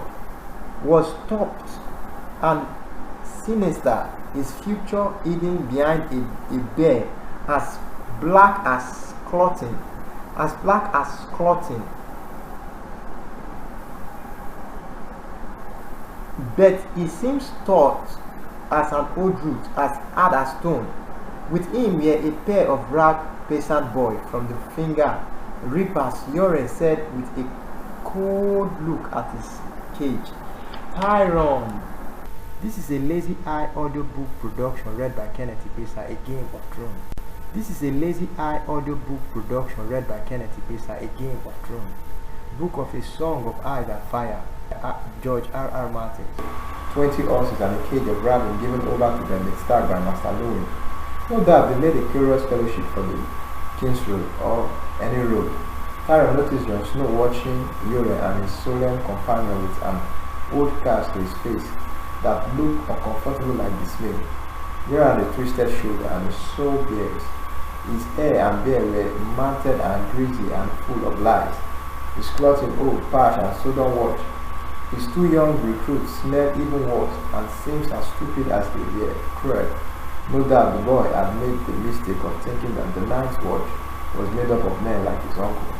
was stopped and sinister, his future hidden behind a bear as black as clothing. But he seems taut as an old root, as hard as stone. With him were a pair of rag peasant boy from the finger reapers. Yoren said with a cold look at his cage. Tyrion. This is a Lazy Eye audiobook production read by Kenneth Ipesa, A Game of Thrones. This is a Lazy Eye audiobook production read by Kenneth Ipesa, A Game of Thrones. Book of A Song of Ice and Fire, George R.R. Martin. 20 horses and a cage of raven given over to them with Stark by Master Lewin. No doubt they made a curious fellowship for the King's Road or any road. Tyrion noticed Jon Snow watching Yoren and his solemn companion with an old cast to his face that looked uncomfortable like dismay. Yoren had a twisted shoulder and a sore beard. His hair and beard were matted and greasy and full of lice. His clothing old, patched, and seldom washed. His 2 young recruits smelled even worse and seemed as stupid as they were cruel. No doubt the boy had made the mistake of thinking that the Night's Watch was made up of men like his uncle.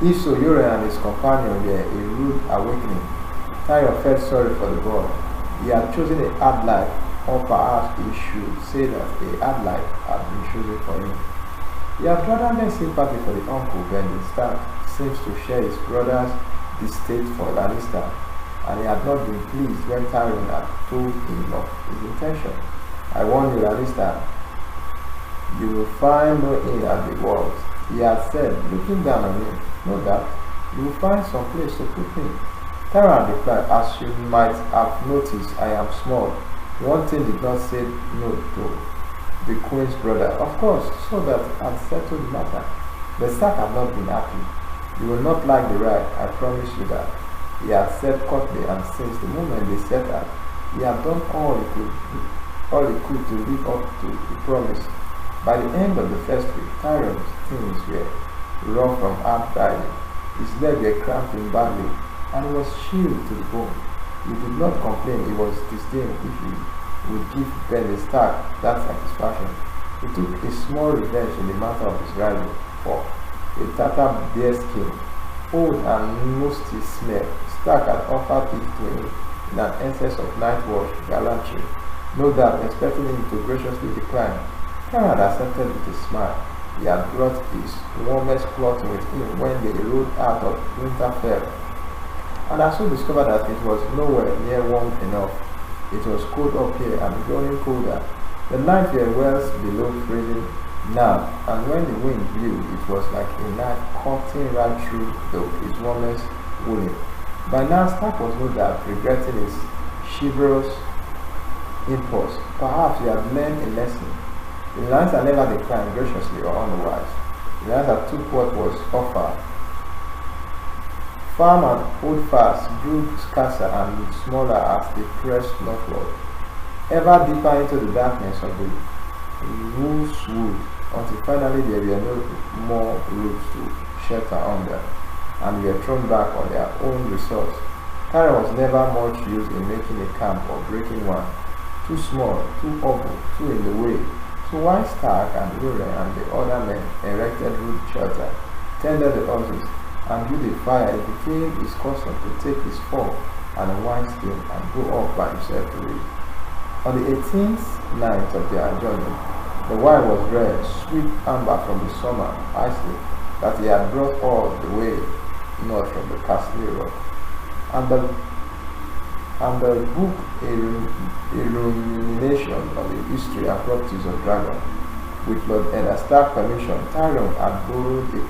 If so, Yoren and his companion were a rude awakening. Tyrion felt sorry for the boy. He had chosen a hard life, or perhaps he should say that a hard life had been chosen for him. He had rather than sympathy for the uncle. Benjen Stark seems to share his brother's distaste for Lannister, and he had not been pleased when Tyrion had told him of his intention. I warn you, Lannister, you will find no inn at the walls, he had said, looking down on him. No doubt, you will find some place to put me. Tyrion replied, as you might have noticed, I am small. One thing did not say no to the Queen's brother, of course, so that I'd settle the matter. The Stark had not been happy. You will not like the ride, I promise you that. He had said curtly, and since the moment they set out, he had done all he could to live up to the promise. By the end of the first week, Tyrion's things were rough from hard riding. His legs were cramping badly, and he was chilled to the bone. He did not complain. He was disdained if he would give Benjen Stark that satisfaction. He took a small revenge in the matter of his rival, for a tattered bearskin, old and musty smell. Stark had offered it to him in an excess of night watch gallantry, no doubt expecting him to graciously decline. Tyrion had accepted with a smile. He had brought his warmest clothing with him when they rode out of Winterfell, and I soon discovered that it was nowhere near warm enough. It was cold up here and growing colder. The nights were well below freezing now, and when the wind blew, it was like a knife cutting right through his warmest woolen. By now, Stark was no doubt regretting his chivalrous impulse. Perhaps he had learned a lesson. The Lannister never declined graciously or otherwise. The Lannister took what was offered. Farm and hold fast grew scarcer and looked smaller as they pressed northward, ever deeper into the darkness of the wolf's wood, until finally there were no more roots to shelter under, and were thrown back on their own resource. Tyrion was never much used in making a camp or breaking one. Too small, too ugly, too in the way. So while Stark and Yoren and the other men erected rude shelter, tended the horses, and built a fire, it became his custom to take his fork and a wine skin and go off by himself to read. On the 18th night of their journey, the wine was red, sweet amber from the summer Islay that he had brought all the way north from the Castle Rock. And the book Illumination of the History and Properties of Dragon. With Lord Stark's permission, Tyrone had borrowed a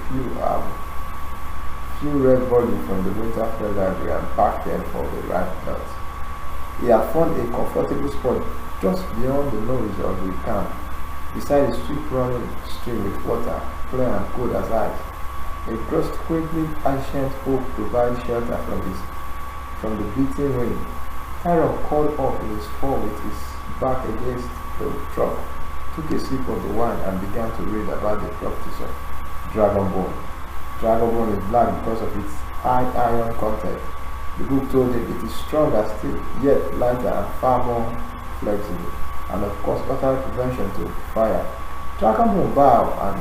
few red volumes from the Winterfell Library and packed them for the right belt. He had found a comfortable spot just beyond the nose of the camp, beside a swift running stream with water, clear and cold as ice. A quickly ancient oak provided shelter from the beating wind. Tyrone curled up in his form with his back against the truck, took a sip of the wine and began to read about the properties of Dragonbone. Dragonbone is black because of its high iron content. The book told him it is strong as steel, yet lighter and far more flexible, and of course utter prevention to fire. Dragonbone bowed and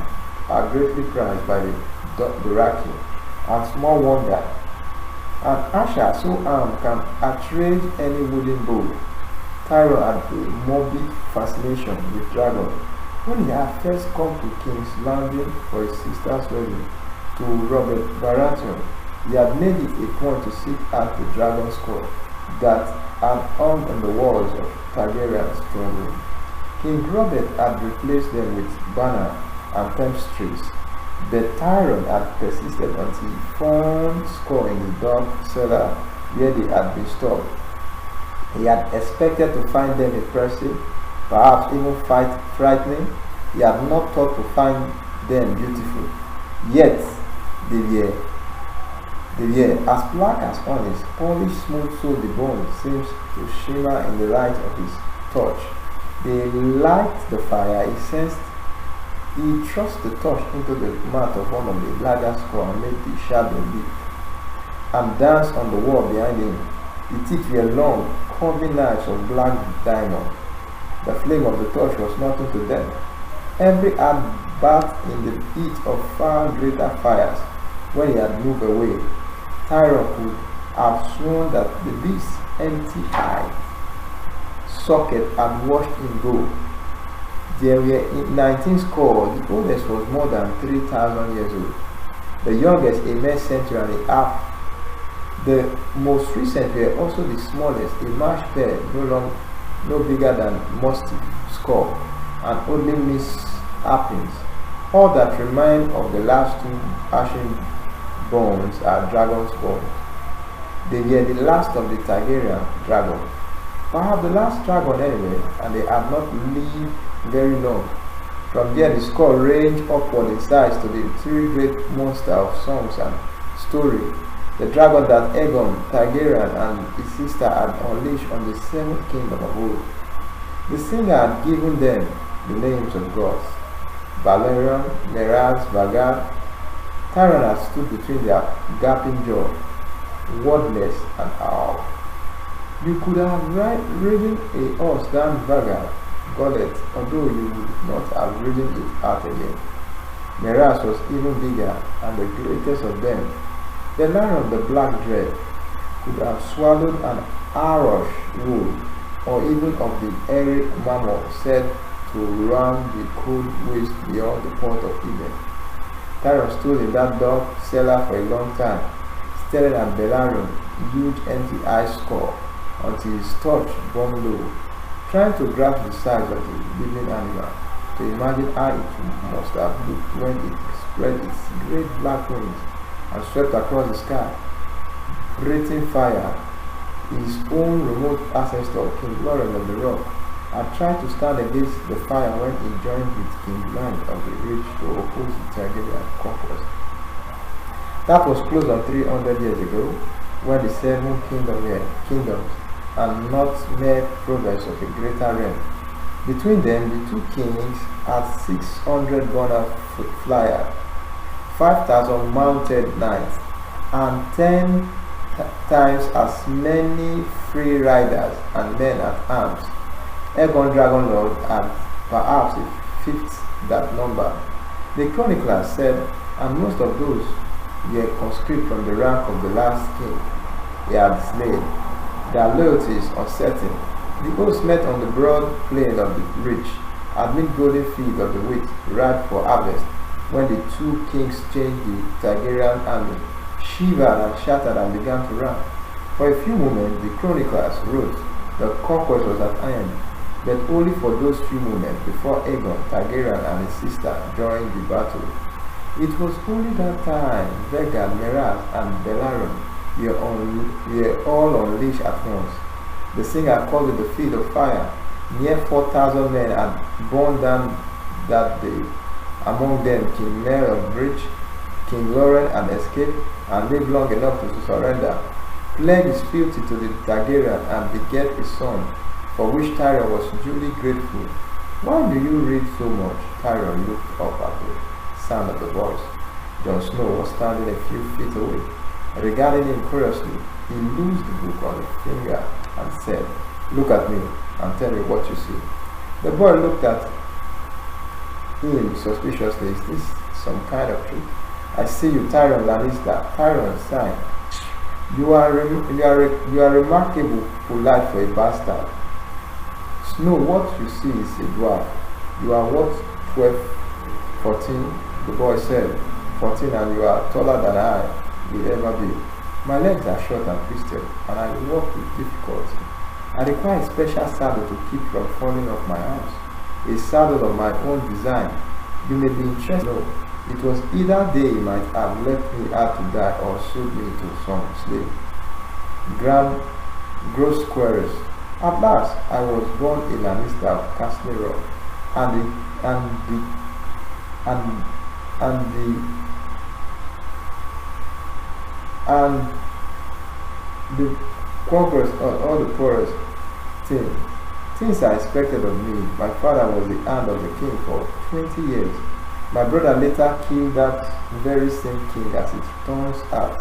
are greatly prized by the Dothraki, and small wonder an archer so armed can outrage any wooden bow. Tyrone had a morbid fascination with dragons. When he had first come to King's Landing for his sister's wedding to Robert Baratheon, he had made it a point to seek out the dragon skull that had hung on the walls of Targaryen's throne room. King Robert had replaced them with banner and tapestries, but Tyrone had persisted until he found skull in the dark cellar where they had been stored. He had expected to find them impressive, perhaps even frightening. He had not thought to find them beautiful. Yet they were as black as honest, polished smooth, so the bone seems to shimmer in the light of his torch. They light the fire. He thrust the torch into the mouth of one of the larger skulls and made the shadow leap and dance on the wall behind him. The teeth were long, curving knives of black diamond. The flame of the torch was nothing to them. Every had bathed in the heat of far greater fires. When he had moved away, Tyrone could have sworn that the beast's empty eye socket had watched him go. There were 19 skulls. The oldest was more than 3,000 years old. The youngest a mere century and a half. The most recent were also the smallest, a marsh bear no bigger than musty skull, and only mishappens. All that remain of the last two ashen bones are dragon's bones. They were the last of the Targaryen dragon. Perhaps the last dragon anyway, and they have not lived very long. From there the skull ranged upward in size to the three great monsters of songs and story, the dragon that Aegon Targaryen and his sister had unleashed on the seventh kingdom of old. The singer had given them the names of gods: Balerion, Meraz, Vagard. Tyrone had stood between their gaping jaw, wordless and owl. You could have ridden a horse down Vagard gullet, although you would not have ridden it out again. Meraz was even bigger and the greatest of them. The lion of the Black Dread could have swallowed an Arosh wolf, or even of the hairy mammoth said to roam the cold waste beyond the port of Eden. Tyrone stood in that dark cellar for a long time, staring at Balerion, huge empty eye skull, until his torch burned low, trying to grasp the size of the living animal, to imagine how it must have looked when it spread its great black wings and swept across the sky, breathing fire. His own remote ancestor, King Loren of the Rock, had tried to stand against the fire when he joined with King Land of the Ridge to oppose the Targaryen conquest. That was close on 300 years ago, when the seven kingdoms and not mere progress of a greater realm. Between them, the two kings had 600 gunner flyers, 5,000 mounted knights, and 10 times as many free riders and men at arms. Aegon Dragonlord had perhaps a fifth that number. The chroniclers said, and most of those were conscript from the rank of the last king he had slain. Their loyalty is uncertain. The hosts met on the broad plain of the ridge, amid golden fields of the wheat, ripe for harvest, when the two kings changed the Targaryen army, shivered and shattered and began to run. For a few moments, the chroniclers wrote, the conquest was at hand, but only for those few moments before Aegon Targaryen and his sister joined the battle. It was only that time Vega, Meraz, and Belleron were all unleashed at once. The singer called it the Field of Fire. Near 4,000 men had borne down that day. Among them King Mer of Bridge, King Lauren had escaped and lived long enough to surrender, pledged his fealty to the Targaryen and beget a son, for which Tyrion was duly grateful. Why do you read so much? Tyrion looked up at the sound of the voice. Jon Snow was standing a few feet away. Regarding him curiously, he loosed the book on his finger and said, "Look at me and tell me what you see." The boy looked at him suspiciously. Is this some kind of trick? "I see you, Tyrion Lannister." Tyrion sighed. You are remarkable polite for a bastard." "Snow, what you see is a dwarf. You are what, 12, 14? The boy said. 14, and you are taller than I will ever be. My legs are short and twisted, and I walk with difficulty. I require a special saddle to keep from falling off my arms. A saddle of my own design. You may be interested. No, it was either they might have left me out to die or sold me to some slave. Gross squares. At last, I was born a Lannister of Castle Rock, and the conquerors of all the poorest things are expected of me. My father was the hand of the king for 20 years. My brother later killed that very same king, as it turns out.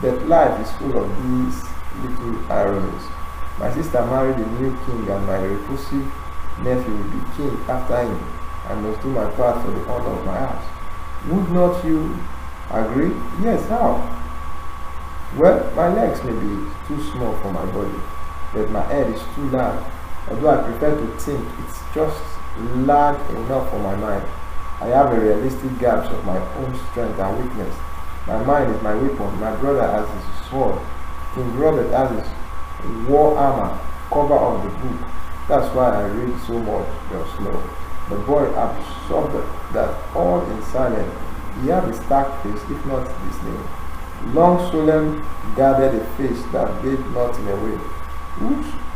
But life is full of these little ironies. My sister married a new king, and my repulsive nephew will be king after him. I must do my part for the honor of my house. Would not you agree? Yes, how? Well, my legs may be too small for my body, but my head is too large. Although I prefer to think it's just large enough for my mind. I have a realistic glimpse of my own strength and weakness. My mind is my weapon. My brother has his sword. King Robert has his war armor, cover of the book. That's why I read so much, Jon Snow. The boy absorbed that all in silence. He had a stark face, if not dismayed. Long, solemn, guarded a face that gave nothing away.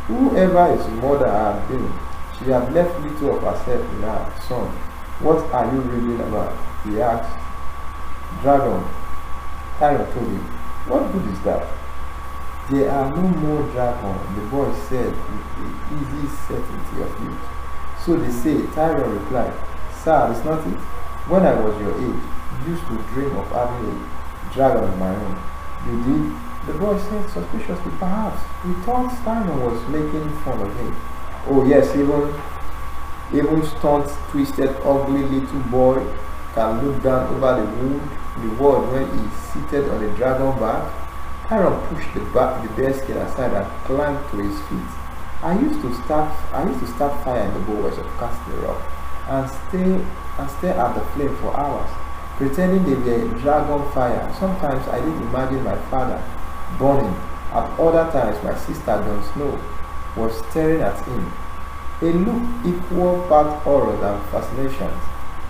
Whoever his mother had been, she had left little of herself in her son. What are you reading about? He asked. Dragon. Tyrion told him. What good is that? There are no more dragons, the boy said with the easy certainty of youth. So they say, Tyrion replied. Sir, is not it? When I was your age, I used to dream of having a dragon of my own. You did? The boy said suspiciously. Perhaps. He thought Tyrion was making fun of him. Oh yes, even stunt, twisted, ugly little boy can look down over the world when he is seated on a dragon back. Tyrion pushed the bearskin aside and climbed to his feet. I used to start fire in the bowels of Castle Rock and stare at the flame for hours, pretending they were dragon fire. Sometimes I did imagine my father burning. At other times my sister Jon Snow was staring at him. A look equal part horror than fascination.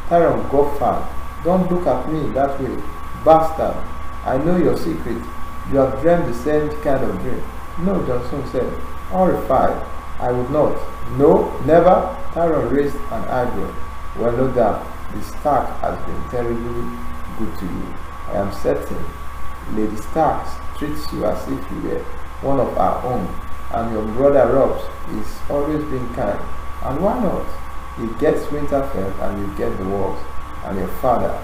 Tyrion guffawed. Don't look at me that way, bastard. I know your secret. You have dreamed the same kind of dream. No, Jon Snow said, horrified. I would not. No, never. Tyrion raised an eyebrow. Well, no doubt, the Stark has been terribly good to you. I am certain Lady Stark treats you as if you were one of our own, and your brother Robb is always being kind. And why not? He gets Winterfell and you get the walls. And your father,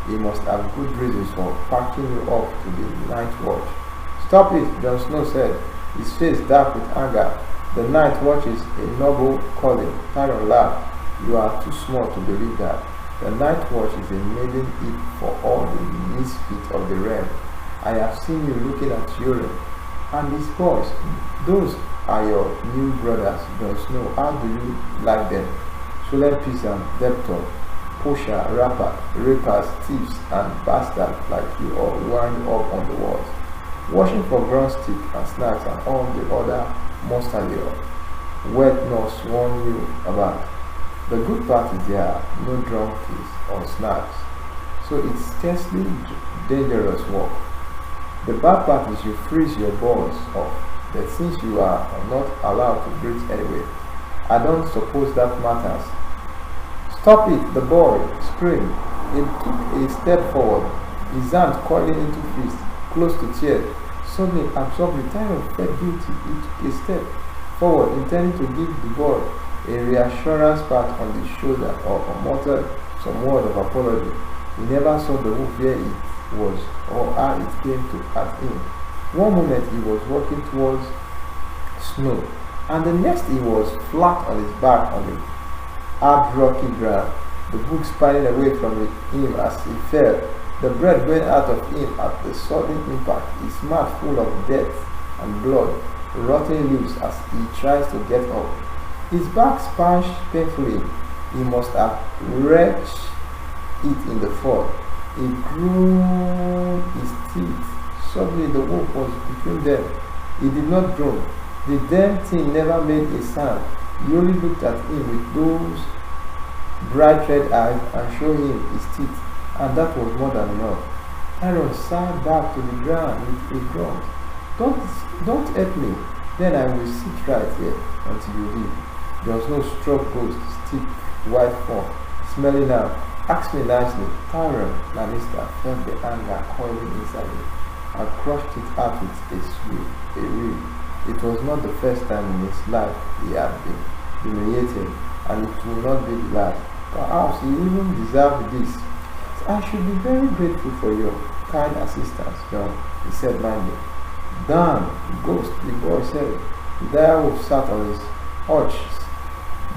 he must have good reasons for packing you up to the night watch. Stop it, Jon Snow said, his face dark with anger. The night watch is a noble calling. Tyrion laughed. You are too small to believe that. The night watch is a maiden heap for all the misfits of the realm. I have seen you looking at Yoren and his boys. Those are your new brothers, Jon Snow? How do you like them? Solemn peasant, debtor, poacher, rapper, rapers, thieves, and bastards like you all wind up on the walls, washing for ground stick and snacks and all the other monster your wet nurse warn you about. The good part is there are no drunkies or snacks, so it's scarcely dangerous work. The bad part is you freeze your balls off, but since you are not allowed to breathe anyway, I don't suppose that matters. Stop it, the boy screamed. He took a step forward, his hand coiling into fist, close to tears. Suddenly, absorbedly, Tyron felt guilty. He took a step forward, intending to give the boy a reassurance pat on the shoulder or muttered some word of apology. He never saw the wolf where it was or how it came to at him. One moment he was walking towards snow, and the next he was flat on his back on the hard rocky ground, the book spinning away from him as he fell, the breath going out of him at the sudden impact, his mouth full of death and blood, rotting leaves as he tries to get up. His back splashed painfully. He must have wrenched it in the fall. He ground his teeth. Suddenly the wolf was between them. He did not groan. The damn thing never made a sound. He only looked at him with those bright red eyes and showed him his teeth, and that was more than enough. Tyron sank back to the ground with a grunt. Don't hurt me, then I will sit right here until you leave. There was no stroke ghost, stiff, white form, smelling out. Ask me nicely. Tyron Lannister felt the anger coiling inside him and crushed it out with a will. It was not the first time in his life he had been humiliated, and it will not be the last. Perhaps he even deserved this. I should be very grateful for your kind assistance, Jon, he said mildly. Damn, ghost, the boy said. The direwolf sat on his haunches.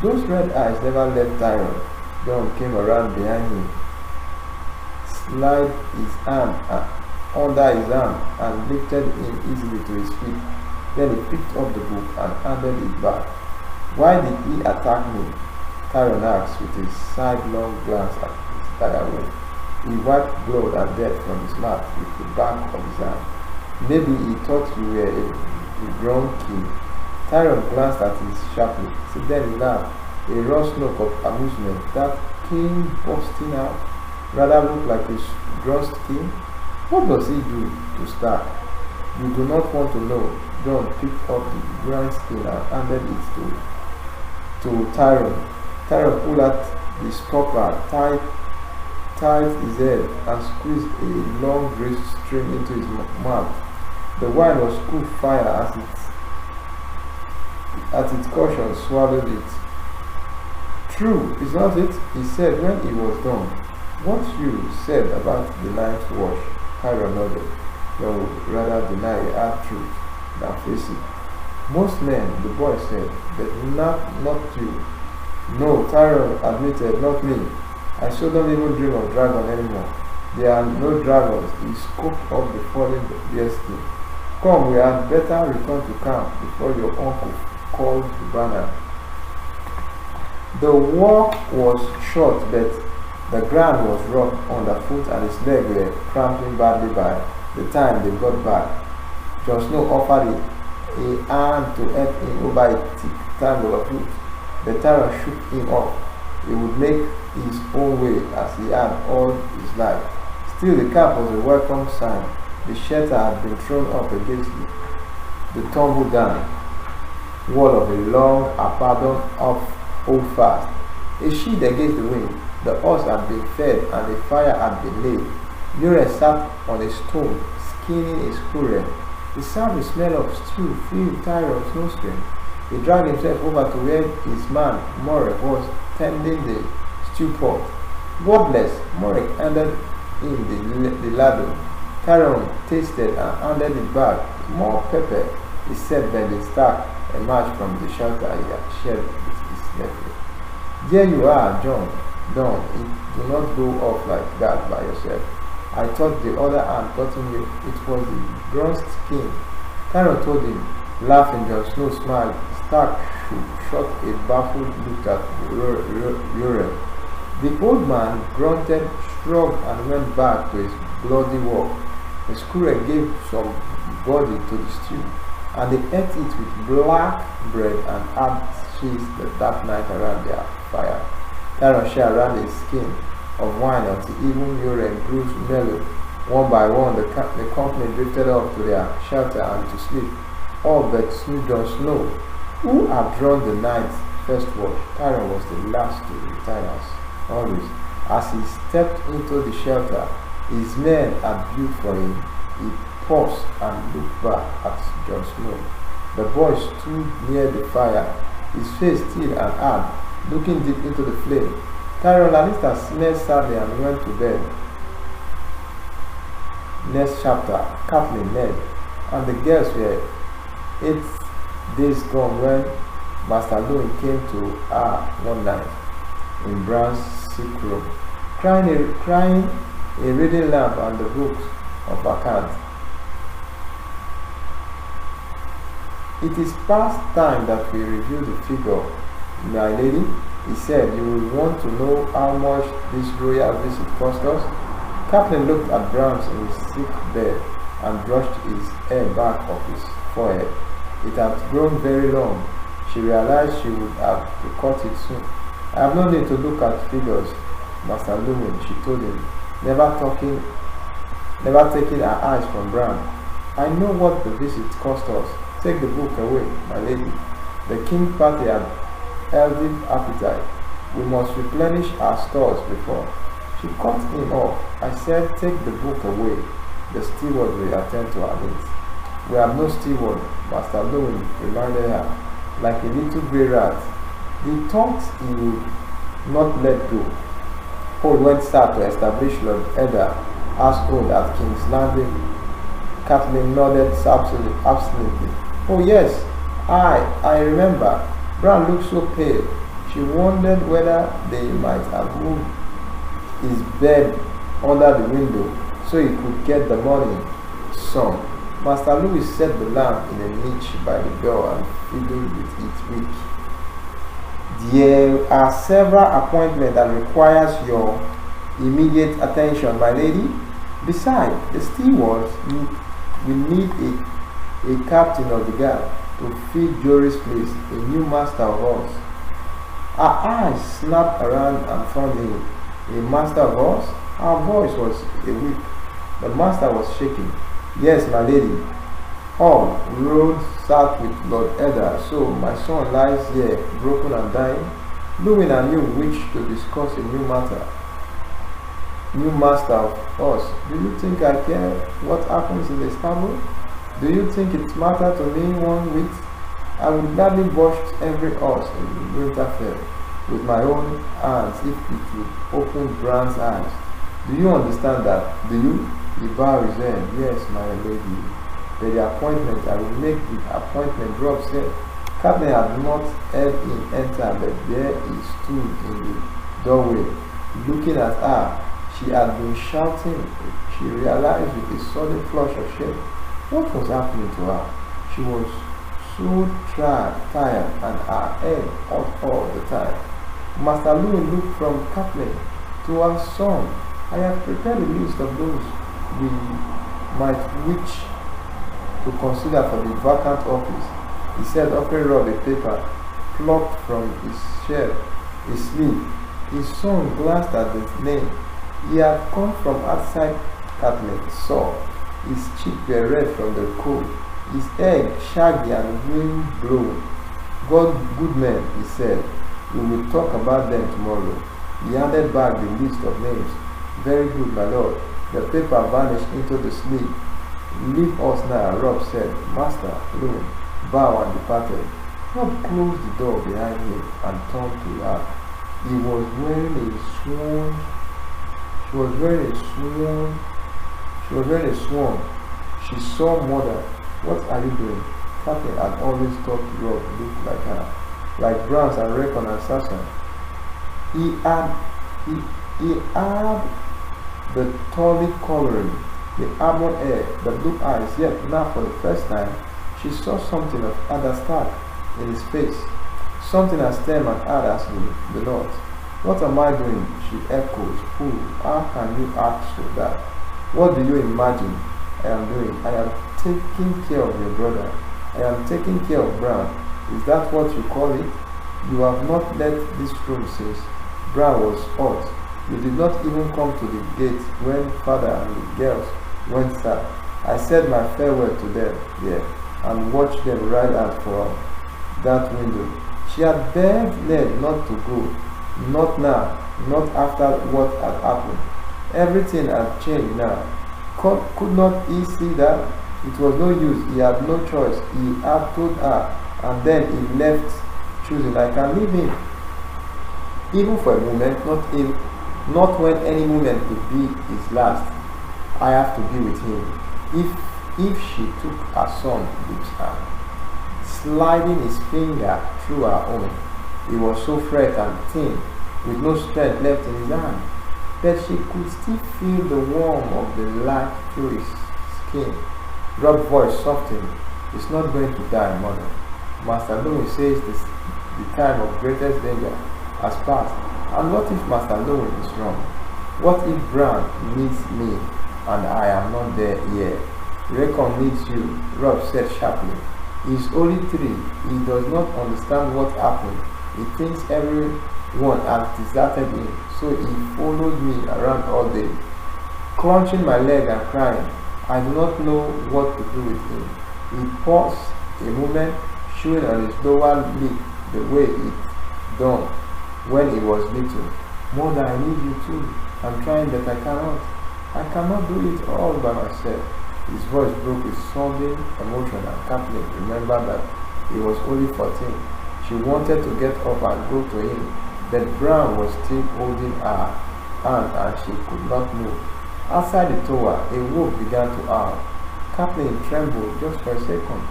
Those red eyes never left Tyron. Jon came around behind him, slid his hand under his arm, and lifted him easily to his feet. Then he picked up the book and handed it back. Why did he attack me? Tyron asked with a sidelong glance at his direwolf. He wiped blood and dirt from his mouth with the back of his hand. Maybe he thought you were a grown king. Tyron glanced at him sharply. So then he laughed, a raw stroke of amusement. That king busting out rather looked like a gross king. What does he do to Stark? You do not want to know. Jon picked up the grand skin and handed it to Tyron. Tyron pulled out the stopper, tied his head, and squeezed a long grease stream into his mouth. The wine was cool fire as its caution swallowed it. True, is not it? He said when he was done. What you said about the night watch, Tyron nodded. Jon would rather deny a hard truth than face it. Most men, the boy said, but not you. No, Tyron admitted, not me. I so don't even dream of dragon anymore. There are no dragons. He scooped up the fallen bearskin. Come, we had better return to camp before your uncle called the banner. The walk was short, but the ground was rough underfoot and his legs were cramping badly by the time they got back. Jon Snow offered a hand to help him over a thick tangle of roots. The Tyron shook him off. He would make his own way as he had all his life. Still, the camp was a welcome sign. The shelter had been thrown up against the tumble down wall of a long abandoned holdfast, a shield against the wind. The horse had been fed and a fire had been laid. Muren sat on a stone, skinning a squirrel. The sound smell of stew filled Tyron's nostrils. He dragged himself over to where his man, Morek, was tending the stew pot. Wordless, Morek handed him the ladle. Tyron tasted and handed it back. More pepper, he said. Bending Stark emerged from the shelter he had shared with his nephew. There you are, Jon. Don't, do not go off like that by yourself. I thought the other hand gotten you. It was the bronzed king. Tyron told him. Laughing, Jon Snow smiled. Stark shot a baffled look at Uriel. The old man grunted, shrugged, and went back to his bloody work. The squirrel gave some body to the stew, and they ate it with black bread and ashes that night around their fire. Tyrion shared around a skin of wine until even Uriel grew mellow. One by one, the company drifted off to their shelter and to sleep, all but Jon Snow, who had drawn the night's first watch. Tyrion was the last to retire, as always. As he stepped into the shelter his men had built for him, he paused and looked back at Jon Snow. The boy stood near the fire, his face still and hard, looking deep into the flame. Tyrion Lannister smiled sadly and went to bed. Next chapter, Catelyn, Ned, and the girls were 8 days gone when Master Luwin came to her one night in Bran's sick room, crying a reading lamp and the books of account. It is past time that we review the figure, my lady, he said. You will want to know how much this royal visit cost us. Catelyn looked at Bran in his sick bed and brushed his hair back off his forehead. It had grown very long. She realized she would have to cut it soon. I have no need to look at figures, Master Luwin, she told him, never taking her eyes from Bran. I know what the visit cost us. Take the book away, my lady. The king party had healthy appetite. We must replenish our stores before. She cut him off. I said, take the book away. The steward will attend to our needs. We have no steward, Master Luwin reminded her, like a little grey rat. He thought he would not let go. Paul went south to establish Lord Eddard household at King's Landing. Catelyn nodded absently. Oh yes, I remember. Bran looked so pale. She wondered whether they might have moved his bed under the window so he could get the morning sun. Master Louis set the lamp in a niche by the door and fiddled with it wick. There are several appointments that requires your immediate attention, my lady. Besides, the stewards will need a captain of the guard to fill Jory's place, a new master of horse. Her eyes snapped around and found him. A master of horse? Her voice was a whip. The master was shaking. Yes, my lady. All roads start with Lord Eddard, so my son lies here, broken and dying. Luwin and you wish to discuss a new matter. New master of horse. Do you think I care what happens in the stable? Do you think it matters to me one whit? I would gladly burst every horse in Winterfell with my own hands if it would open Bran's eyes. Do you understand that? Do you? He bowed his head. Yes, my lady. By the appointment, I will make the appointment, Robb said. Catelyn had not heard him enter, but there he stood in the doorway, looking at her. She had been shouting. She realized with a sudden flush of shame what was happening to her. She was so tired and her head hot all the time. Master Luwin looked from Catelyn to her son. I have prepared a list of those we might wish to consider for the vacant office, he said, offering Robb a paper plucked from his sleeve. His son glanced at the name. He had come from outside Catelyn, saw. His cheeks were red from the cold, his hair shaggy and wind blown. Good men, he said. We will talk about them tomorrow. He handed back the list of names. Very good, my lord. The paper vanished into the sleeve. Leave us now, Robb said. Master Luwin bowed and departed. Robb closed the door behind him and turned to her. He was wearing a swan. She was wearing a swan. She saw mother. What are you doing? Catelyn had always thought Robb looked like her, like Bran and Rickon and Sansa. He had the tawny coloring, the almond hair, the blue eyes, yet now for the first time She saw something of Ada Stark in his face, something as tame and hard as the north. What am I doing? She echoed. Fool, how can you ask so that? What do you imagine I am doing? I am taking care of your brother. I am taking care of Brown. Is that what you call it? You have not left this room since Brown was hot. You did not even come to the gate when father and the girls went south. I said my farewell to them there and watched them ride out for that window. She had begged Ned not to go. Not now, not after what had happened. Everything had changed now. Could not he see that? It was no use. He had no choice. He had told her, and then he left choosing. I can leave him, even for a moment, not when any moment could be his last. I have to be with him. If she took her son in his hand, sliding his finger through her own, he was so frail and thin, with no strength left in his hand, that she could still feel the warmth of the light through his skin. Rob's voice softened. He's not going to die, mother. Master Lewin says the time of greatest danger has passed. And what if Master Lewin is wrong? What if Brown needs me and I am not there yet? Recon needs you, Rob said sharply. He's only 3. He does not understand what happened. He thinks everyone has deserted him, so he followed me around all day, clenching my leg and crying. I do not know what to do with him. He paused a moment, chewing on his lower lip the way he'd done when he was little. Mother, I need you too. I'm trying, but I cannot. I cannot do it all by myself. His voice broke with sudden emotion, and Kathleen remembered that he was only 14. She wanted to get up and go to him, but Brown was still holding her hand and she could not move. Outside the tower, a wolf began to howl. Kathleen trembled just for a second.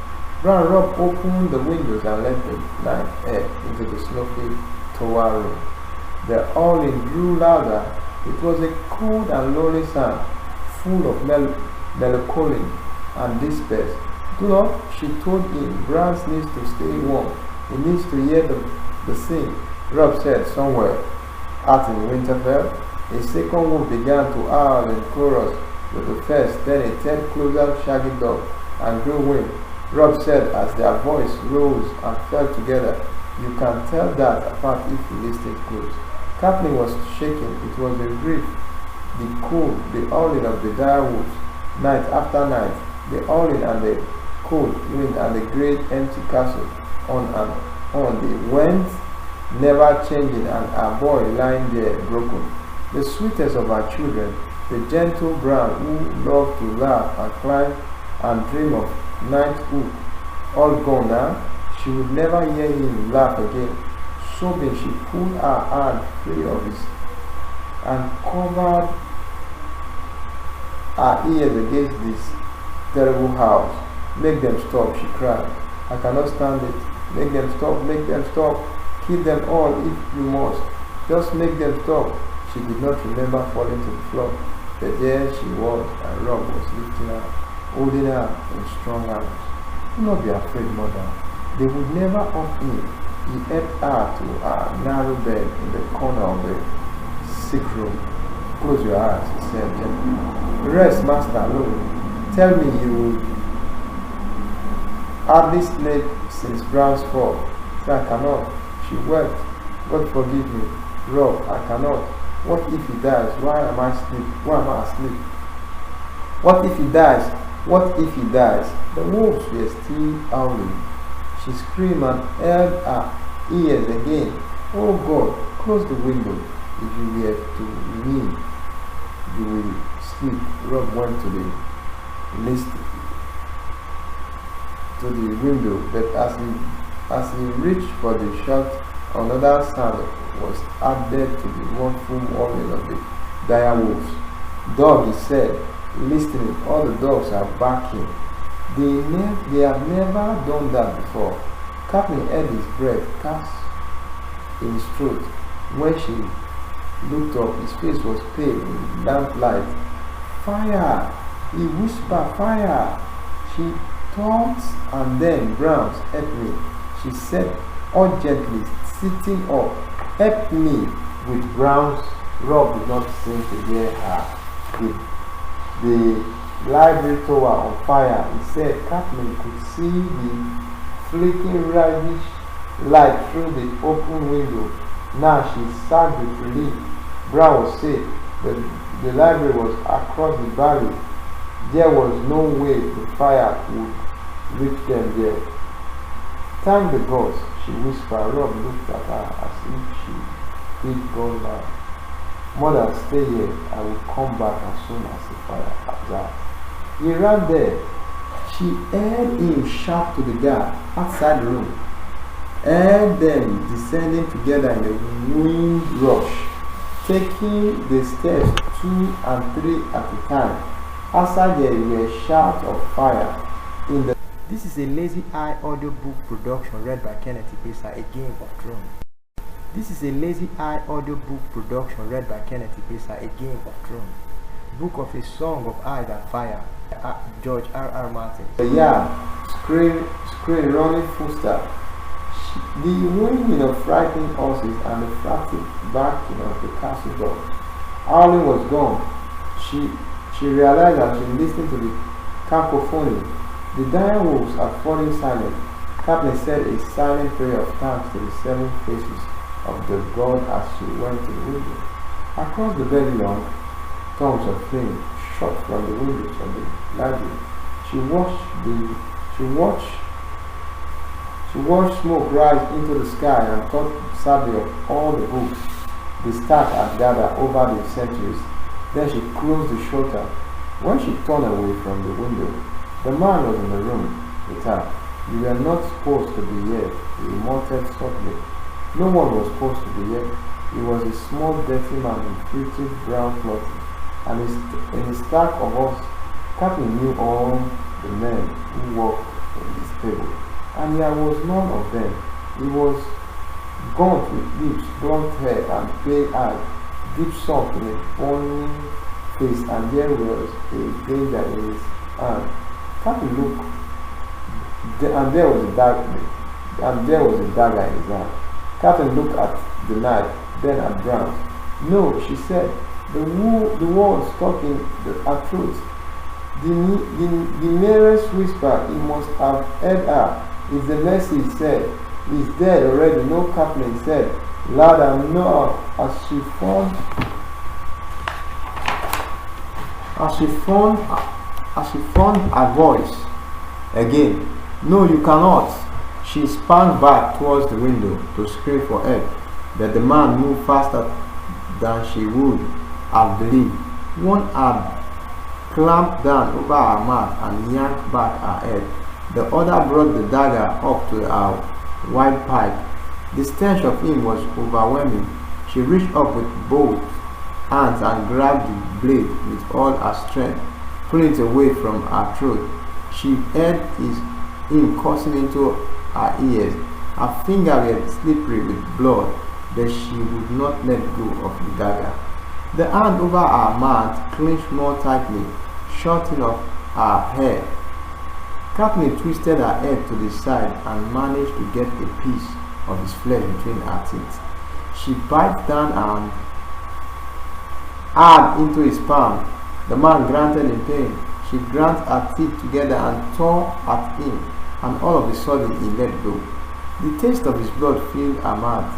Brown Rob opened the windows and let the night air into the snowy tower room. The howling grew louder. It was a cold and lonely sound, full of melancholy and despair. Do not, she told him, Brown needs to stay warm. He needs to hear the sing. Rob said somewhere out in Winterfell. A second wolf began to howl in chorus with the first, then a third closer shaggy dog and grew wind. Rob said as their voice rose and fell together, you can tell that apart if you listen close. Kathleen was shaking. It was the grief, the cold, the howling of the dire wolves, night after night, the howling and the cold wind and the great empty castle. On and on they went, never changing, and our boy lying there broken. The sweetest of our children, the gentle Brown who loved to laugh and climb and dream of knighthood, all gone now. She would never hear him laugh again. Sobbing, she pulled her hand free of his and covered her ears against this terrible house. Make them stop, she cried. I cannot stand it. Make them stop, make them stop. Kill them all if you must. Just make them stop. She did not remember falling to the floor, but there she was, and Rob was lifting her, holding her in strong arms. Do not be afraid, mother. They would never hurt me. He helped her to a narrow bed in the corner of the sick room. Close your eyes, he said gently. Rest, Master Lewin. Tell me you would hardly sleep since Brown's fall. Say, I cannot. She wept. God forgive me. Rob, I cannot. What if he dies? Why am I asleep? Why am I asleep? What if he dies? What if he dies? The wolves were still howling. She screamed and held her ears again. Oh God, close the window. If you were to me, you will sleep. Rob went to the window, but as he reached for the shot, another sound was added to the mournful howling of the dire wolves. Dog, he said, listening, all the dogs are barking. They have never done that before. Kathleen heard his breath catch in his throat. When she looked up, his face was pale in lamplight. Fire! He whispered, fire! Tom's and then Brown's help me, she said urgently, sitting up. Help me. With Brown's, Rob did not seem to hear her. With the library tower on fire, he said Kathleen could see the flickering reddish light through the open window. Now she sighed with relief. Brown was safe. The library was across the valley. There was no way the fire would reach them there. Thank the gods, she whispered. Rob looked at her as if she did gone mad. Mother, stay here. I will come back as soon as the fire absorbs. He ran there. She heard him shout to the guard outside the room. Heard them descending together in a wind rush, taking the steps 2 and 3 at a time. Outside there were shouts of fire. This is a Lazy Eye audiobook production read by Kenneth Ipesa, A Game of Thrones. This is a Lazy Eye audiobook production read by Kenneth Ipesa, A Game of Thrones. Book of A Song of Ice and Fire, George R.R. Martin. The yard, scream running footsteps. The whinnying of frightened horses and the frantic barking of the castle dog. Howling was gone. She realized as she listened to the cacophony. The dire wolves had fallen silent. Kathleen said a silent prayer of thanks to the 7 faces of the god as she went to the window. Across the very long tongues of flame shot from the windows of the library. She watched smoke rise into the sky and thought sadly of all the books the staff had gathered over the centuries. Then she closed the shutter. When she turned away from the window, the man was in the room with her. You were not supposed to be here, he muttered softly. No one was supposed to be here. He was a small, dirty man in fluted brown clothing, and in his stack of us, Kathleen knew all the men who worked in this table, and there was none of them. He was gaunt with lips, blonde hair, and pale eyes, deep sunk in a burning face, and there was a danger in his hand. Kathleen looked, and there was a dagger in his hand. Kathleen looked at the knife, then at Brown. No, she said, the words stuck in her throat. The nearest whisper, he must have heard her. It's the mercy, he said. He's dead already. No, Kathleen said, louder, no, as she found her voice again. No, you cannot. She sprang back towards the window to scream for help, but the man moved faster than she would have believed. One had clamped down over her mouth and yanked back her head. The other brought the dagger up to her windpipe. The stench of him was overwhelming. She reached up with both hands and grabbed the blade with all her strength, pulling it away from her throat. She heard him cursing into her ears. Her fingers were slippery with blood, but she would not let go of the dagger. The hand over her mouth clenched more tightly, shutting off her hair. Kathleen twisted her head to the side and managed to get a piece of his flesh between her teeth. She bit down and hard into his palm. The man grunted in pain. She ground her teeth together and tore at him, and all of a sudden he let go. The taste of his blood filled her mouth.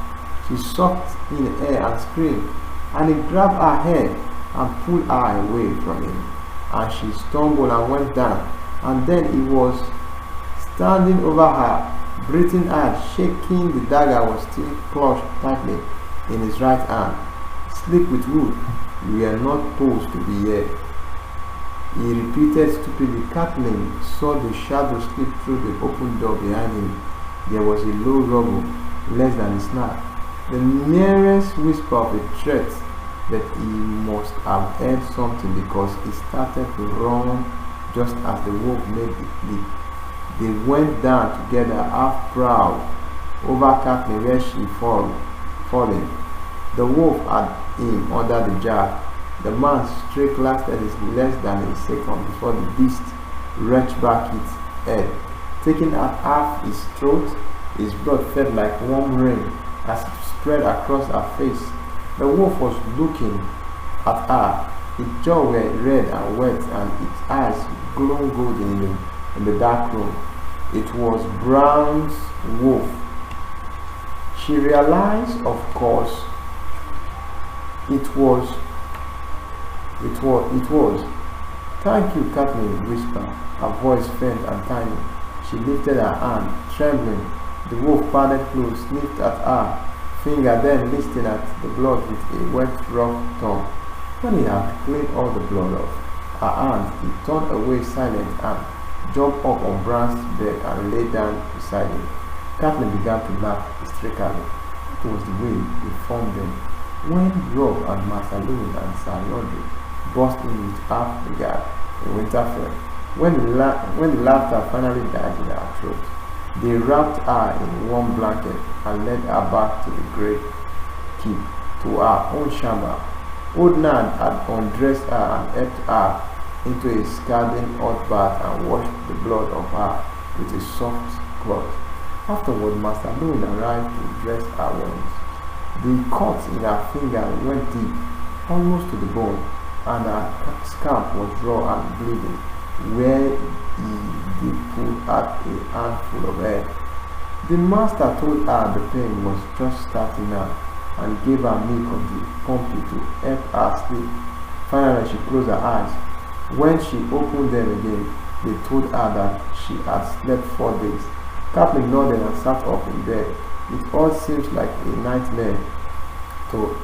She sucked in air and screamed, and he grabbed her head and pulled her away from him, and she stumbled and went down. And then he was standing over her, breathing hard, shaking. The dagger was still clutched tightly in his right hand. Sleep with wood. We are not supposed to be here, he repeated stupidly. Kathleen saw the shadow slip through the open door behind him. There was a low rumble, less than a snap, the nearest whisper of a threat, but he must have heard something because he started to run just as the wolf made the leap. They went down together, half proud over Kathleen where she fallen. The wolf had him under the jack. The man's streak lasted less than a second before the beast wrenched back head. Taking out half his throat, his blood felt like warm rain as it spread across her face. The wolf was looking at her. Its jaws were red and wet, and its eyes glowing golden in the dark room. It was Brown's wolf. She realized, of course, it was. Thank you, Kathleen whispered, her voice faint and tiny. She lifted her hand, trembling. The wolf padded close, sniffed at her finger, then listened at the blood with a wet, rough tongue. When he had cleaned all the blood off her hand, he turned away silent and jumped up on Brown's bed and lay down beside him. Kathleen began to laugh hysterically. It was the way they formed them. When Rob and Master Lewin and Sir Roderick burst in with half the guard in Winterfell, when the laughter finally died in her throat, they wrapped her in a warm blanket and led her back to the great keep, to her own chamber. Old Nan had undressed her and helped her into a scalding hot bath and washed the blood of her with a soft cloth. Afterward, Master Lewin arrived to dress her wounds. The cut in her finger went deep, almost to the bone, and her scalp was raw and bleeding, where they pulled out a handful of hair. The master told her the pain was just starting out and gave her milk of the pumpkin to help her sleep. Finally, she closed her eyes. When she opened them again, they told her that she had slept 4 days. Kathleen nodded and sat up in bed. It all seems like a nightmare to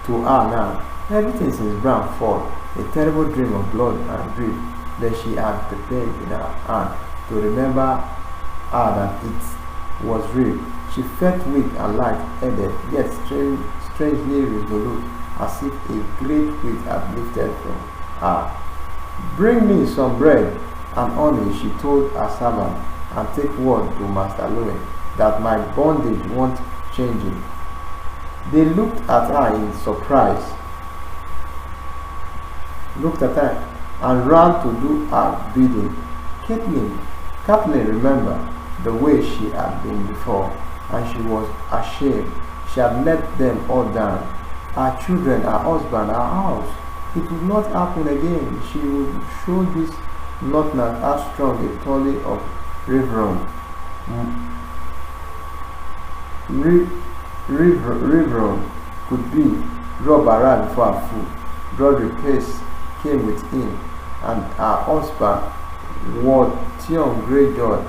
her now. Everything since Brown fought, a terrible dream of blood and grief. Then she had the pain in her hand to remember her that it was real. She felt weak and light-headed, yet strangely resolute, as if a great weight had lifted from her. Bring me some bread and honey, she told her servant, and take word to Master Lewin that my bondage won't changing. They looked at her in surprise, and ran to do her bidding. Kathleen remembered the way she had been before, and she was ashamed. She had let them all down. Her children, her husband, her house. It would not happen again. She would show this lieutenant how strong a Tully of Riverrun could be. Rob arrived before her food. Roderick Pace came with him, and her husband wore Theon Greyjoy,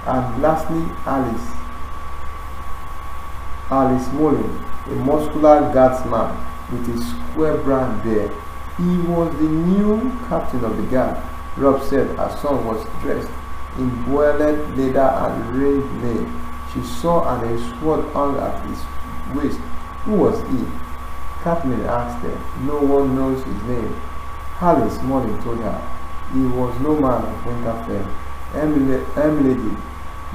and lastly Alice Mullin, a muscular guardsman with a square brown beard. He was the new captain of the guard. Rob said her son was dressed in boiled leather and ringed mail. She saw and a sword hung at his waist. Who was he? Kathleen asked her. No one knows his name. Alice Mullin told her. He was no man of Winterfell. Emily did.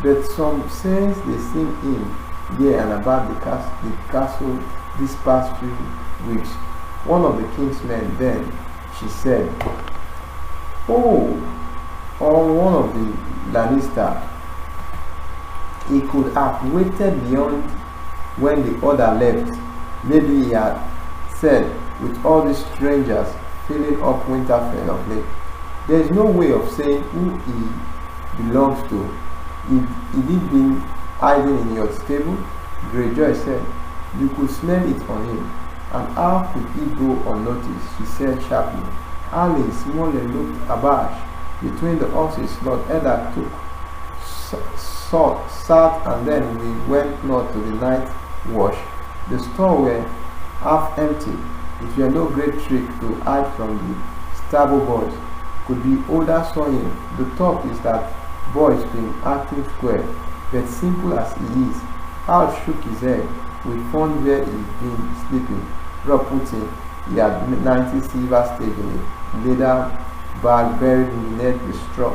But some says they seen him there and about the castle this past few weeks. One of the king's men then, she said. Oh, or one of the Lannister. He could have waited beyond when the other left. Maybe he had said, with all these strangers filling up Winterfell of late, there is no way of saying who he belongs to. He did been hiding in your stable? Greyjoy said. You could smell it on him. And how could he go unnoticed? She said sharply. Alice Mullin looked abashed. Between the horses, Lord Eddard took sat, and then we went north to the night wash. The store were half empty. It were no great trick to hide from the stable boys. Could be older saw him. The talk is that boy's been acting square, but simple as he is. Hal shook his head. We found where he'd been sleeping. Rob put in. He had 90 silver stake in a leather bag buried beneath the straw.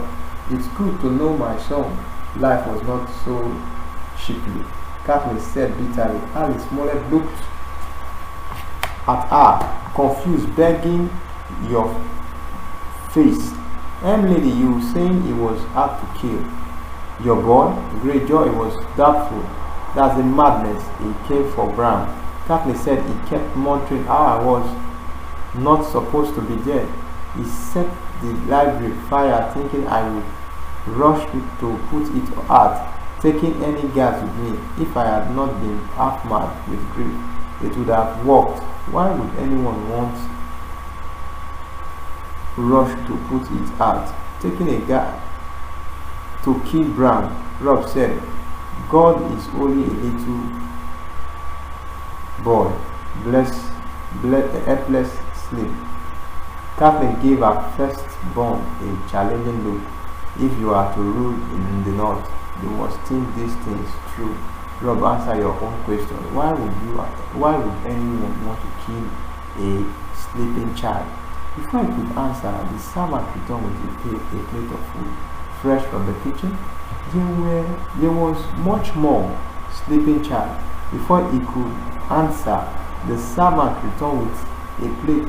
It's good to know my son. Life was not so cheaply. Kathleen said bitterly. Alice Mullin looked at her, confused, begging your face. Emily, you saying he was hard to kill. Your boy? Greyjoy was doubtful. That's a madness. He came for Bran. Catelyn said he kept muttering how I was not supposed to be there. He set the library fire thinking I would rush to put it out, taking any gas with me. If I had not been half mad with grief, it would have worked. Why would anyone want rush to put it out? Taking a gas to kill Bran, Robb said, God is only a little boy. Helpless sleep. Catelyn gave her firstborn a challenging look. If you are to rule in the north, you must think these things through. Robb, answer your own question. Why would anyone want to kill a sleeping child? Before I could answer, the servant returned with a plate of food, fresh from the kitchen. There was much more sleeping child. Before he could answer, the servant returned with a plate.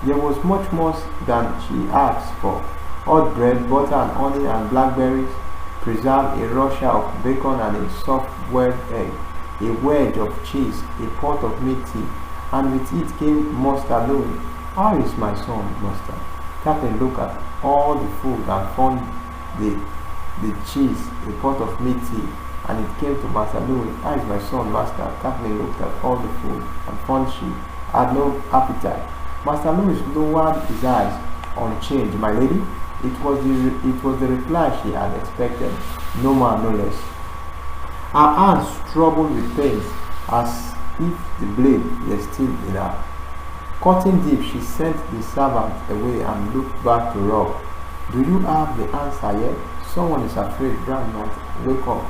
There was much more than she asked for. Hot bread, butter and honey and blackberries, preserve, a rasher of bacon and a soft-boiled egg, a wedge of cheese, a pot of meat tea, and with it came mustard alone. How is my son, mustard? Catelyn looked at all the food and found the cheese, a pot of meat tea, and it came to Master Louis. How is my son, master? Catelyn looked at all the food and found she had no appetite. Master Louis lowered his eyes on change. My lady? It was the reply she had expected. No more, no less. Her hands troubled with pains, as if the blade were still in her. Cutting deep, she sent the servant away and looked back to Robb. Do you have the answer yet? Someone is afraid Bran might wake up.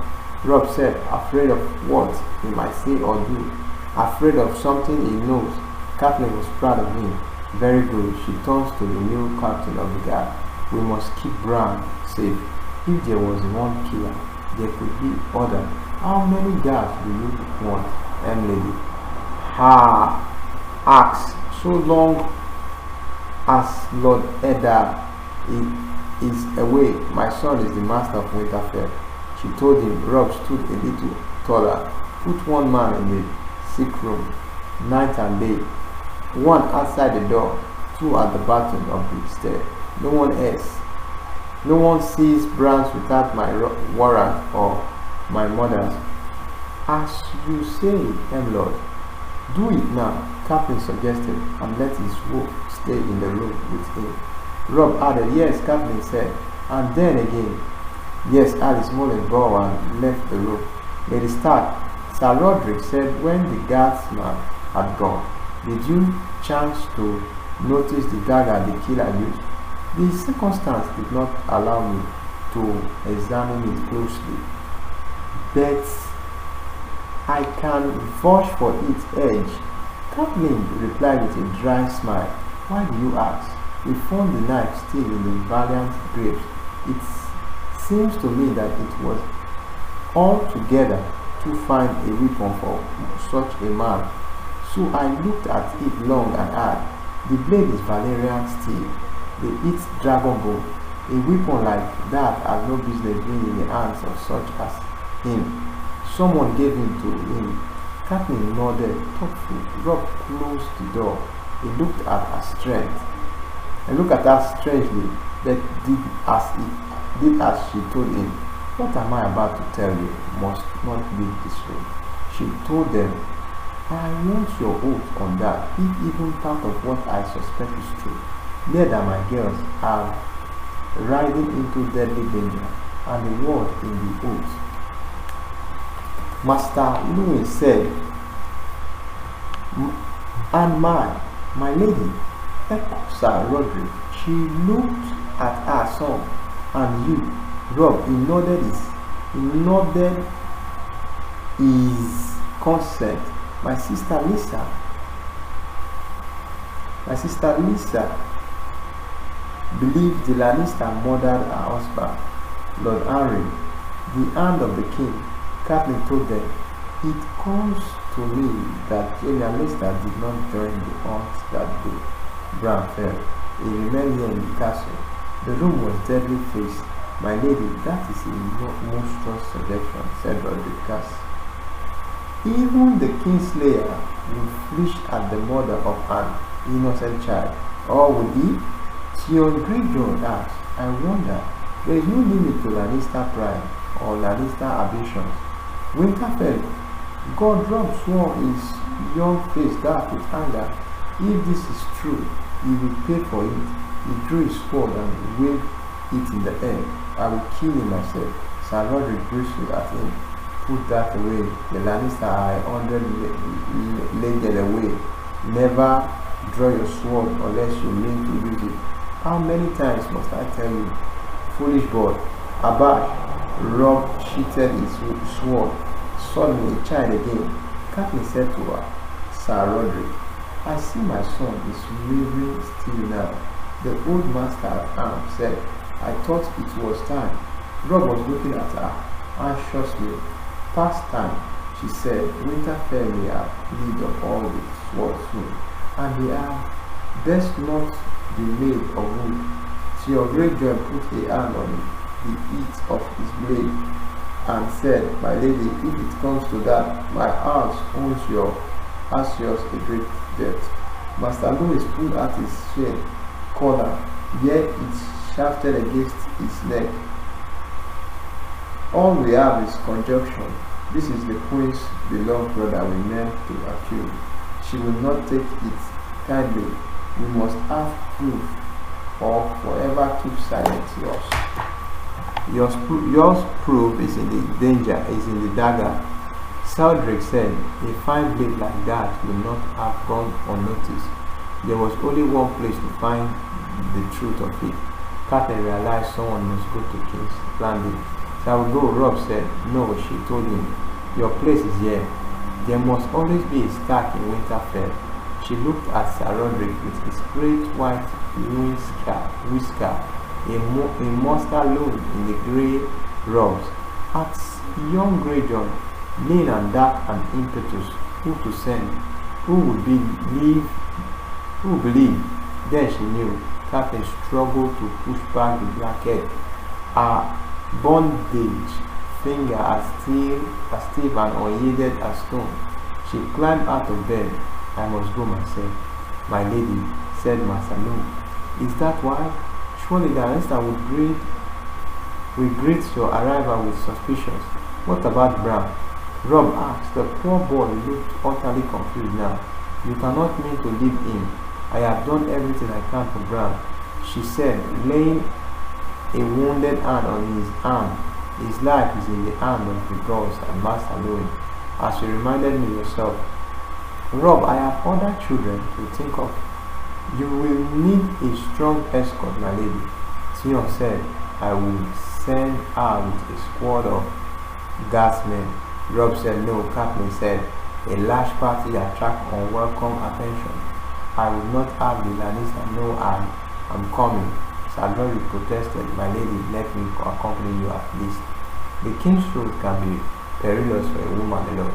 Robb said, afraid of what he might say or do. Afraid of something he knows. Catelyn was proud of him. Very good. She turns to the new captain of the guard. We must keep Bran safe. If there was one killer, there could be other. How many guards do you want, lady? Asked. So long as Lord Eddard is away, my son is the master of Winterfell. She told him. Robb stood a little taller. Put one man in the sick room, night and day. One outside the door, two at the bottom of the stair. No one else. No one sees Bran without my warrant or my mother's. As you say, Lord. Do it now, Catelyn suggested, and let his wolf stay in the room with him. Robb added, yes, Catelyn said, and then again, yes, Alice Mullen bowed and left the room. Lady Stark, Sir Roderick said when the guardsman had gone, did you chance to notice the dagger the killer used? The circumstance did not allow me to examine it closely, but I can vouch for its edge. Catelyn replied with a dry smile. Why do you ask? We found the knife still in the Valiant graves. It seems to me that it was altogether too fine a weapon for such a man. So I looked at it long and hard. The blade is Valyrian steel. They eat dragon bone. A weapon like that has no business being in the hands of such as him. Someone gave him to him. Catelyn nodded thoughtfully. Robb closed the door. He looked at her strength. And looked at her strangely, but did as she told him. What am I about to tell you? Must not leave this room. She told them, I want your oath on that, if even part of what I suspect is true. Neither my girls are riding into deadly danger, and the word in the oath. Master Louis said, and my lady, echoed Sir Roderick. She looked at her son, and you, Robb, he nodded his consent. My sister Lisa believed the Lannister murdered her husband, Lord Henry, the hand of the king. Catelyn told them, it comes to me that Jaime Lannister did not join the hunt that day. Bran fell. He remained here in the castle. The room was deadly faced. My lady, that is a monstrous suggestion, said Rodriguez. Even the Kingslayer would flinch at the murder of an innocent child. Or would he? Theon Greyjoy asked. I wonder. There is no limit to Lannister pride or Lannister ambitions. Winterfell, Godrop swore his young face dark with anger. If this is true, he will pay for it. He drew his sword and waved it in the air. I will kill him myself. Sir Roderick bristled at him. Put that away. The Lannister are 100 legged away. Never draw your sword unless you mean to use it. How many times must I tell you? Foolish boy. Abashed, Robb sheathed his sword. Suddenly, child again. Catelyn said to her, Sir Roderick, I see my son is wavering still now. The old master at arms said, I thought it was time. Robb was looking at her anxiously. Past time, she said, Winterfell may have need of all the swords soon, and they are best not be made of wood. Theon Greyjoy put a hand on the hilt of his blade and said, My lady, if it comes to that, my house owns yours a great debt. Master Lewis pulled at his shield collar, yet it shafted against his neck. All we have is conjunction. This is the queen's beloved brother we meant to accuse. She will not take it kindly. We must have proof, or forever keep silent. Yours proof is in the danger, is in the dagger. Saldrick said, a fine blade like that will not have gone unnoticed. There was only one place to find the truth of it. Catelyn realized someone must go to King's Landing. Shall we go? Robb said. No, she told him. Your place is here. There must always be a Stark in Winterfell. She looked at Sir Roderick with his great white whisker, a monster loom in the grey robes. At young Greyjoy, lean and dark and impetuous, who to send? Who would believe? Who believed? Then she knew. Catelyn struggled to push back the blackhead. Her bondage finger as stiff and unyielded as stone. She climbed out of bed. I must go myself. My lady, said Master Lou. Is that why? Surely the Lannister will greet your arrival with suspicions. What about Bran? Robb asked. The poor boy looked utterly confused now. You cannot mean to leave him. I have done everything I can for Bran, she said, laying a wounded hand on his arm. His life is in the hand of the gods and Master Lewin, as you reminded me yourself. Robb, I have other children to think of. You will need a strong escort, my lady. Theon said, I will send her with a squad of guardsmen. Robb said, no. Catelyn said, a large party attracts unwelcome attention. I will not have the Lannister know I am coming. Sir Roderick protested, my lady, let me accompany you at least. The King's Road can be perilous for a woman alone.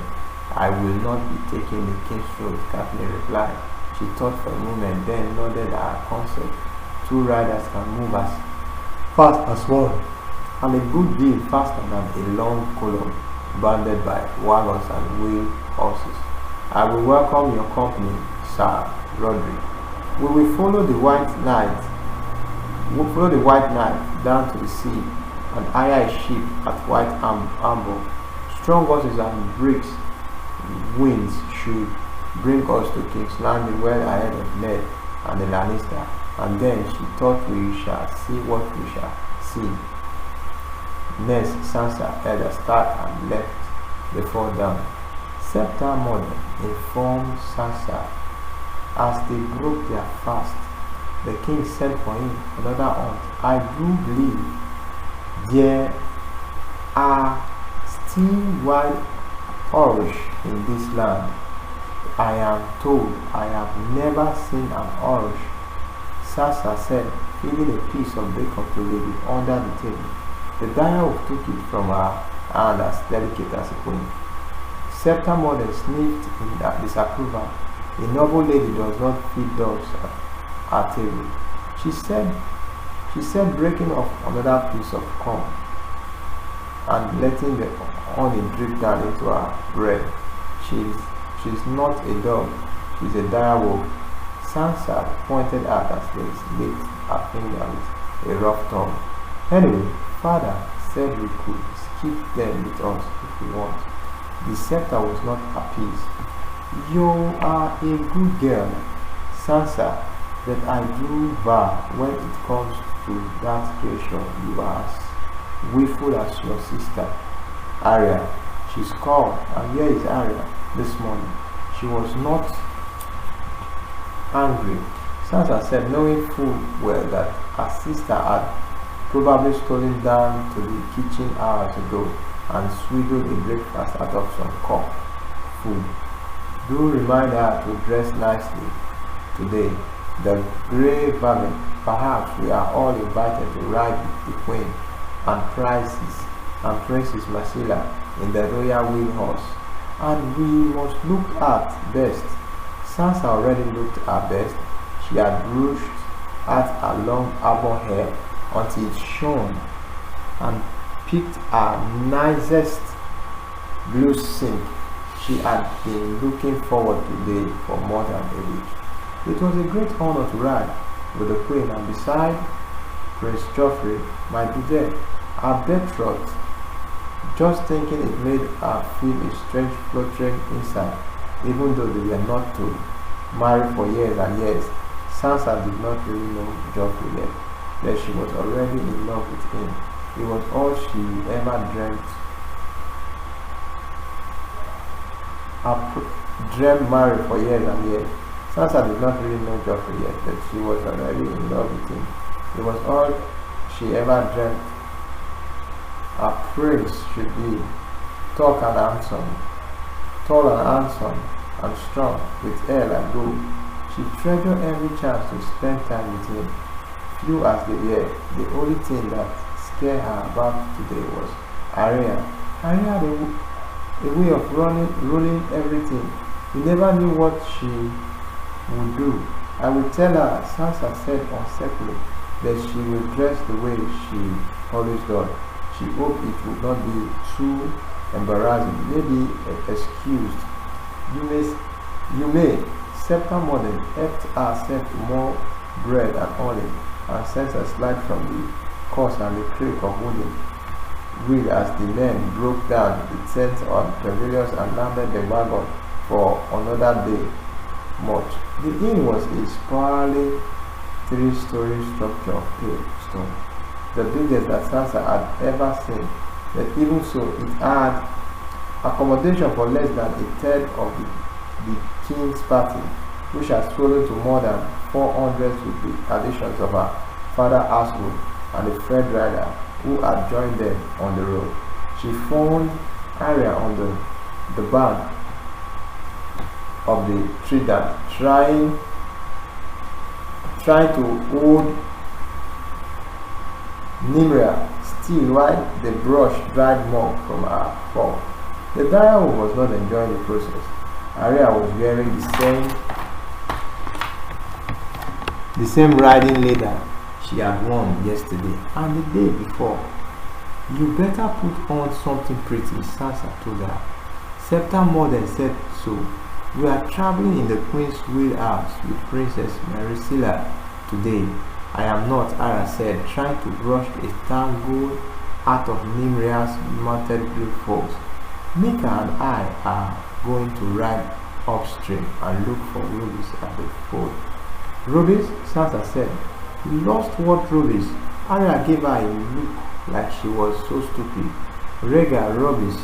I will not be taking the King's Road, Catelyn replied. She thought for a moment, then nodded her consent. Two riders can move as fast as one, and a good deal faster than a long column, bounded by wagons and wheel horses. I will welcome your company, Sir Roderick. We will follow the White Knight. Down to the sea and hire a ship at White Amber. Strong horses and bricks winds should bring us to King's Landing well ahead of Ned and the Lannister, and then she thought we shall see what we shall see. Next, Sansa held a start and left the fort down. Septa Mother informed Sansa as they broke their fast. The king sent for him another hunt. I do believe there are still wild Irish in this land. I am told I have never seen an Irish, Sansa said, feeding a piece of bacon to Lady under the table. The Direwolf took it from her hand as delicate as a queen. Septa Mother sniffed in disapproval. A noble lady does not feed dogs at her table. She said, breaking off another piece of corn and letting the honey drip down into her bread. She's not a dog, she's a direwolf. Sansa pointed out as they licked her finger with a rough tongue. Anyway, Father said we could keep them with us if we want. The scepter was not appeased. You are a good girl, Sansa, but I do vow when it comes to that creation you are as willful as your sister, Arya. She's called, and here is Arya this morning. She was not angry, Sansa said, knowing full well that her sister had probably stolen down to the kitchen hours ago and swindled a breakfast out of some cup food. Do remind her to dress nicely today. The grey vermin. Perhaps we are all invited to ride with the Queen and Princess Marcella in the royal wheel horse, and we must look at best. Sansa already looked her best. She had brushed out her long auburn hair until it shone and picked her nicest blue silk. She had been looking forward to today for more than a week. It was a great honor to ride with the Queen, and beside Prince Joffrey might be there, her betrothed. Just thinking it made her feel a strange fluttering inside, even though they were not to marry for years and years. Sansa did not really know Joffrey yet, but she was already in love with him. It was all she ever dreamt. Dreamt married for years and years. Sansa did not really know Joffrey yet, but she was already in love with him. It was all she ever dreamt. A prince should be tall and handsome and strong, with hair like gold. She treasured every chance to spend time with him. Few as they were, the only thing that scared her about today was Arya. Arya had a way of ruling everything. You never knew what she would do. I will tell her, Sansa said uncertainly, that she will dress the way she always does. She hoped it would not be too embarrassing, maybe excused. You may. Septa Modern helped herself to more bread and olive, and sent a slide from the course and the creak of wooden wheel as the men broke down the tent on pavilions and landed the wagon for another day. Much. The inn was a sprawling 3-story structure of pale stone, the biggest that Sansa had ever seen, but even so it had accommodation for less than a third of the king's party, which had swollen to more than 400 with the additions of her father's household and a Fred rider who had joined them on the road. She found Arya on the bank of the Trident, trying to hold Nymeria still while they brushed dried mud from her fur. The direwolf was not enjoying the process. Arya was wearing the same riding leather she had worn yesterday and the day before. You better put on something pretty, Sansa told her. Septa Modern said so. We are traveling in the Queen's wheelhouse with Princess Maricela today. I am not, Arya said, trying to brush a tangle out of Nymeria's mounted blue folds. Mika and I are going to ride upstream and look for rubies at the ford. Rubies? Sansa said. We lost what rubies? Arya gave her a look like she was so stupid. Rhaegar rubies.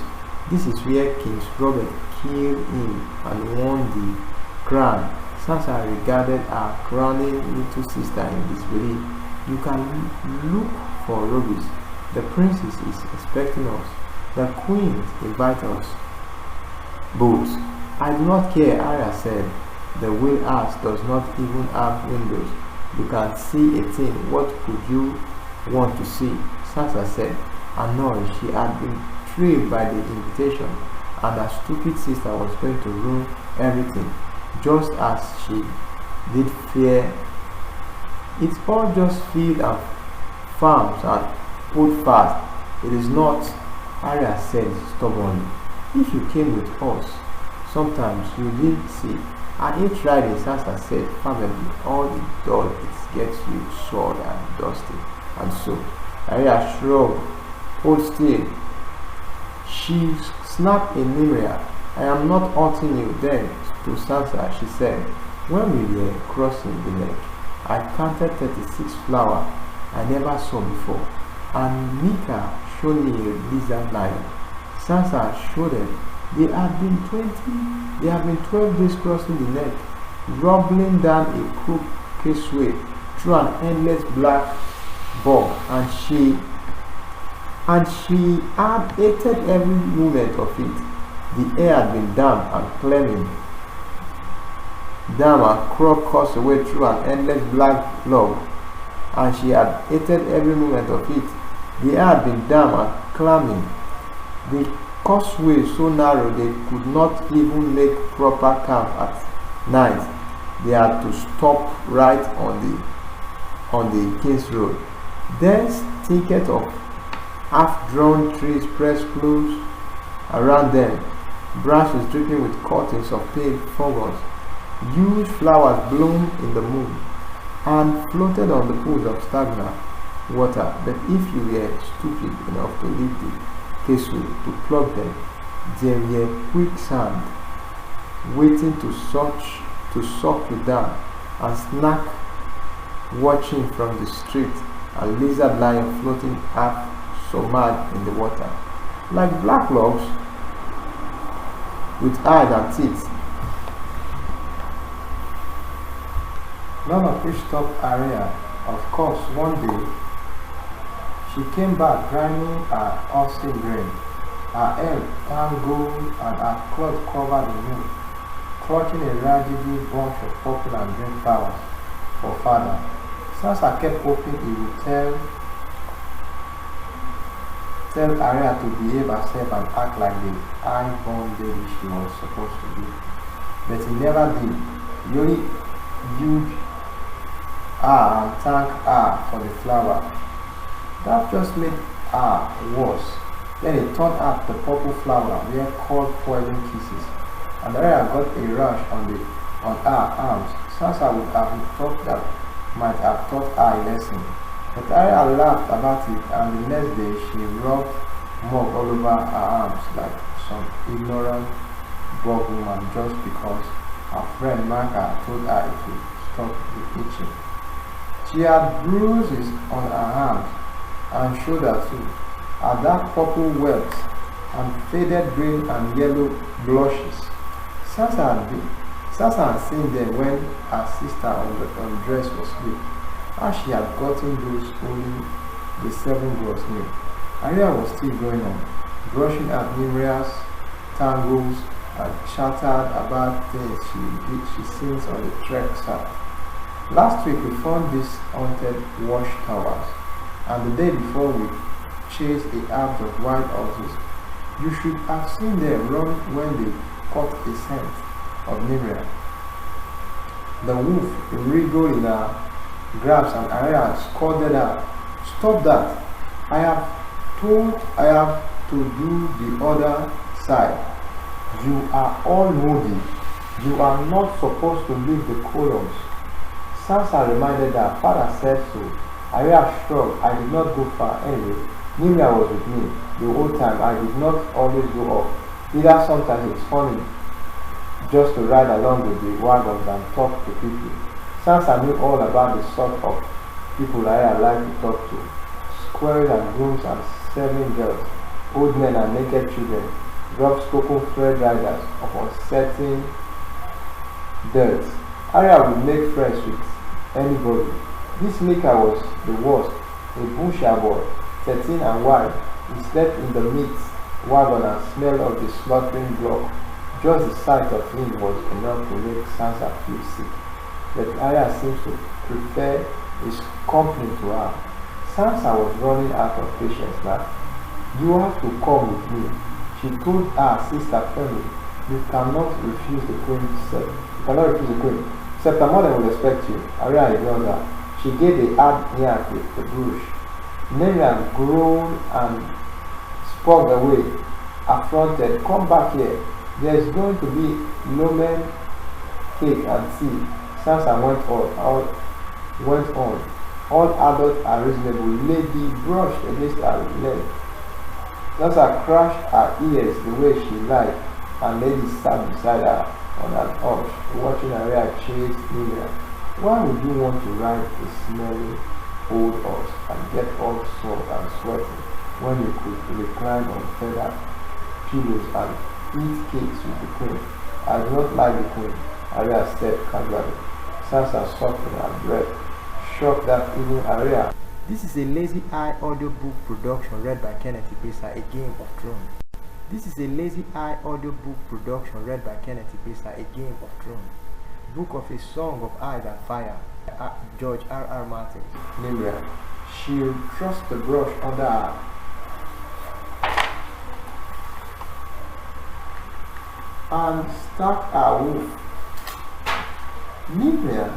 This is where King Robert killed him and won the crown. Sansa regarded her crowning little sister in disbelief. You can look for rubies. The princess is expecting us. The queen invites us both. I do not care, Arya said. The wheelhouse does not even have windows. You can see a thing. What could you want to see? Sansa said, annoyed. She had been thrilled by the invitation, and her stupid sister was going to ruin everything, just as she did fear. It all just filled and farms and hold fast. It is not, Arya said stubbornly. If you came with us, sometimes you didn't see. And each Friday, Sansa said fervently, all it does is get you soiled and dusty. And so, Arya shrugged. Hold still. She snapped in Nymeria. I am not haunting you. Then, to Sansa, she said, when we were crossing the lake, I counted 36 flowers I never saw before. And Mika showed me a lizard lion. Sansa showed them. There had been 12 days crossing the lake, rumbling down a crooked way through an endless black bog, and she had hated every moment of it. The air had been damp and clammy, damp and cross away through an endless black log, and she had hated every moment of it. The air had been damp and clammy. The causeway so narrow they could not even make proper camp at night. They had to stop right on the King's Road. Dense thicket of half-drawn trees pressed close around them, branches dripping with coatings of pale fungus. Huge flowers bloomed in the moon and floated on the pools of stagnant water. But if you were stupid enough to leave the caseway to plug them, there were quicksand waiting to suck you down, and snack watching from the street, a lizard lion floating half submerged in the water, like black logs with eyes and teeth. None of which stopped Arya. Of course, one day she came back grinding her oxen grain, her hair tangled and her cloth covered in milk, clutching a raggedy bunch of purple and green flowers for father. Sansa kept hoping he would tell Arya to behave herself and act like the high-born lady she was supposed to be. But he never did. He only viewed her and thanked her for the flower. That just made her worse. Then he turned out the purple flower were called poison kisses, and Arya got a rash on her arms. Sansa would have thought that might have taught her a lesson. But Arya laughed about it, and the next day she rubbed mud all over her arms like some ignorant bog woman just because her friend Micah told her it would stop the itching. She had bruises on her hands and shoulder too, her dark purple webs and faded green and yellow blushes. Sansa had seen them when her sister undressed for sleep. How she had gotten those only the 7 girls knew. Arya was still going on, brushing at Nymeria's tangles and chattered about things she sings on the trek south. Last week we found these haunted watchtowers, and the day before we chased a herd of wild horses. You should have seen them run when they caught a scent of Nymeria. The wolf wriggled in her grasp, and Arya scolded her. Stop that! I have to do the other side. You are all moody. You are not supposed to leave the columns. Sansa reminded her. Father said so. Arya shrugged. I did not go far. Anyway, Nymeria was with me the whole time. I did not always go off. Either sometimes it's funny just to ride along with the wagons and talk to people. Sansa knew all about the sort of people Arya liked to talk to. Squires and grooms and serving girls, old men and naked children, rough-spoken thread riders of uncertain dirt. Arya would make friends with anybody. This Mika was the worst, a bushia boy, 13 and white. He slept in the meat wagon and smelled of the slaughtering block. Just the sight of him was enough to make Sansa feel sick. But Arya seems to prefer his company to her. Sansa was running out of patience now. You have to come with me, she told her sister firmly. You cannot refuse the queen, sir. You cannot refuse the queen. Except her mother will expect you. Arya ignored her. She gave the hard neck with the brush. Miriam groaned and spoke away, affronted. Come back here. There's going to be Roman cake and tea. Sansa went on. All adults are reasonable. Lady brushed against her leg. Sansa crashed her ears the way she liked, and Lady sat beside her on an horse, watching Arya chase Miriam. Why would you want to ride a smelly old horse and get all sore and sweaty when you could recline on feather pillows and eat cakes with the queen? I do not like the queen, Arya said casually. Sansa softened her breath, shocked that even Arya. This is a Lazy Eye audiobook production read by Kenneth Ipesa, A Game of Thrones. This is a Lazy Eye audiobook production read by Kenneth Ipesa, A Game of Thrones. Book of A Song of Ice and Fire, George R.R. Martin. Miriam. She'll thrust the brush under her and start her wolf. Miriam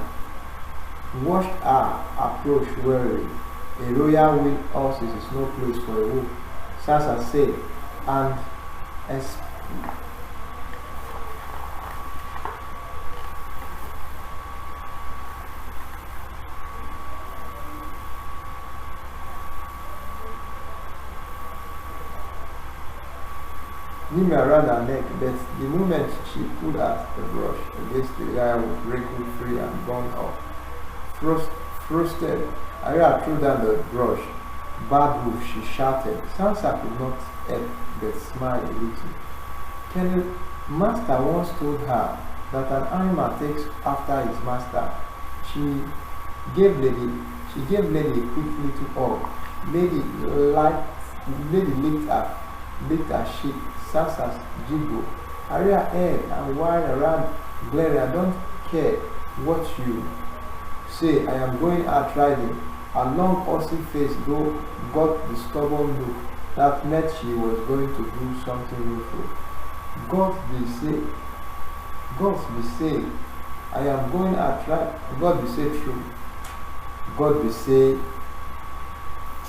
watched her approach warily. A royal winged horse is no place for a wolf, Sansa said, and Miriam around her neck, but the moment she pulled at the brush against the guy was wrinkled free and gone off. Frosted, Arya threw down the brush. Bad wolf, she shouted. Sansa could not help but smile a little. Colonel Master once told her that an animal takes after his master. She gave Lady a quick little hug. Lady licked her cheek. Sansa's jiggle. Arya head and wide around glaring. I don't care what you say. I am going out riding. Her long horsey face got the stubborn look that meant she was going to do something willful. God be say, I am going out riding. God be say true. God be say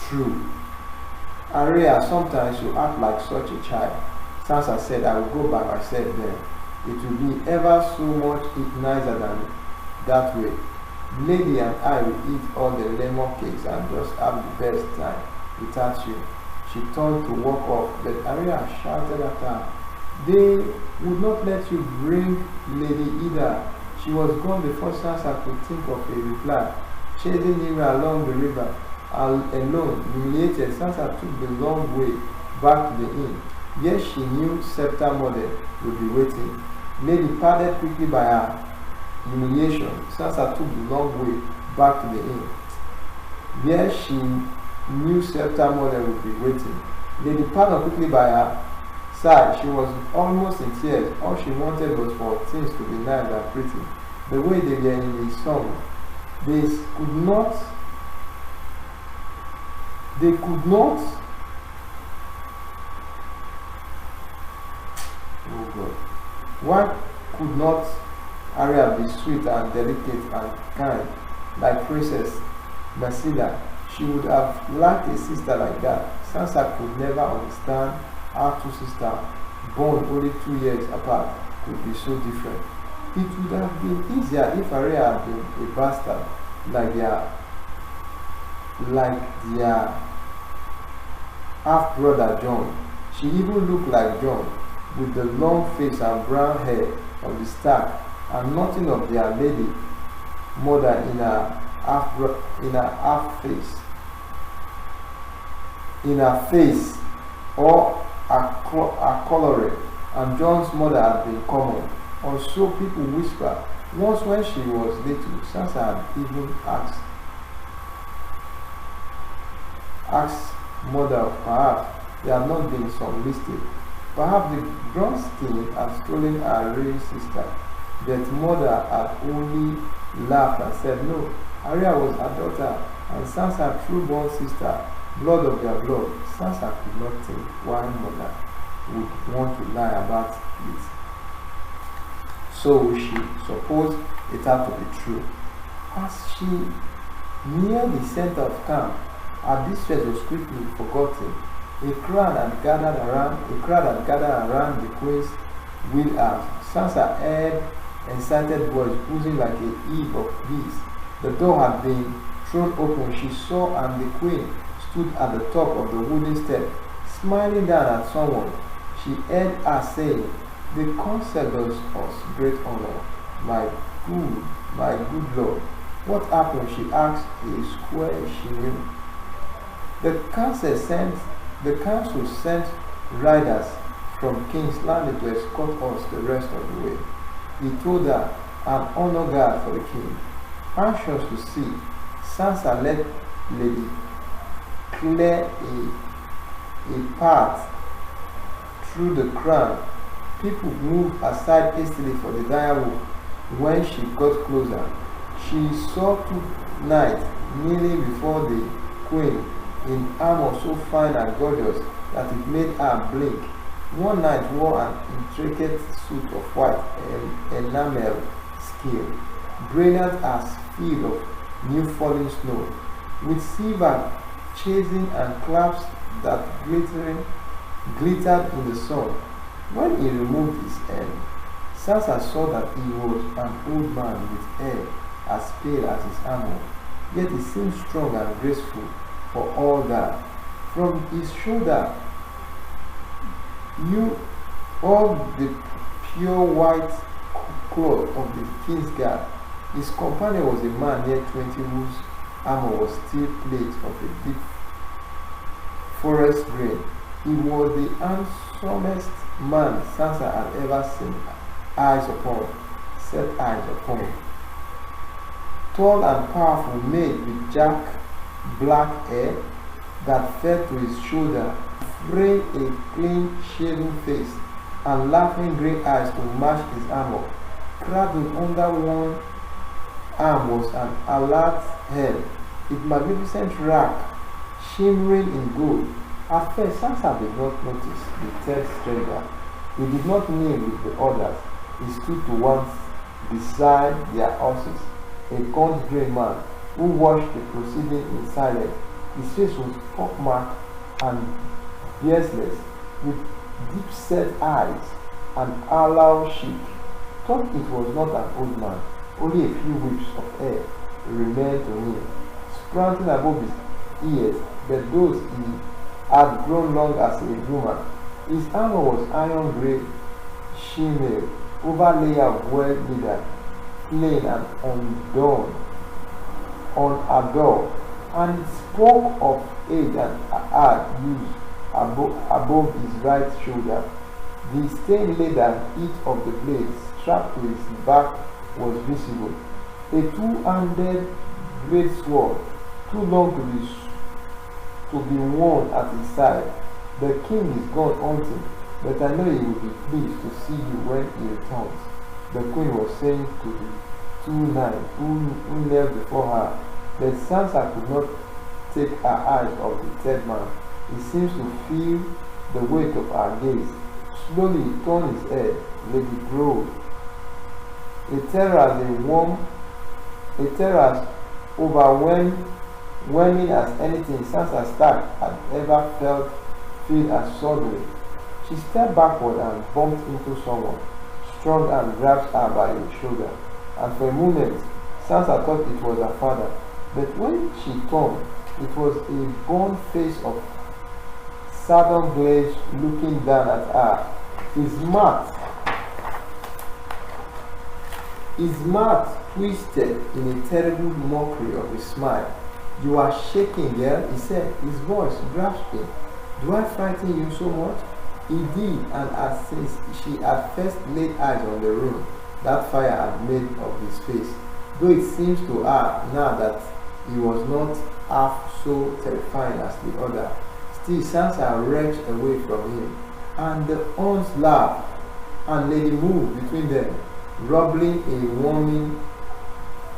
true. Arya, sometimes you act like such a child. Sansa said, I will go by myself then. It will be ever so much nicer than that way. Lady and I will eat all the lemon cakes and just have the best time without you. She turned to walk off, but Arya shouted at her. They would not let you bring Lady either. She was gone before Sansa could think of a reply. Chasing him along the river, alone, humiliated, Sansa took the long way back to the inn. Yes, she knew Septa Mother would be waiting. Lady padded quickly by her humiliation. Sansa took the long way back to the inn. Yes, she knew Septa Mother would be waiting. Lady padded quickly by her side. She was almost in tears. All she wanted was for things to be nice and pretty, the way they were in the song. They could not. Oh God. Why could not Arya be sweet and delicate and kind, like Princess Marcella? She would have liked a sister like that. Sansa could never understand how two sisters, born only 2 years apart, could be so different. It would have been easier if Arya had been a bastard like their half-brother Jon. She even looked like Jon, with the long face and brown hair of the Stark, and nothing of their lady mother in her face or her coloring. And Jon's mother had been common, or so people whisper. Once when she was little, Sansa had even asked mother, perhaps there had not been some mistake. Perhaps the Bronstein had stolen her real sister. But mother had only laughed and said no. Arya was her daughter, and Sansa true-born sister, blood of their blood. Sansa could not think why mother would want to lie about it. So she supposed it had to be true. As she neared the center of camp, Her distress was quickly forgotten. A crowd had gathered around the queen's wheelhouse. Sansa heard excited voice buzzing like a heap of bees. The door had been thrown open. She saw, and the queen stood at the top of the wooden step, smiling down at someone. She heard her saying, "The council does us great honor, my good lord." What happened? She asked a square she knew. The council sent riders from King's Landing to escort us the rest of the way. He told her, "An honor guard for the king." Anxious to see, Sansa let Lady clear a path through the crowd. People moved aside hastily for the direwolf. When she got closer, she saw two knights kneeling before the queen in armor so fine and gorgeous that it made her blink. One knight wore an intricate suit of white enamel skin, brilliant as field of new fallen snow, with silver chasing and clasps that glittered in the sun. When he removed his helm, Sansa saw that he was an old man with hair as pale as his armor, yet he seemed strong and graceful for all that. From his shoulder knew all the pure white cloth of the king's guard. His companion was a man near 20 whose armor was steel plate of a deep forest green. He was the handsomest man Sansa had ever set eyes upon. Tall and powerful, made with black hair that fell to his shoulder, framed a clean-shaven face, and laughing grey eyes to match his armor. Cradled under one arm was an alert helm, with magnificent rack shimmering in gold. At first, Sansa did not notice the third stranger. He did not kneel with the others. He stood to one beside their horses, a gaunt grey man who watched the proceeding in silence. His face was pockmarked and beardless, with deep-set eyes and hollow cheek. Thought it was not an old man. Only a few whips of hair remained to him, sprouting above his ears, but those he had grown long as a woman. His armor was iron grey chainmail, over layer of well leather, plain and unadorned, and it spoke of age and hard use above his right shoulder. The stained leather heat of the blade strapped to his back was visible. A two-handed great sword, too long to be worn at his side. "The king is gone hunting, but I know he will be pleased to see you when he returns," the queen was saying to the two knights who knelt before her. But Sansa could not take her eyes off the third man. He seems to feel the weight of her gaze. Slowly he turned his head. Lady growled. A terror as overwhelming as anything Sansa Stark had ever feel as suddenly. She stepped backward and bumped into someone strong and grabbed her by the shoulder. And for a moment, Sansa thought it was her father. But when she turned, it was a bone face of southern glaze looking down at her. His mouth twisted in a terrible mockery of a smile. "You are shaking, girl," he said, his voice grasping. "Do I frighten you so much?" He did, and as since she had first laid eyes on the room, that fire had made of his face, though it seems to her now that he was not half so terrifying as the other. Still, Sansa wrenched away from him, and the Huns laughed, and Lady moved between them, rubbling a warming.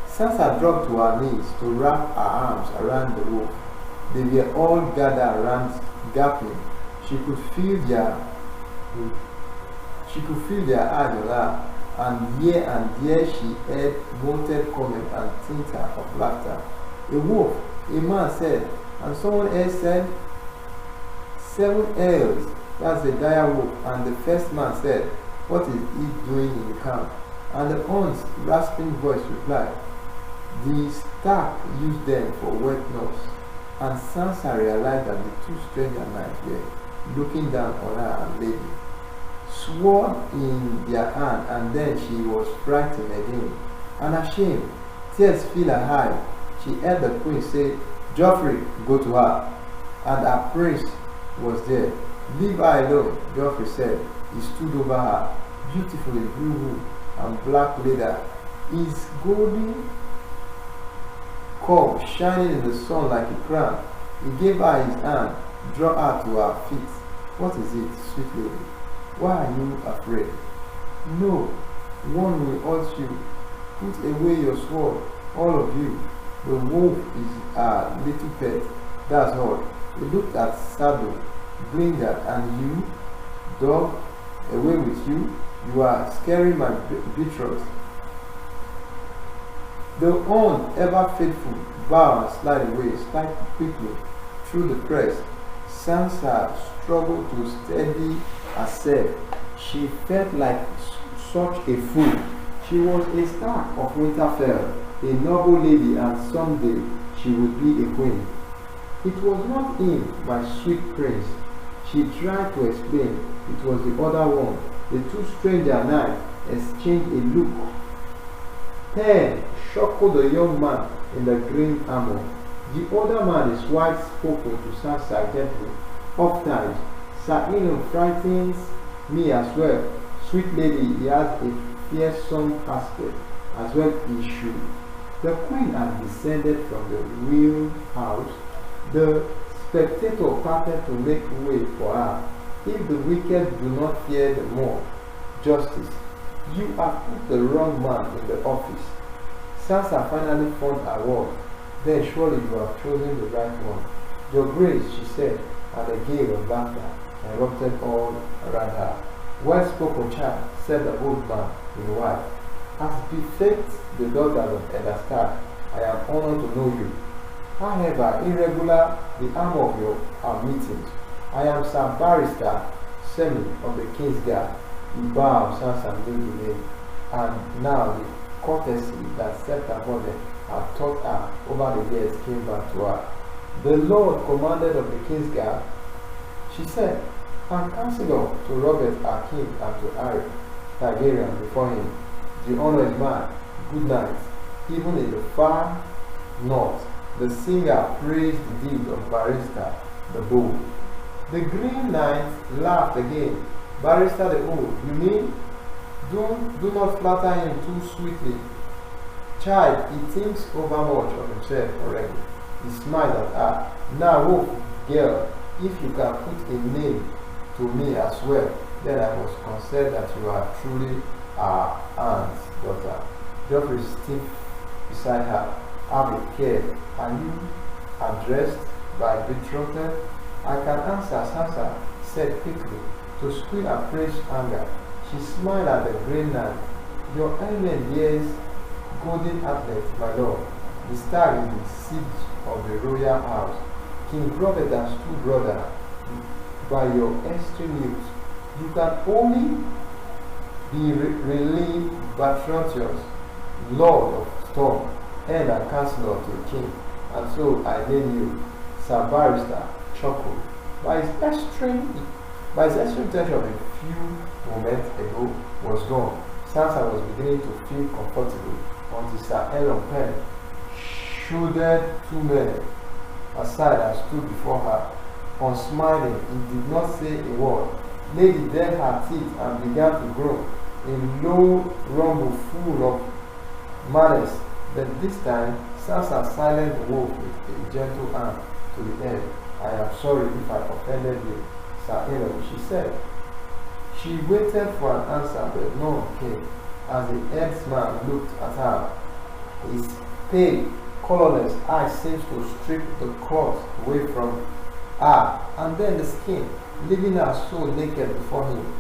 Sansa dropped to her knees to wrap her arms around the wolf. They were all gathered around, gaping. She could feel their eyes on her, and here she heard muted comment and titter of laughter. "A wolf," a man said, And someone else said, 7 ells, that's the dire wolf. And the first man said, what is he doing in the camp? And the aunt's rasping voice replied, the stark used them for wet nurse. And Sansa realized that the two stranger knights were looking down on her and lady, sword in their hand, and then she was frightened again, and ashamed. Tears filled her eyes. She heard the queen say, Joffrey, go to her. And her prince was there. Leave her alone, Joffrey said. He stood over her, beautiful in blue wool and black leather, his golden curl shining in the sun like a crown. He gave her his hand, drew her to her feet. What is it, sweet lady? Why are you afraid? No, one will hurt you. Put away your sword, all of you. The wolf is a little pet, that's all. He looked at Sado, blinkered, and you, dog, away with you. You are scaring my betrothed. The aunt, ever faithful, bowed and slid away, slid quickly through the press. Sansa struggled to steady herself. She felt like such a fool. She was a Stark of Winterfell, a noble lady, and someday she would be a queen. It was not him, my sweet prince. She tried to explain. It was the other one. The two stranger knights exchanged a look. Then chuckled the young man in the green armor. The other man is white spoken to Sansa gently. Oftentimes, Sir Eno frightens me as well. Sweet lady, he has a fearsome aspect, as well he should. The queen had descended from the real house. The spectator parted to make way for her. If the wicked do not fear the more justice, you have put the wrong man in the office. Sansa finally found her word. Then surely you have chosen the right one. Your grace, she said, and a gale of laughter erupted all around her. Well spoken, child, said the old man in white. As befits the daughters of Eddard Stark, I am honored to know you. However irregular the arm of our meetings, I am Sir Barrister Semi of the King's Guard. He bowed Sansa knew the name, and now the courtesy that set upon them had taught her over the years came back to her. The Lord commanded of the King's Guard, she said, and counselor to Robert our king and to Arya Targaryen before him. The honored man, good night. Even in the far north, the singer praised the deed of Barrister the Bold. The Green Knight laughed again. Barrister the Old, you mean? Do not flatter him too sweetly. Child, he thinks overmuch of himself already. He smiled at her. Now, wolf, girl, if you can put a name to me as well, then I must concede that you are truly our aunt's daughter. Joffrey stood beside her. Have a care. Are you addressed by betrothed? I can answer, Sansa said quickly, to squeal her fresh anger. She smiled at the Grey Knight. Your eminent years, golden athlete, my lord. The star is the siege of the royal house. King Robert and stood brother by your extreme youth. You can only be relieved Batratius, Lord of Storm, and a counselor to the king. And so I name you Sir Barrister chuckled. By his extreme tension a few moments ago was gone. Sansa was beginning to feel comfortable until Sir Elon Penn shouldered two men aside and stood before her. Unsmiling, he did not say a word. Lady bared her teeth and began to groan in low rumble full of malice. But this time, Sansa silenced the wolf with a gentle hand to the head. I am sorry if I offended you, Sir Elon, she said. She waited for an answer, but none came. As the headsman looked at her, his pale, colorless eyes seemed to strip the cloth away from her, and then the skin, leaving her so naked before him.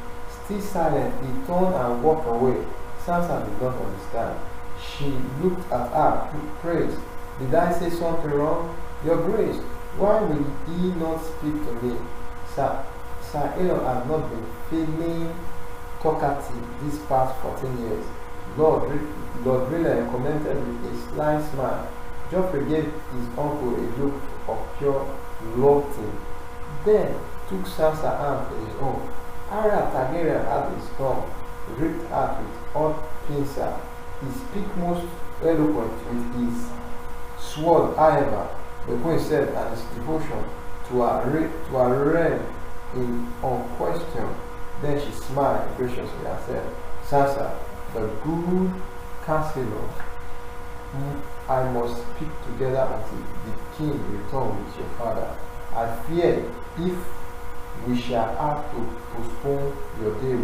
Still silent, he turned and walked away. Sansa did not understand. She looked at her with praise. Did I say something wrong? Your grace, Why will he not speak to me? Sir Elon has not been feeling talkative these past 14 years. Lord Miller commented with a sly smile. Geoffrey gave his uncle a look of pure loathing, then took Sansa's hand in his own. Arya Targaryen had his tongue ripped out with odd pincer. He speaks most eloquent with his sword, however, the queen said, and his devotion to her realm in unquestioned. Then she smiled graciously and said, Sansa, the good counselor, I must speak together until the king return with your father. I fear if we shall have to postpone your day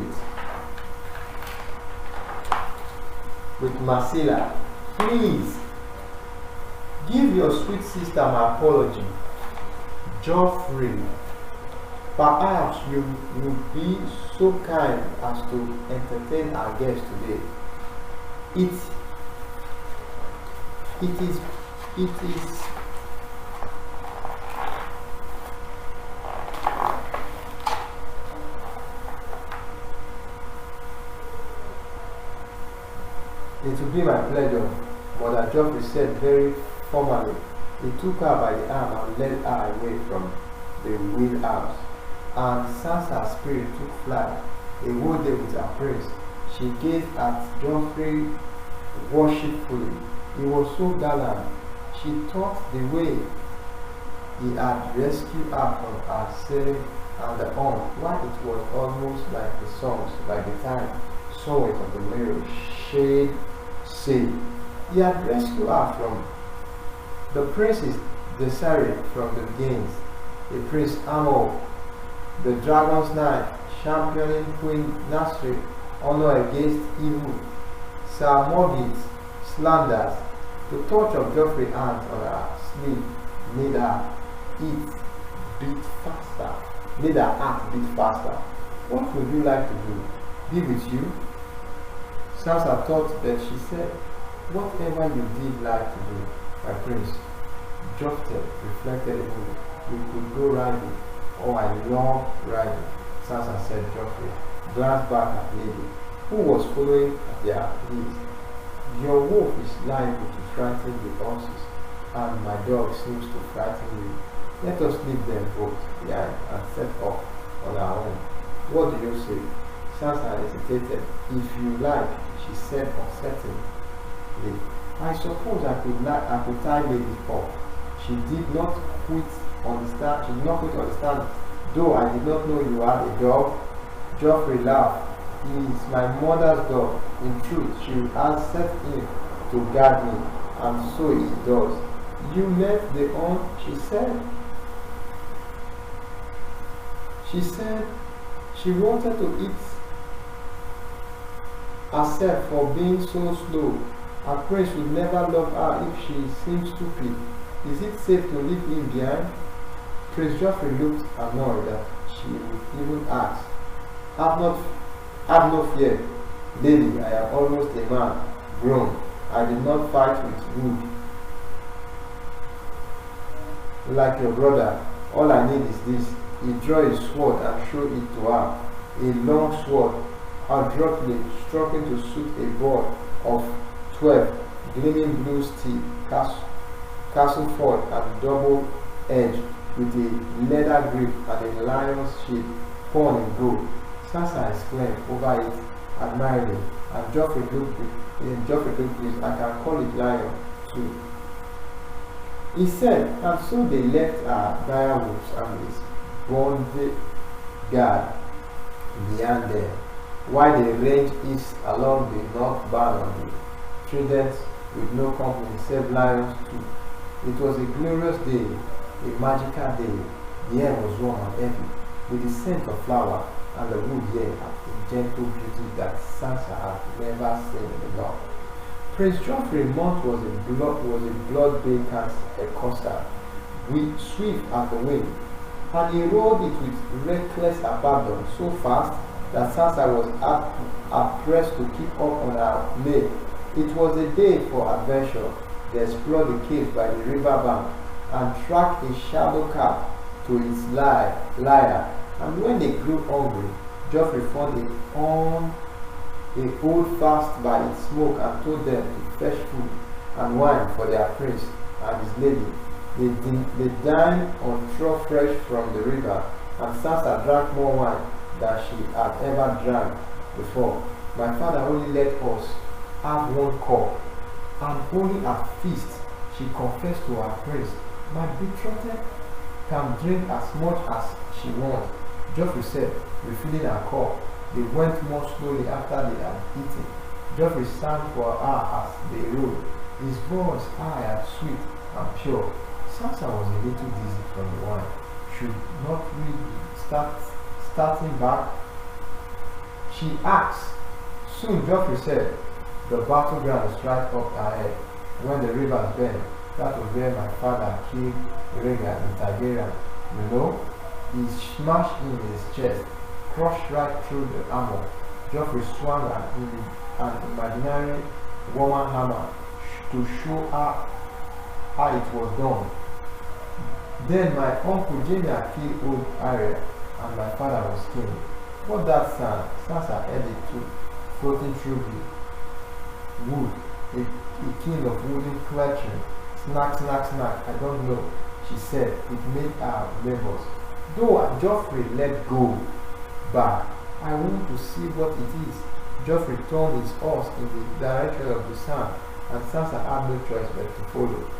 with Marcella. Please give your sweet sister my apology. Geoffrey, perhaps you would be so kind as to entertain our guest today. It is It will be my pleasure, Mother Geoffrey said very formally. He took her by the arm and led her away from the wheelhouse, and Sansa's spirit took flight. A whole day with her prince. She gazed at Geoffrey worshipfully. He was so gallant. She thought the way he had rescued her from herself and the arm, why it was almost like the songs, like the time saw it on the mirror, shade say. He had rescued her from the princess Desiree from the games, the Prince Amor, the Dragon's Knight, championing Queen Nasri, honor against evil, Sir Morgan's slanders. The touch of Geoffrey's hand on her sleeve made her beat faster, made her heart beat faster. What would you like to do? Be with you? Sansa thought, but she said, whatever you did like to do, my prince. Geoffrey reflected a moment. We could go riding. Oh, I love riding, Sansa said. Geoffrey glanced back at Lady, who was following at their heels. Your wolf is liable to frighten the horses, and my dog seems to frighten you. Let us leave them both behind and set off on our own. What do you say? Sansa hesitated. If you like, she said uncertainly. I suppose I could tie Lady up. She did not quite understand. Though I did not know you had a dog. Geoffrey laughed. He is my mother's dog. In truth, she has set him to guard me, and so he does. You left the horn, she said. She said she wanted to eat herself for being so slow. Her prince would never love her if she seemed stupid. Is it safe to leave him behind? Prince Geoffrey looked annoyed that she would even ask. Have no fear, lady, I am almost a man, grown. I did not fight with wood. Like your brother, all I need is this. He drew his sword and showed it to her. A long sword, adroitly striking to suit a board of 12, gleaming blue steel, castle-ford and double-edged, with a leather grip and a lion's shape, pawn in gold. Sansa exclaimed over it admiringly, and Geoffrey looked pleased. I can call it lion too. He said, and so they left our dire wolves and his bonded guard behind them, while they ranged east along the north bank of the Trident with no company save lions too. It was a glorious day, a magical day. The air was warm and heavy, with the scent of flower, and the wood here had a gentle beauty that Sansa had never seen in the north. Prince Geoffrey Mount was a blood-baked coaster, swift as the wind, and he rode it with reckless abandon so fast that Sansa was pressed to keep up on her way. It was a day for adventure. They explored the caves by the river bank, and tracked a shadow cat to its lair. And when they grew hungry, Geoffrey found a hold fast by its smoke and told them to fetch food and wine for their prince and his lady. They dined on trough fresh from the river, and Sansa drank more wine than she had ever drank before. My father only let us have one cup, and only at feast she confessed to her prince, my betrothed can drink as much as she wants. Geoffrey said, refilling her cup. They went more slowly after they had eaten. Geoffrey sang for her as they rode, his voice high and sweet and pure. Sansa was a little dizzy from the wine. Should not we be starting back? She asked. Soon Geoffrey said, the battleground is right up ahead. When the rivers bend, that was where my father killed Rhaegar in Targaryen. You know, he smashed in his chest, crushed right through the armor. Geoffrey swung an imaginary woman hammer to show her how it was done. Then my uncle Jaime killed old Arya, and my father was king. What that sound? Sansa heard it too, floating through the wood, a king of wooden clutching. Snack, snack, snack, I don't know, she said. It made her nervous. Though Geoffrey let go back, I want to see what it is. Geoffrey turned his horse in the direction of the sound, and Sansa had no choice but to follow.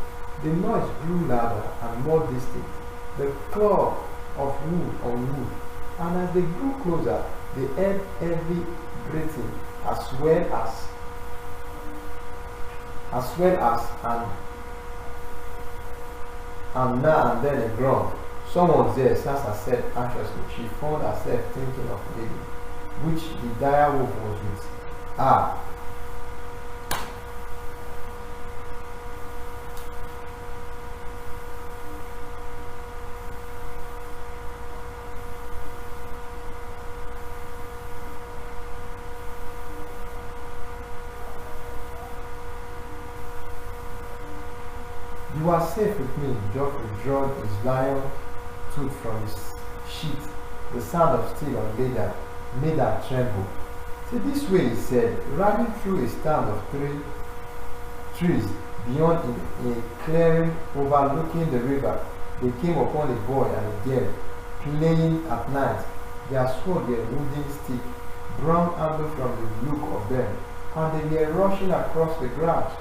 The noise grew louder and more distinct, the claw of wood on wood, and as they grew closer, they heard heavy breathing as well as and now and then a groan. Someone's there, Sansa said anxiously. She found herself thinking of Lady, which the dire wolf was with. You are safe with me. Geoffrey drew his lion tooth from his sheath. The sound of steel on leather made her tremble. See, this way, he said, riding through a stand of trees beyond in a clearing overlooking the river, they came upon a boy and a girl playing at night. Their swords were wooden stick, brown amber from the look of them, and they were rushing across the grass,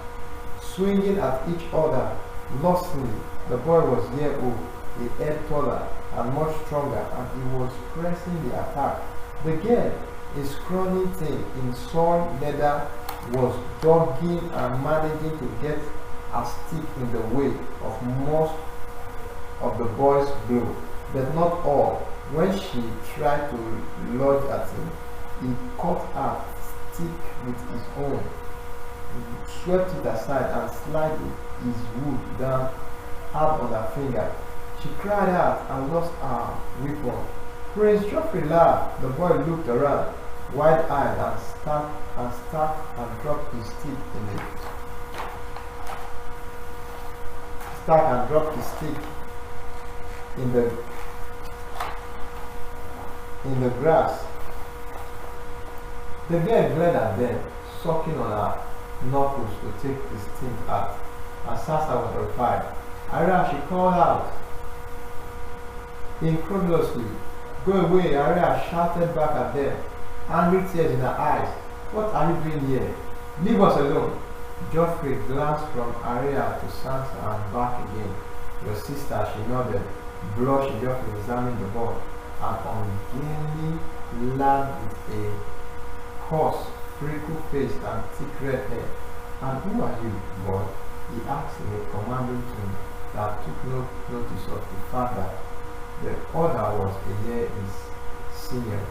swinging at each other lustily. The boy was year old, a head taller and much stronger, and he was pressing the attack. The girl, a scrawny thing in soiled leather, was dogging and managing to get a stick in the way of most of the boy's blow, but not all. When she tried to lodge at him, he caught her stick with his own, swept it aside, and slid his wood down hard on her finger. She cried out and lost her weapon. Prince Geoffrey laughed. The boy looked around, wide-eyed, and dropped his stick in the grass. The girl glared at them, sucking on her knuckles to take the sting out. And Sansa was horrified. Arya, she called out incredulously. Go away, Arya shouted back at them, angry tears in her eyes. What are you doing here? Leave us alone. Geoffrey glanced from Arya to Sansa and back again. Your sister, she nodded. Blushing, Geoffrey examined the boy, an ungainly lad with a coarse, freckle-faced and thick red hair. And who are you, boy? He asked in a commanding tone that took no notice of the fact that the other was a year his senior.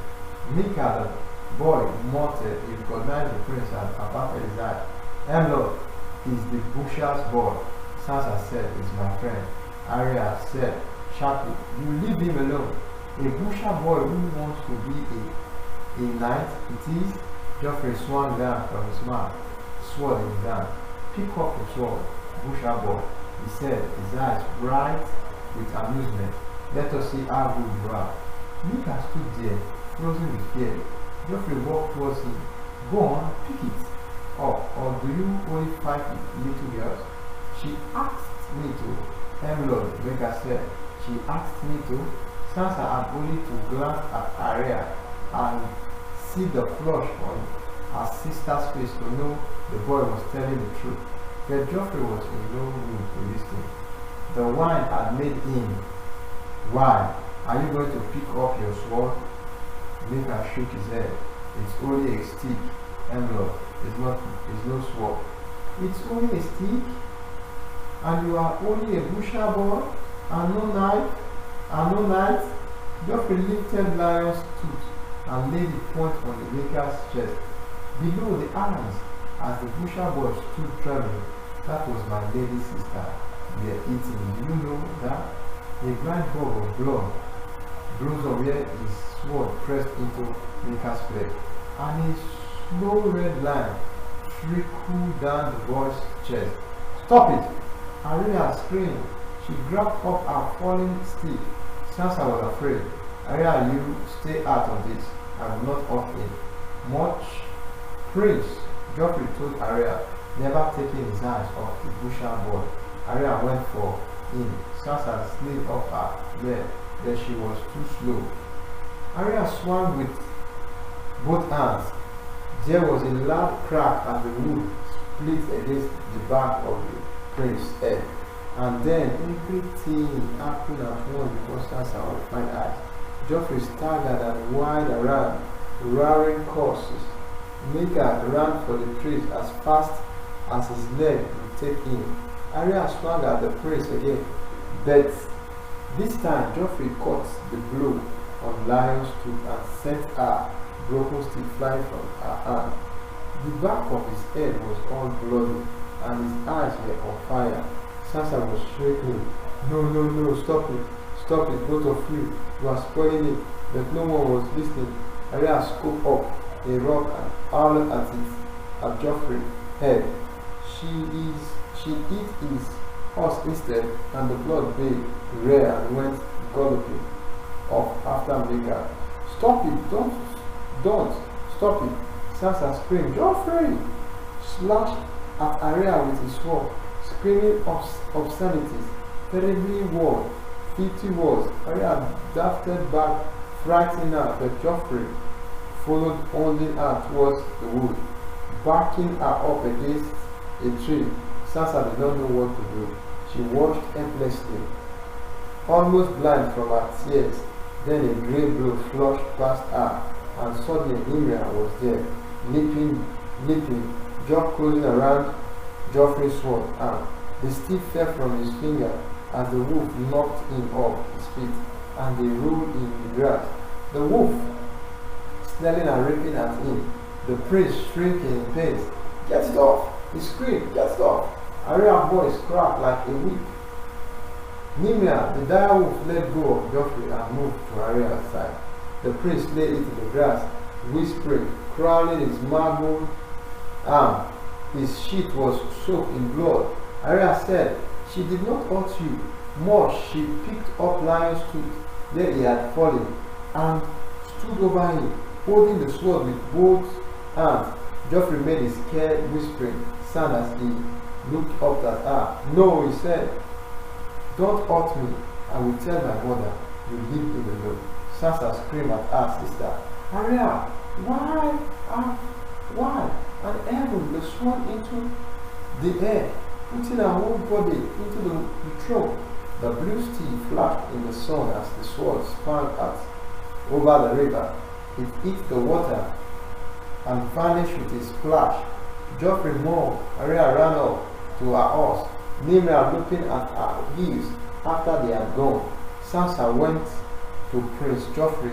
Mika, the boy, muttered. He recognized the prince and averted his eye. Hemlock is the butcher's boy. Sansa said, is my friend. Arya said sharply, you leave him alone. A butcher boy who wants to be a knight, it is. Geoffrey swung down from his mouth, sword in his hand. Pick up the sword, butcher boy. he said, his eyes bright with amusement. Let us see how good you are. Micah stood there, frozen with fear. Geoffrey walked towards him. Go on, pick it up, or do you only fight with little girls? She asked me to. Lord, Micah said. She asked me to. Sansa had only to glance at Arya and see the flush on her sister's face to know the boy was telling the truth. But Geoffrey was in no mood to listen. The wine had made him. Why? Are you going to pick up your sword? Micah shook his head. It's only a stick, Lord. It's no sword. It's only a stick? And you are only a butcher boy? And no knife? And no knife? Geoffrey lifted Lion's tooth and laid the point on the Micah's chest. Below the eyes, as the butcher boy stood trembling, that was my lady's sister. We are eating. Do you know that? A bright ball of blood rose from where his sword pressed into Micah's flesh, and a slow red line trickled down the boy's chest. Stop it! Arya screamed. She grabbed up her falling stick. Sansa was afraid. Arya, you stay out of this. I will not hurt him. Much Prince, Geoffrey told Arya, never taking his eyes off the butcher boy. Arya went for him. Sansa slid off her leg, but she was too slow. Arya swung with both hands. There was a loud crack as the wood split against the back of the prince's head. And then everything happened at once before Sansa would find eyes. Geoffrey staggered and whined around, roaring curses. Micah ran for the trees as fast as his leg would take him. Arya swung at the prince again, but this time Geoffrey caught the blow on Lion's tooth and sent her broken stick flying from her hand. The back of his head was all bloody and his eyes were on fire. Sansa was shrieking, No, stop it, both of you, you are spoiling it. But no one was listening. Arya scooped up a rock and hurled at Geoffrey's head. She hit his horse instead, and the blood bay reared and went galloping off after Micah. Stop it, don't, stop it. Sansa screamed, Geoffrey! Slashed at Arya with his sword, screaming obscenities, terribly words, 50 words. Arya darted back, frightened her, but Geoffrey followed holding her towards the wood, backing her up against a tree. Sansa did not know what to do. She watched helplessly, almost blind from her tears. Then a grey blow flashed past her, and suddenly Ymir was there, leaping, jaw closing around Geoffrey's sword arm. The stick fell from his finger as the wolf knocked him off his feet, and they rolled in the grass. The wolf snarling and ripping at him. The prince shrinking in pain. Get it off! He screamed, get it off! Arya's voice cracked like a whip. Nimia, the dire wolf, let go of Geoffrey and moved to Arya's side. The prince lay in the grass, whispering, crawling his mangled arm. His sheath was soaked in blood. Arya said, she did not hurt you. More, she picked up Lion's tooth, where he had fallen, and stood over him, holding the sword with both hands. Geoffrey made a scared whispering sound as he looked up at her. No, he said, don't hurt me. I will tell my mother you leave him alone. Sansa screamed at her sister. Arya, why? And Evan was swung into the air, putting her whole body into the throne. The blue steel flashed in the sun as the sword sprang out over the river. It hit the water and vanished with a splash. Geoffrey moaned. Arya ran up to her horse, Nimrod looking at her heels after they had gone. Sansa went to Prince Geoffrey.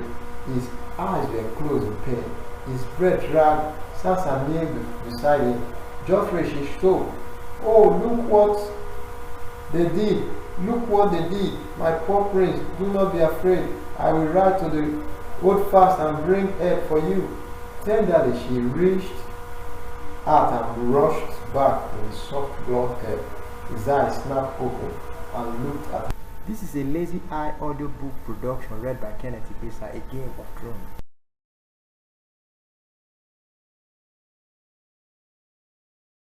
His eyes were closed in pain. His breath dragged. Sansa kneeled beside him. Geoffrey, she spoke. Oh, look what they did. Look what they did. My poor prince, do not be afraid. I will ride to the old fast and bring help for you. Tenderly she reached out and rushed back in the soft blonde hair. His eyes snapped open and looked at. This is a Lazy Eye audiobook production read by Kenneth Ibisa, A Game of Thrones.